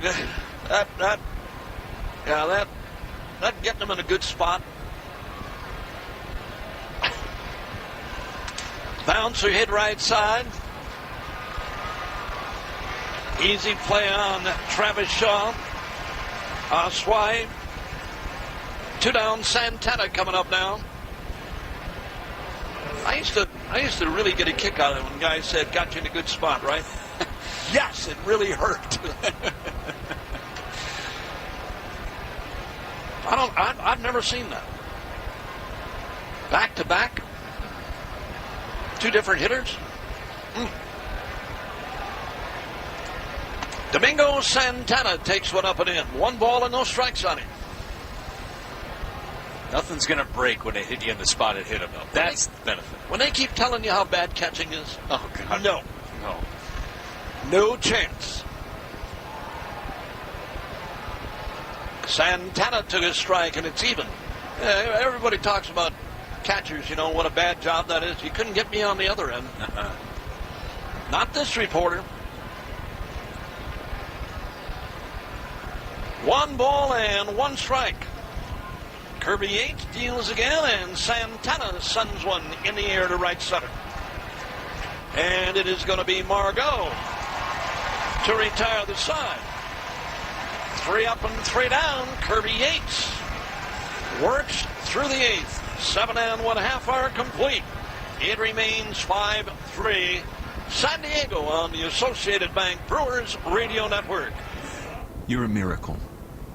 That getting him in a good spot. Bouncer hit right side. Easy play on Travis Shaw. Oswai. 2 down. Santana coming up now. I used to really get a kick out of it when guys said, "Got you in a good spot," right? Yes, it really hurt. I've never seen that. Back to back. 2 different hitters. Domingo Santana takes one up and in. 1 ball and no strikes on him. Nothing's going to break when they hit you in the spot it hit him, though. That's the benefit. When they keep telling you how bad catching is, oh, God. No. No chance. Santana took a strike, and it's even. Everybody talks about catchers, you know, what a bad job that is. You couldn't get me on the other end. Not this reporter. 1 ball and 1 strike. Kirby Yates deals again, and Santana sends one in the air to right center. And it is going to be Margot to retire the side. 3 up and 3 down. Kirby Yates works through the 8th. 7 1/2 are complete. It remains 5-3 San Diego on the Associated Bank Brewers Radio Network. You're a miracle.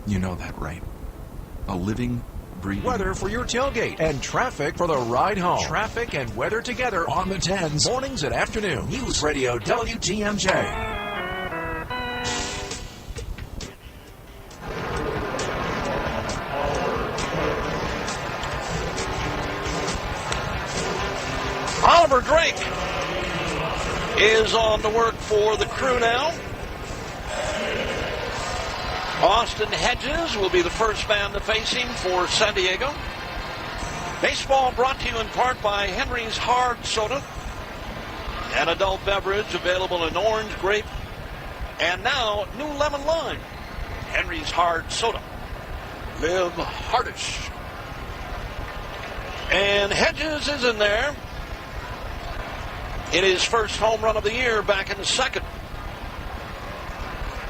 You know that, right? A living, breathing... Weather for your tailgate and traffic for the ride home. Traffic and weather together on the 10s, mornings and afternoons. News Radio WTMJ. Oliver Drake is on the work for the Crew now. Austin Hedges will be the first man to face him for San Diego. Baseball brought to you in part by Henry's Hard Soda, an adult beverage available in orange, grape, and now new lemon lime. Henry's Hard Soda. Liv Hardish. And Hedges is in there. In his first home run of the year back in the second.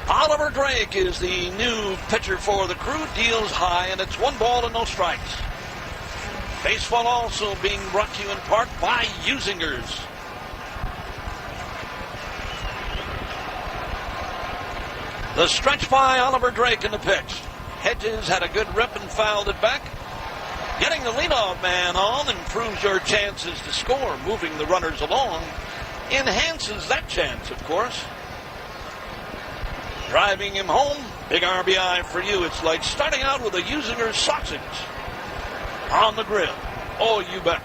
Oliver Drake is the new pitcher for the Crew. Deals high, and it's 1 ball and no strikes. Baseball also being brought to you in part by Usingers. The stretch by Oliver Drake in the pitch. Hedges had a good rip and fouled it back. Getting the leadoff man on improves your chances to score. Moving the runners along enhances that chance, of course. Driving him home, big RBI for you. It's like starting out with a Usingers sausage on the grill. Oh, you bet.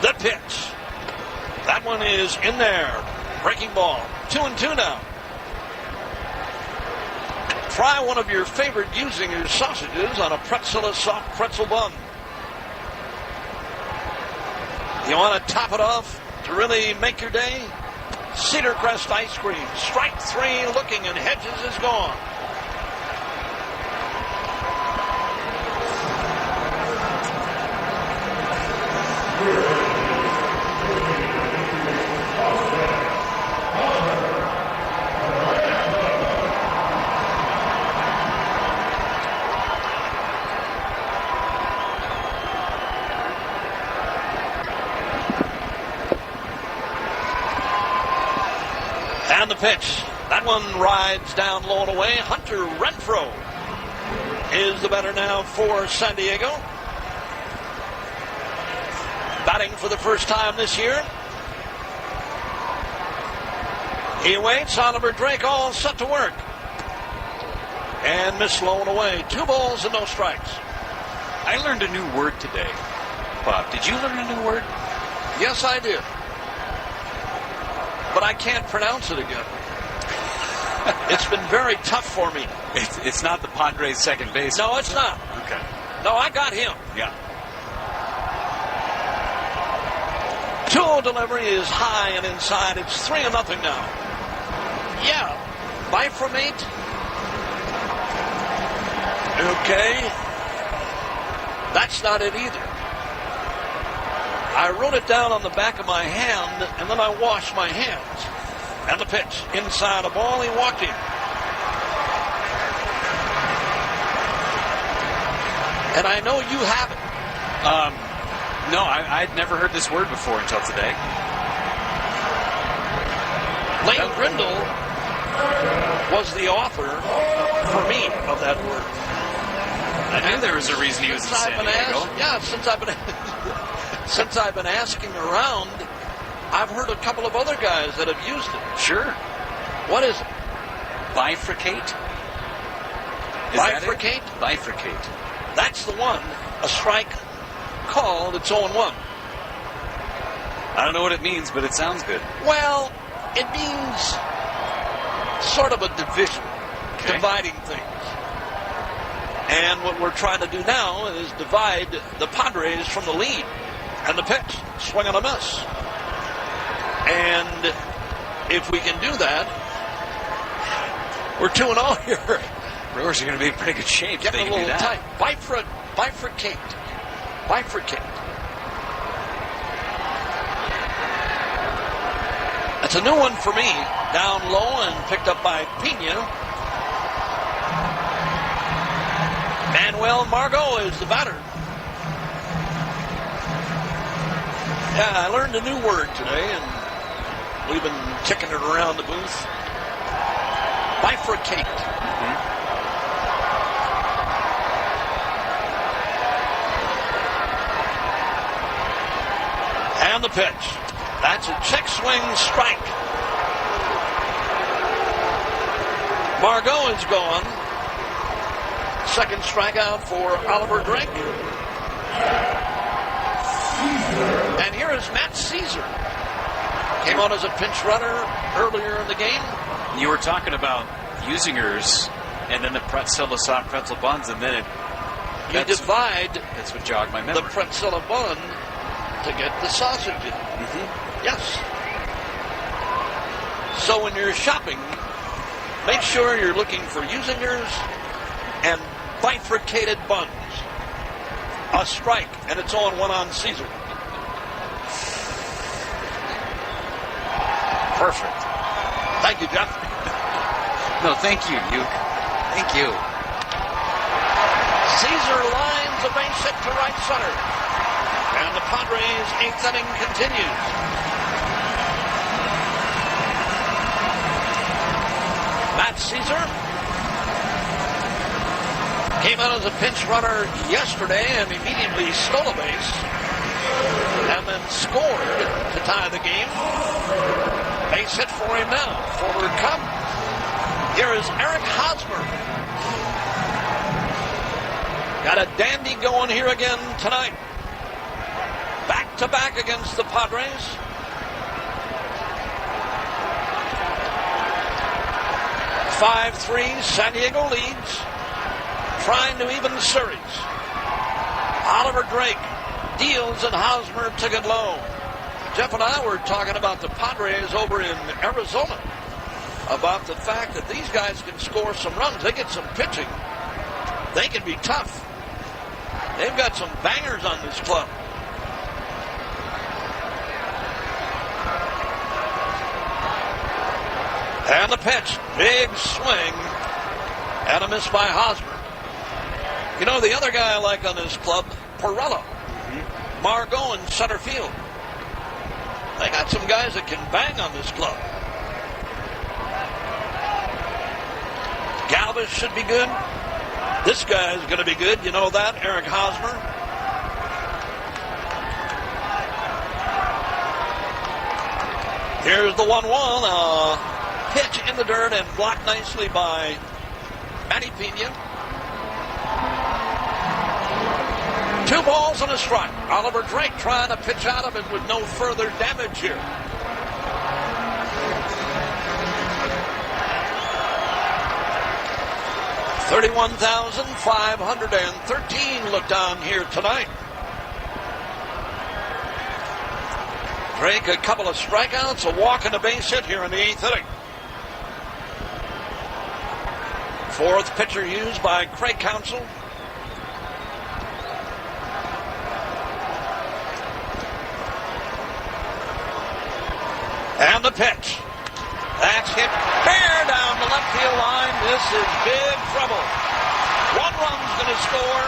The pitch. That one is in there. Breaking ball. 2-2 now. Try one of your favorite Usingers sausages on a pretzel, soft pretzel bun. You want to top it off to really make your day? Cedar Crest ice cream. Strike 3 looking, and Hedges is gone. And the pitch. That one rides down low and away. Hunter Renfroe is the batter now for San Diego. Batting for the first time this year. He waits. Oliver Drake all set to work. And missed low and away. 2 balls and no strikes. I learned a new word today. Bob, did you learn a new word? Yes, I did. But I can't pronounce it again. It's been very tough for me. It's not the Padres' second base. No, it's not. Okay. No, I got him. Yeah. 2-0 delivery is high and inside. It's 3-0 now. Yeah. Bifurmate. Okay. That's not it either. I wrote it down on the back of my hand, and then I washed my hands. And the pitch. Inside a ball, he walked in. And I know you haven't. No, I'd never heard this word before until today. Lane Grindle was the author, for me, of that word. I knew there was a reason he was in San Diego. Since I've been asking around, I've heard a couple of other guys that have used it. Sure. What is it? Bifurcate? Bifurcate? Bifurcate. That's the one. A strike called. It's 0-1. I don't know what it means, but it sounds good. Well, it means sort of a division. Okay. Dividing things. And what we're trying to do now is divide the Padres from the lead. And the pitch, swing and a miss. And if we can do that, we're 2-0 here. Brewers are going to be in pretty good shape. Getting a little tight. Bifurcate. That's a new one for me. Down low and picked up by Pena. Manuel Margot is the batter. Yeah, I learned a new word today, and we've been kicking it around the booth. Bifurcate. Mm-hmm. And the pitch. That's a check swing strike. Margot is gone. Second strikeout for Oliver Drake. And here is Matt Caesar. Came on as a pinch runner earlier in the game. You were talking about Usingers and then the pretzel soft pretzel buns, and then you divide. That's what jogged my memory. The pretzel bun to get the sausage in. Mm-hmm. Yes. So when you're shopping, make sure you're looking for Usingers and bifurcated buns. A strike, and it's on one on Caesar. Perfect. Thank you, Jeff. No, thank you, Uke. Thank you. Caesar lines a base hit to right center. And the Padres' 8th inning continues. Matt Caesar came out as a pinch runner yesterday and immediately stole a base and then scored to tie the game. Base hit for him now. Forward Cub. Here is Eric Hosmer. Got a dandy going here again tonight. Back-to-back against the Padres. (5-3) San Diego leads. Trying to even the series. Oliver Drake deals and Hosmer took it low. Jeff and I were talking about the Padres over in Arizona, about the fact that these guys can score some runs. They get some pitching. They can be tough. They've got some bangers on this club. And the pitch. Big swing. And a miss by Hosmer. You know, the other guy I like on this club, Perella. Margot in center field. They got some guys that can bang on this club. Galvis should be good. This guy's going to be good. You know that, Eric Hosmer. Here's the 1-1. Pitch in the dirt and blocked nicely by Manny Pena. 2 balls and a strike. Oliver Drake trying to pitch out of it with no further damage here. $31,513 looked on here tonight. Drake, a couple of strikeouts, a walk and a base hit here in the 8th inning. 4th pitcher used by Craig Counsell. And the pitch. That's hit fair down the left field line. This is big trouble. 1 run's going to score.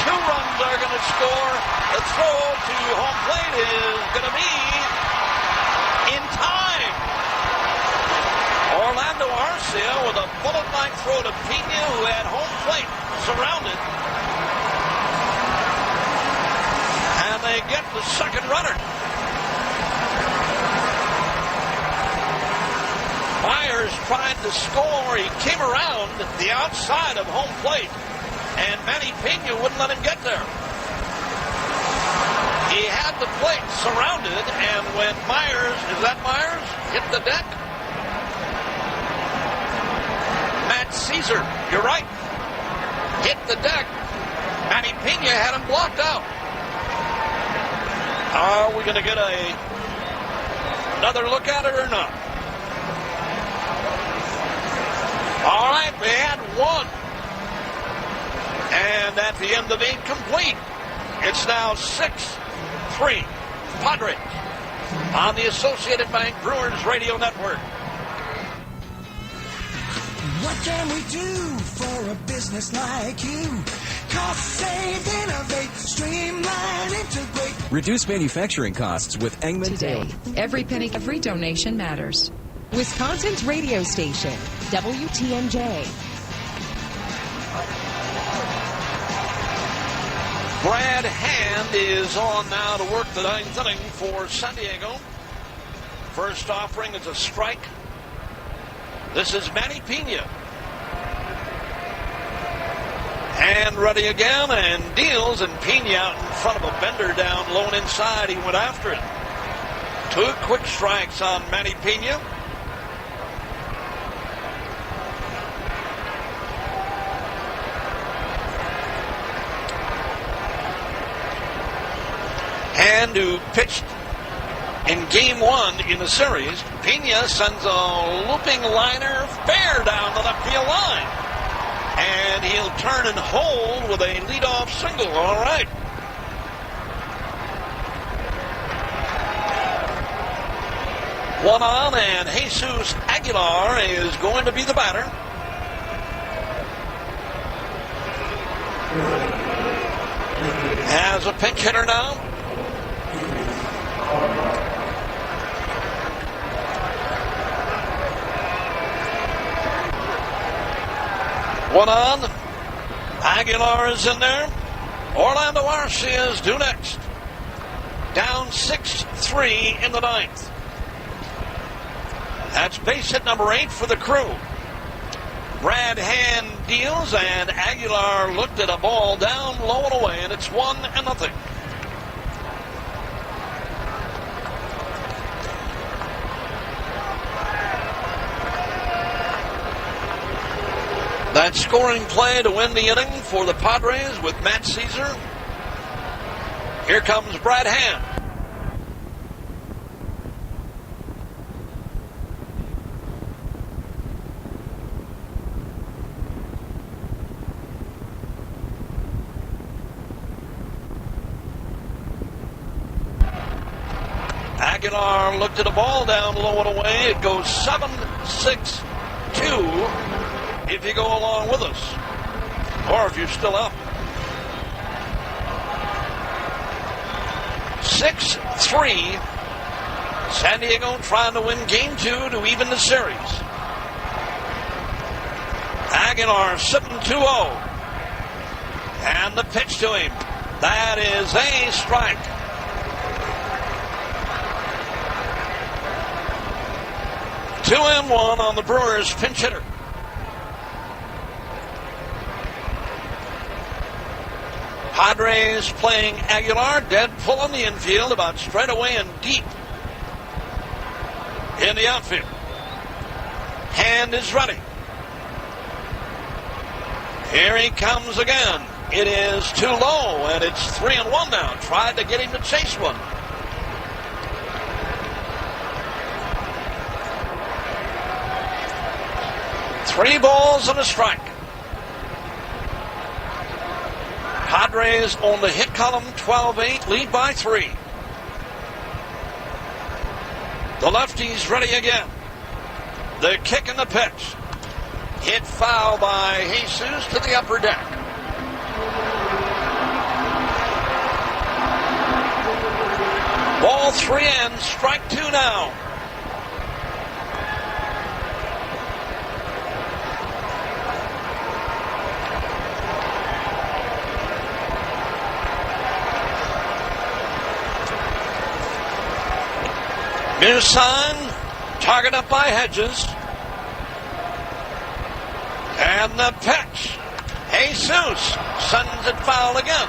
2 runs are going to score. The throw to home plate is going to be in time. Orlando Arcia with a bullet-like throw to Pena, who had home plate surrounded. And they get the second runner. Myers tried to score. He came around the outside of home plate, and Manny Pena wouldn't let him get there. He had the plate surrounded, and when Myers, is that Myers, hit the deck? Matt Caesar, you're right, hit the deck. Manny Pena had him blocked out. Are we going to get another look at it or not? All right, they had 1. And at the end of 8 complete, it's now 6-3 Padres on the Associated Bank Brewers Radio Network. What can we do for a business like you? Cost save, innovate, streamline, integrate. Reduce manufacturing costs with Engman Today, every penny, every donation matters. Wisconsin's radio station, WTMJ. Brad Hand is on now to work the 9th inning for San Diego. First offering is a strike. This is Manny Pena. Hand ready again and deals, and Pena out in front of a bender down low and inside. He went after it. 2 quick strikes on Manny Pena. Hand, who pitched in game 1 in the series, Pena sends a looping liner fair down the left field line. And he'll turn and hold with a leadoff single. All right. One on, and Jesus Aguilar is going to be the batter. As a pinch hitter now. One on. Aguilar is in there. Orlando Arcia is due next. Down 6-3 in the ninth. That's base hit number 8 for the Crew. Brad Hand deals, and Aguilar looked at a ball down low and away, and it's 1-0. That scoring play to win the inning for the Padres with Matt Caesar. Here comes Brad Hand. Aguilar looked at a ball down low and away. It goes 7-6-2 if you go along with us, or if you're still up. 6-3. San Diego trying to win game 2 to even the series. Aguilar sitting 2-0. And the pitch to him. That is a strike. Two and one on the Brewers pinch hitter. Padres playing Aguilar, dead pull on the infield, about straight away and deep in the outfield. Hand is ready. Here he comes again. It is too low, and it's 3-1 now. Tried to get him to chase one. Three balls and a strike. Padres on the hit column, 12-8, lead by 3. The lefty's ready again. The kick and the pitch. Hit foul by Jesus to the upper deck. Ball 3 and strike 2 now. Musan, target up by Hedges. And the pitch. Jesus sends it foul again.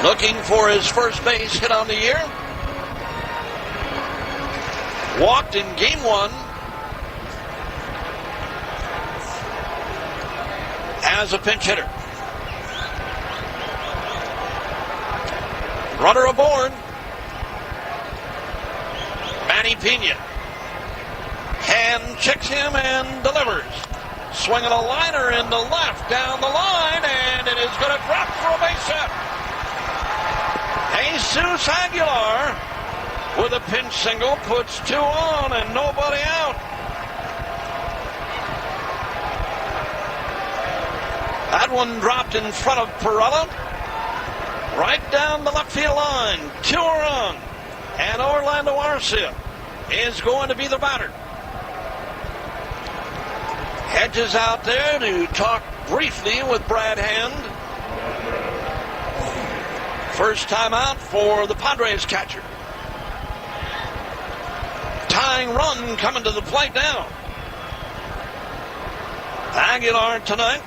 Looking for his first base hit on the year. Walked in game 1. As a pinch hitter. Runner aboard. Manny Pena. Hand checks him and delivers. Swinging a liner in the left down the line, and it is going to drop for a base hit. Jesus Aguilar with a pinch single puts 2 on and nobody out. That one dropped in front of Perella. Right down the left field line. 2 are on. And Orlando Arcia is going to be the batter. Hedges out there to talk briefly with Brad Hand. First time out for the Padres catcher. Tying run coming to the plate now. Aguilar tonight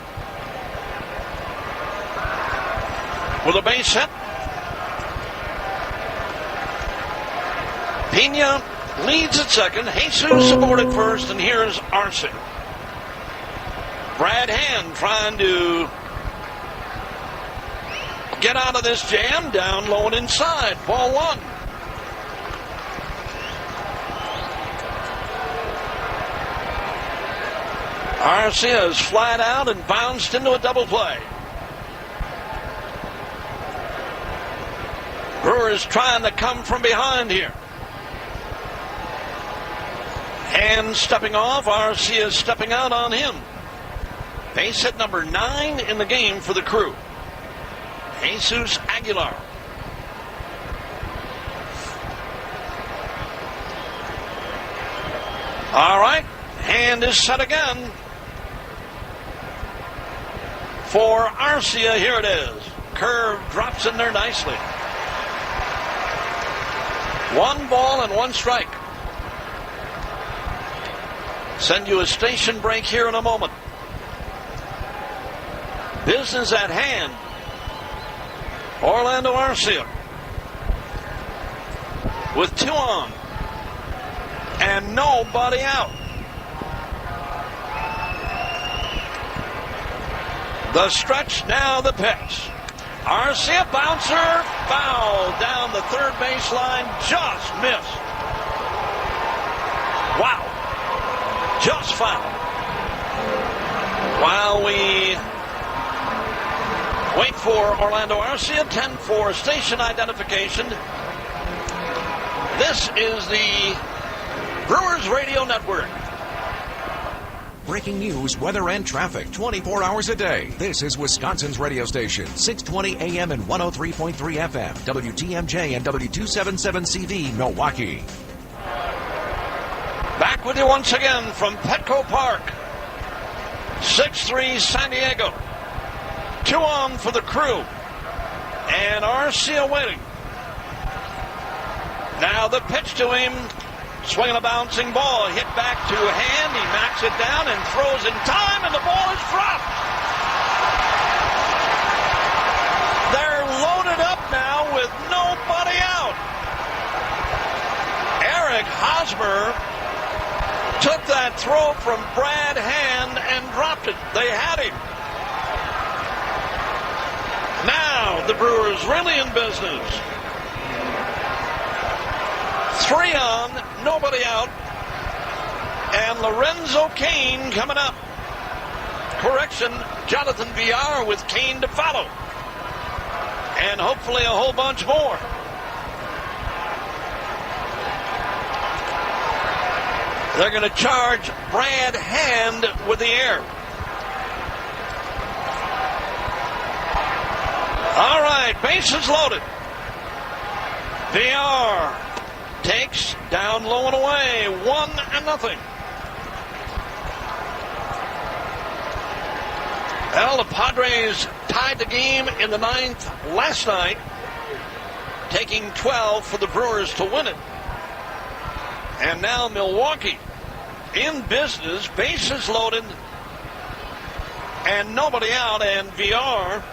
with a base hit. Pena leads at second. Jesus aboard at first, and here's Arcia. Brad Hand trying to get out of this jam. Down low and inside. Ball 1. Arcia is flat out and bounced into a double play. Brewers trying to come from behind here. And stepping off, Arcia is stepping out on him. Base hit number 9 in the game for the Crew. Jesus Aguilar. All right, hand is set again for Arcia. Here it is. Curve drops in there nicely. 1 ball and 1 strike. Send you a station break here in a moment. Business at hand. Orlando Arcia with 2 on and nobody out. The stretch, now the pitch. Arcia bouncer, foul down the third baseline, just missed. Wow, just foul. While we wait for Orlando Arcia, 10-4 station identification. This is the Brewers Radio Network. Breaking news, weather, and traffic 24 hours a day. This is Wisconsin's radio station, 620 AM and 103.3 FM, WTMJ and W277CV, Milwaukee. Back with you once again from Petco Park. 6-3 San Diego. 2 on for the Crew. And Arcia waiting. Now the pitch to him. Swinging a bouncing ball. Hit back to hand. He knocks it down and throws in time, and the ball is dropped. They're loaded up now with nobody out. Eric Hosmer took that throw from Brad Hand and dropped it. They had him. Now the Brewers really in business. 3 on, nobody out. And Lorenzo Cain coming up. Correction, Jonathan Villar with Cain to follow. And hopefully a whole bunch more. They're going to charge Brad Hand with the air. All right, bases loaded. Villar takes down low and away, 1-0. Well, the Padres tied the game in the 9th last night, taking 12 for the Brewers to win it. And now Milwaukee in business, bases loaded, and nobody out, and Villar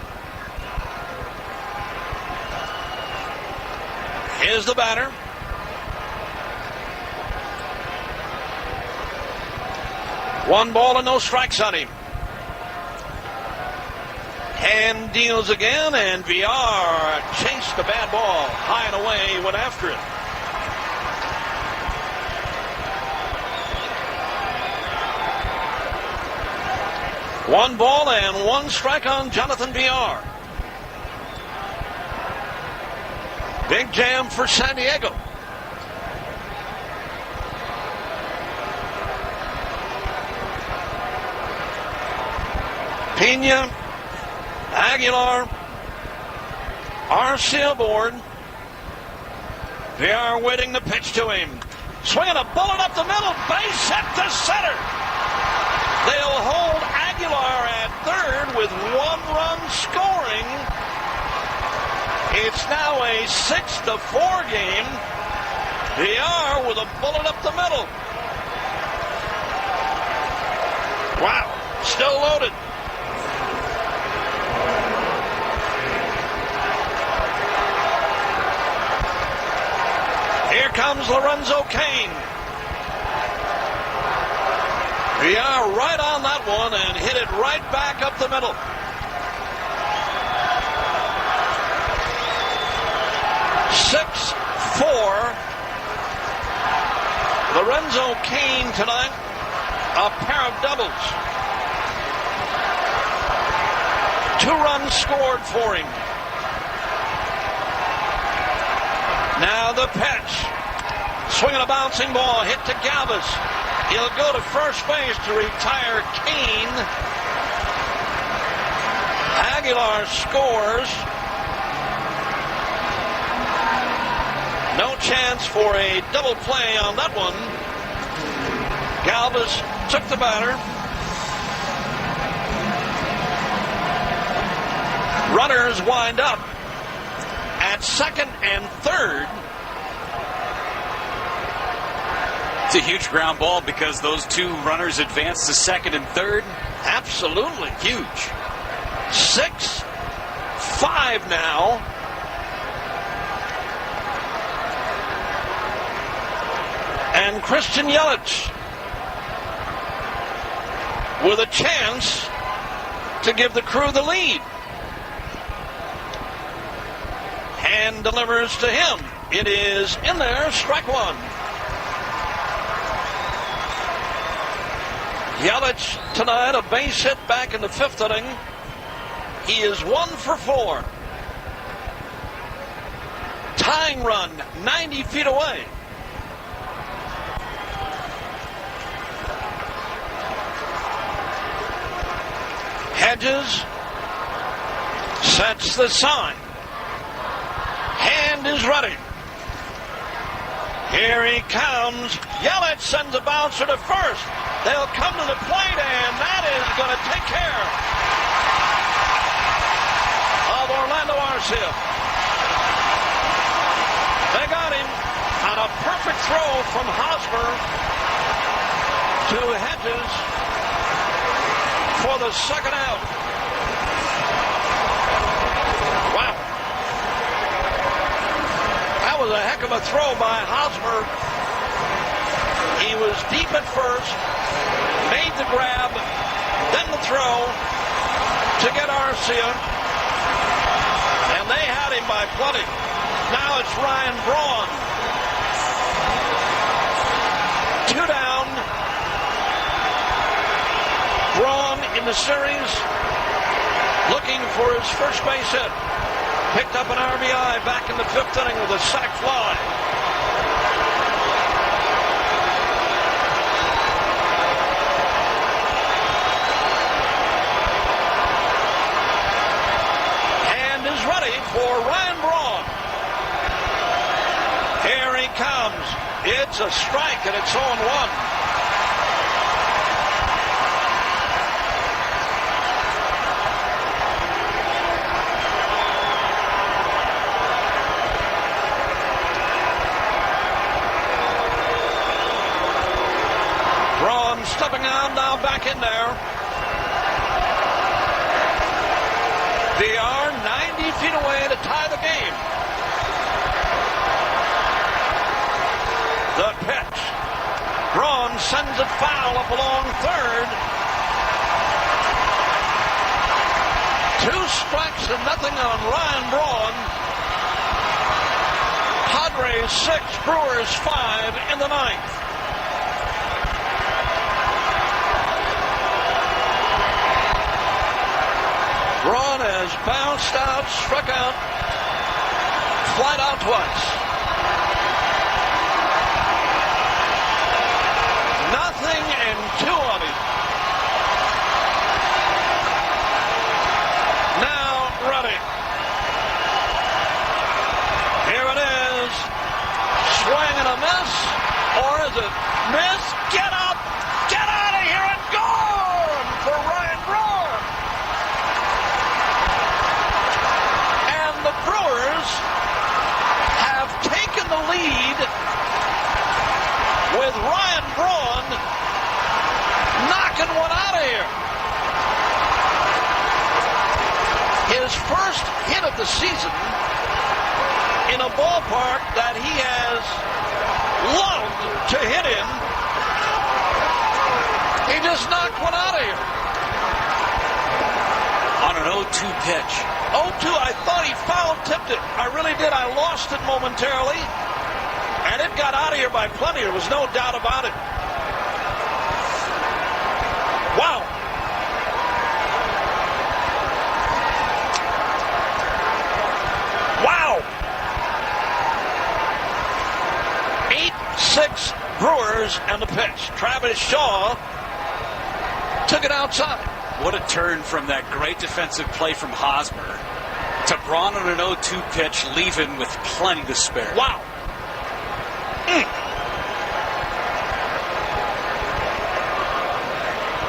is the batter. One ball and no strikes on him. Hand deals again, and Villar chased the bad ball high and away, went after it. One ball and 1 strike on Jonathan Villar. Big jam for San Diego. Pena, Aguilar, Arcia aboard. They are waiting the pitch to him. Swinging a bullet up the middle, base hit to center. They'll hold Aguilar at third with 1 run scoring. It's now a 6-4 game. Villar with a bullet up the middle. Wow, still loaded. Here comes Lorenzo Cain. Villar right on that one and hit it right back up the middle. Lorenzo Cain tonight, a pair of doubles. 2 runs scored for him. Now the pitch. Swinging a bouncing ball, hit to Galvis. He'll go to first base to retire Kane. Aguilar scores. No chance for a double play on that one. Galvis took the batter. Runners wind up at second and third. It's a huge ground ball because those 2 runners advance to second and third. Absolutely. Huge. 6-5 now. And Christian Yelich with a chance to give the Crew the lead. And delivers to him. It is in there, strike 1. Yelich tonight, a base hit back in the 5th inning. He is 1 for 4. Tying run, 90 feet away. Hedges sets the sign. Hand is ready. Here he comes. Yelich sends a bouncer to first. They'll come to the plate, and that is going to take care of Orlando Arcia. They got him on a perfect throw from Hosmer to Hedges for the second out. Wow. That was a heck of a throw by Hosmer. He was deep at first, made the grab, then the throw to get Arcia. And they had him by plenty. Now it's Ryan Braun. 2 down. Braun in the series, looking for his first base hit. Picked up an RBI back in the 5th inning with a sac fly. And is ready for Ryan Braun. Here he comes. It's a strike and it's 0-1. Stepping out now, back in there. They are 90 feet away to tie the game. The pitch. Braun sends it foul up along third. 2 strikes and nothing on Ryan Braun. Padres 6, Brewers 5 in the 9th. Braun has bounced out, struck out, flied out twice. Nothing and 2 on him. Now ready. Here it is. Swing and a miss. Or is it miss? Get up! Get out of here and gone for Ryan Braun. The Brewers have taken the lead with Ryan Braun knocking one out of here. His first hit of the season in a ballpark that he has loved to hit in. He just knocked one out of here. On an 0-2 pitch. 0-2, I thought he foul-tipped it. I really did. I lost it momentarily. And it got out of here by plenty. There was no doubt about it. Wow. Brewers and the pitch. Travis Shaw took it outside. What a turn from that great defensive play from Hosmer to Braun on an 0-2 pitch, leaving with plenty to spare. Wow.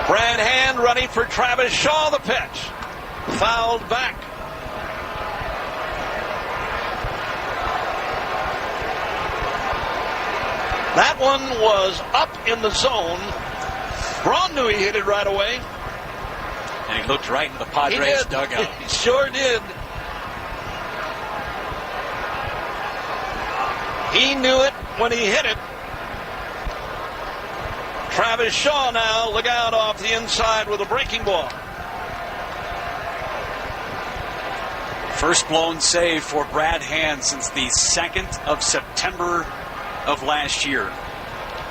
Brad Hand ready for Travis Shaw, the pitch. Fouled back. That one was up in the zone. Braun knew he hit it right away. And he looked right in the Padres dugout. He sure did. He knew it when he hit it. Travis Shaw now, look out off the inside with a breaking ball. First blown save for Brad Hand since the 2nd of September of last year.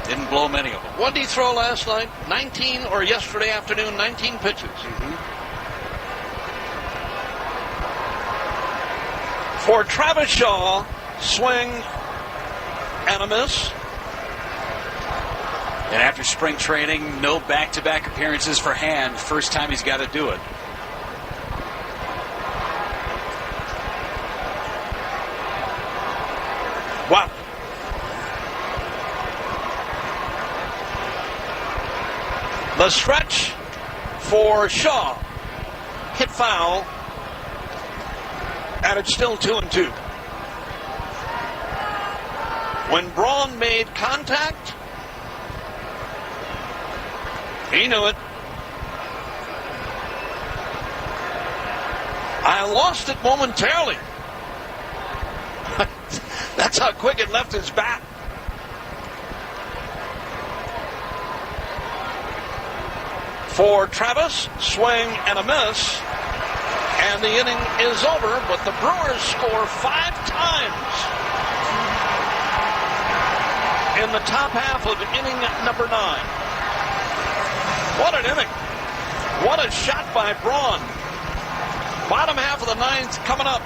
Didn't blow many of them. What did he throw last night? 19, or yesterday afternoon, 19 pitches. For Travis Shaw, swing and a miss. And after spring training, no back-to-back appearances for Hand. First time he's got to do it. Wow. The stretch for Shaw. Hit foul. And it's still 2-2. When Braun made contact, he knew it. I lost it momentarily. That's how quick it left his bat. For Travis, swing and a miss. And the inning is over, but the Brewers score 5 times in the top half of inning number 9. What an inning. What a shot by Braun. Bottom half of the 9th coming up.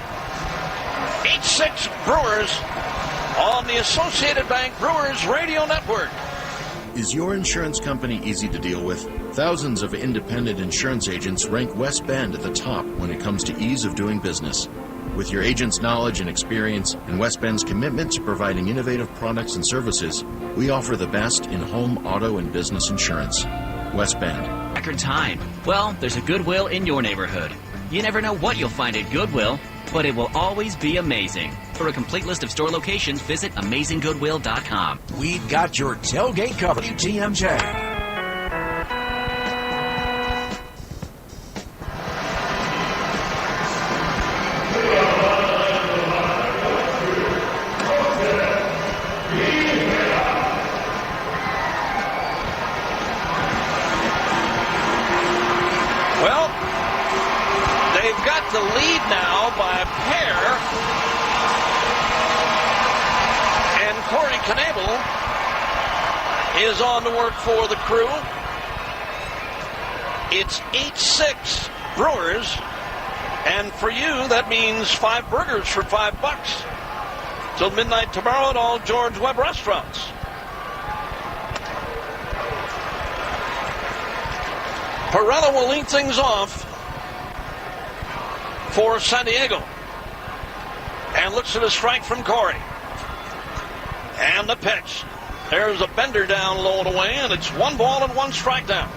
8-6 Brewers on the Associated Bank Brewers Radio Network. Is your insurance company easy to deal with? Thousands of independent insurance agents rank West Bend at the top when it comes to ease of doing business. With your agent's knowledge and experience and West Bend's commitment to providing innovative products and services, we offer the best in home, auto, and business insurance. West Bend. Record time. Well, there's a Goodwill in your neighborhood. You never know what you'll find at Goodwill, but it will always be amazing. For a complete list of store locations, visit AmazingGoodwill.com. We've got your tailgate covered. TMJ. Well, they've got the lead now by a pair. And Corey Knebel is on to work for the Crew. It's 8-6 Brewers. And for you, that means 5 burgers for $5. Till midnight tomorrow at all George Webb restaurants. Perella will lead things off for San Diego. And looks at a strike from Corey. And the pitch. There's a bender down low and away, and it's 1 ball and 1 strike down.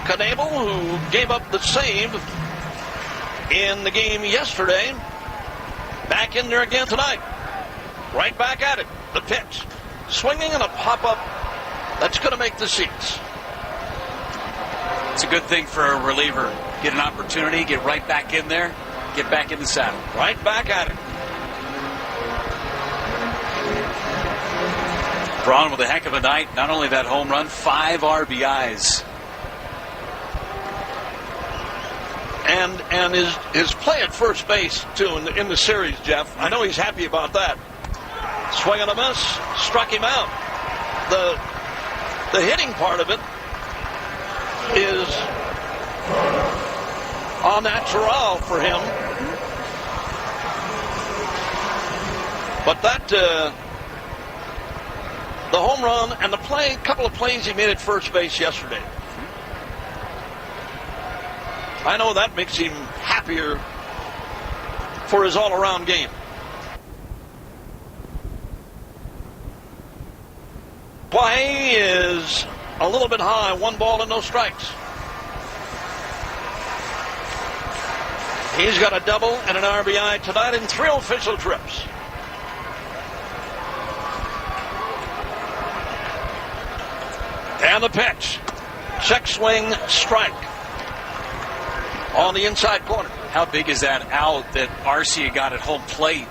Knebel, who gave up the save in the game yesterday, back in there again tonight. Right back at it. The pitch. Swinging and a pop-up that's going to make the seats. It's a good thing for a reliever. Get an opportunity, get right back in there, get back in the saddle. Right back at it. Braun with a heck of a night. Not only that home run, 5 RBIs. And his play at first base, too, in the series, Jeff. I know he's happy about that. Swing and a miss. Struck him out. The hitting part of it is au natural for him. But the home run and the couple of plays he made at first base yesterday. I know that makes him happier for his all-around game. Play is a little bit high, 1 ball and no strikes. He's got a double and an RBI tonight in 3 official trips. And the pitch. Check swing, strike. On the inside corner. How big is that out that Arcia got at home plate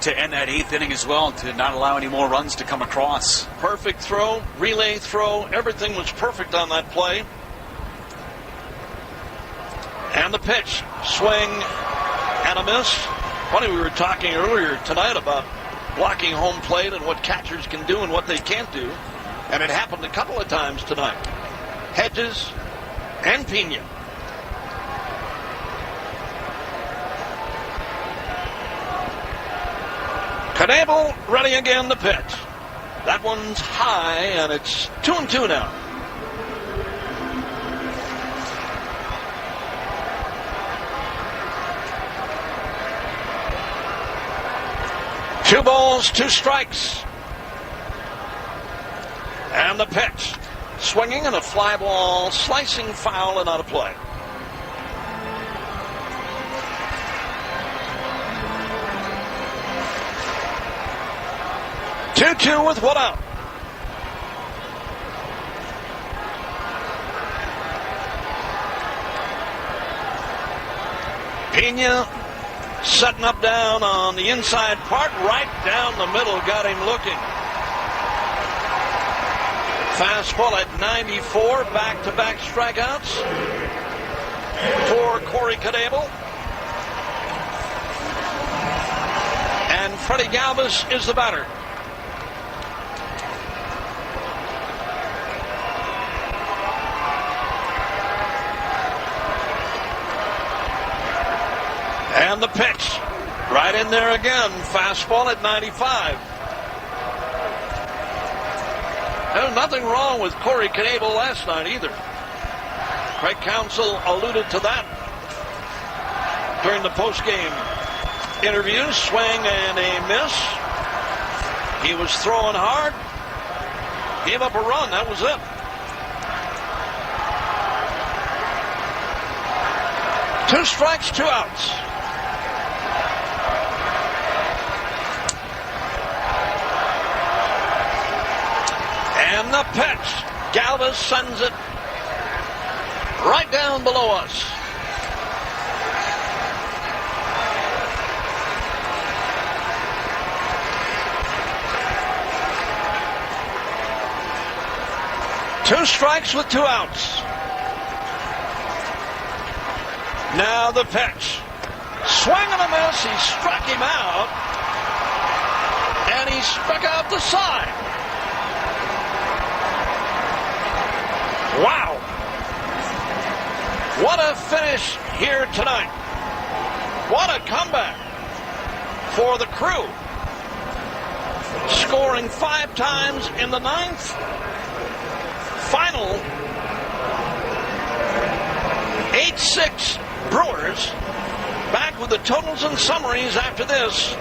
to end that 8th inning as well, to not allow any more runs to come across? Perfect throw, relay throw, everything was perfect on that play. And the pitch, swing and a miss. Funny, we were talking earlier tonight about blocking home plate and what catchers can do and what they can't do. And it happened a couple of times tonight. Hedges and Pena. Knebel ready again to pitch. That one's high, and it's 2-2 now. Two balls, 2 strikes. And the pitch. Swinging and a fly ball, slicing foul and out of play. Two with 1 out. Pena setting up down on the inside part, right down the middle, got him looking. Fastball at 94, back-to-back strikeouts for Corey Knebel. And Freddie Galvis is the batter. And the pitch, right in there again, fastball at 95. There's nothing wrong with Corey Knebel last night either. Craig Counsell alluded to that during the postgame interview. Swing and a miss. He was throwing hard. Gave up a run. That was it. Two strikes, 2 outs. And the pitch. Galvis sends it right down below us. Two strikes with 2 outs. Now the pitch. Swing and a miss. He struck him out. And he struck out the side. Wow. What a finish here tonight. What a comeback for the Crew. Scoring 5 times in the 9th. Final 8-6 Brewers. Back with the totals and summaries after this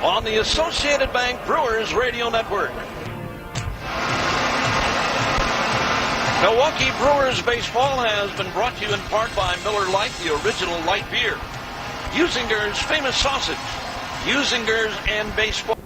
on the Associated Bank Brewers Radio Network. Milwaukee Brewers baseball has been brought to you in part by Miller Lite, the original light beer. Usinger's famous sausage. Usinger's and baseball.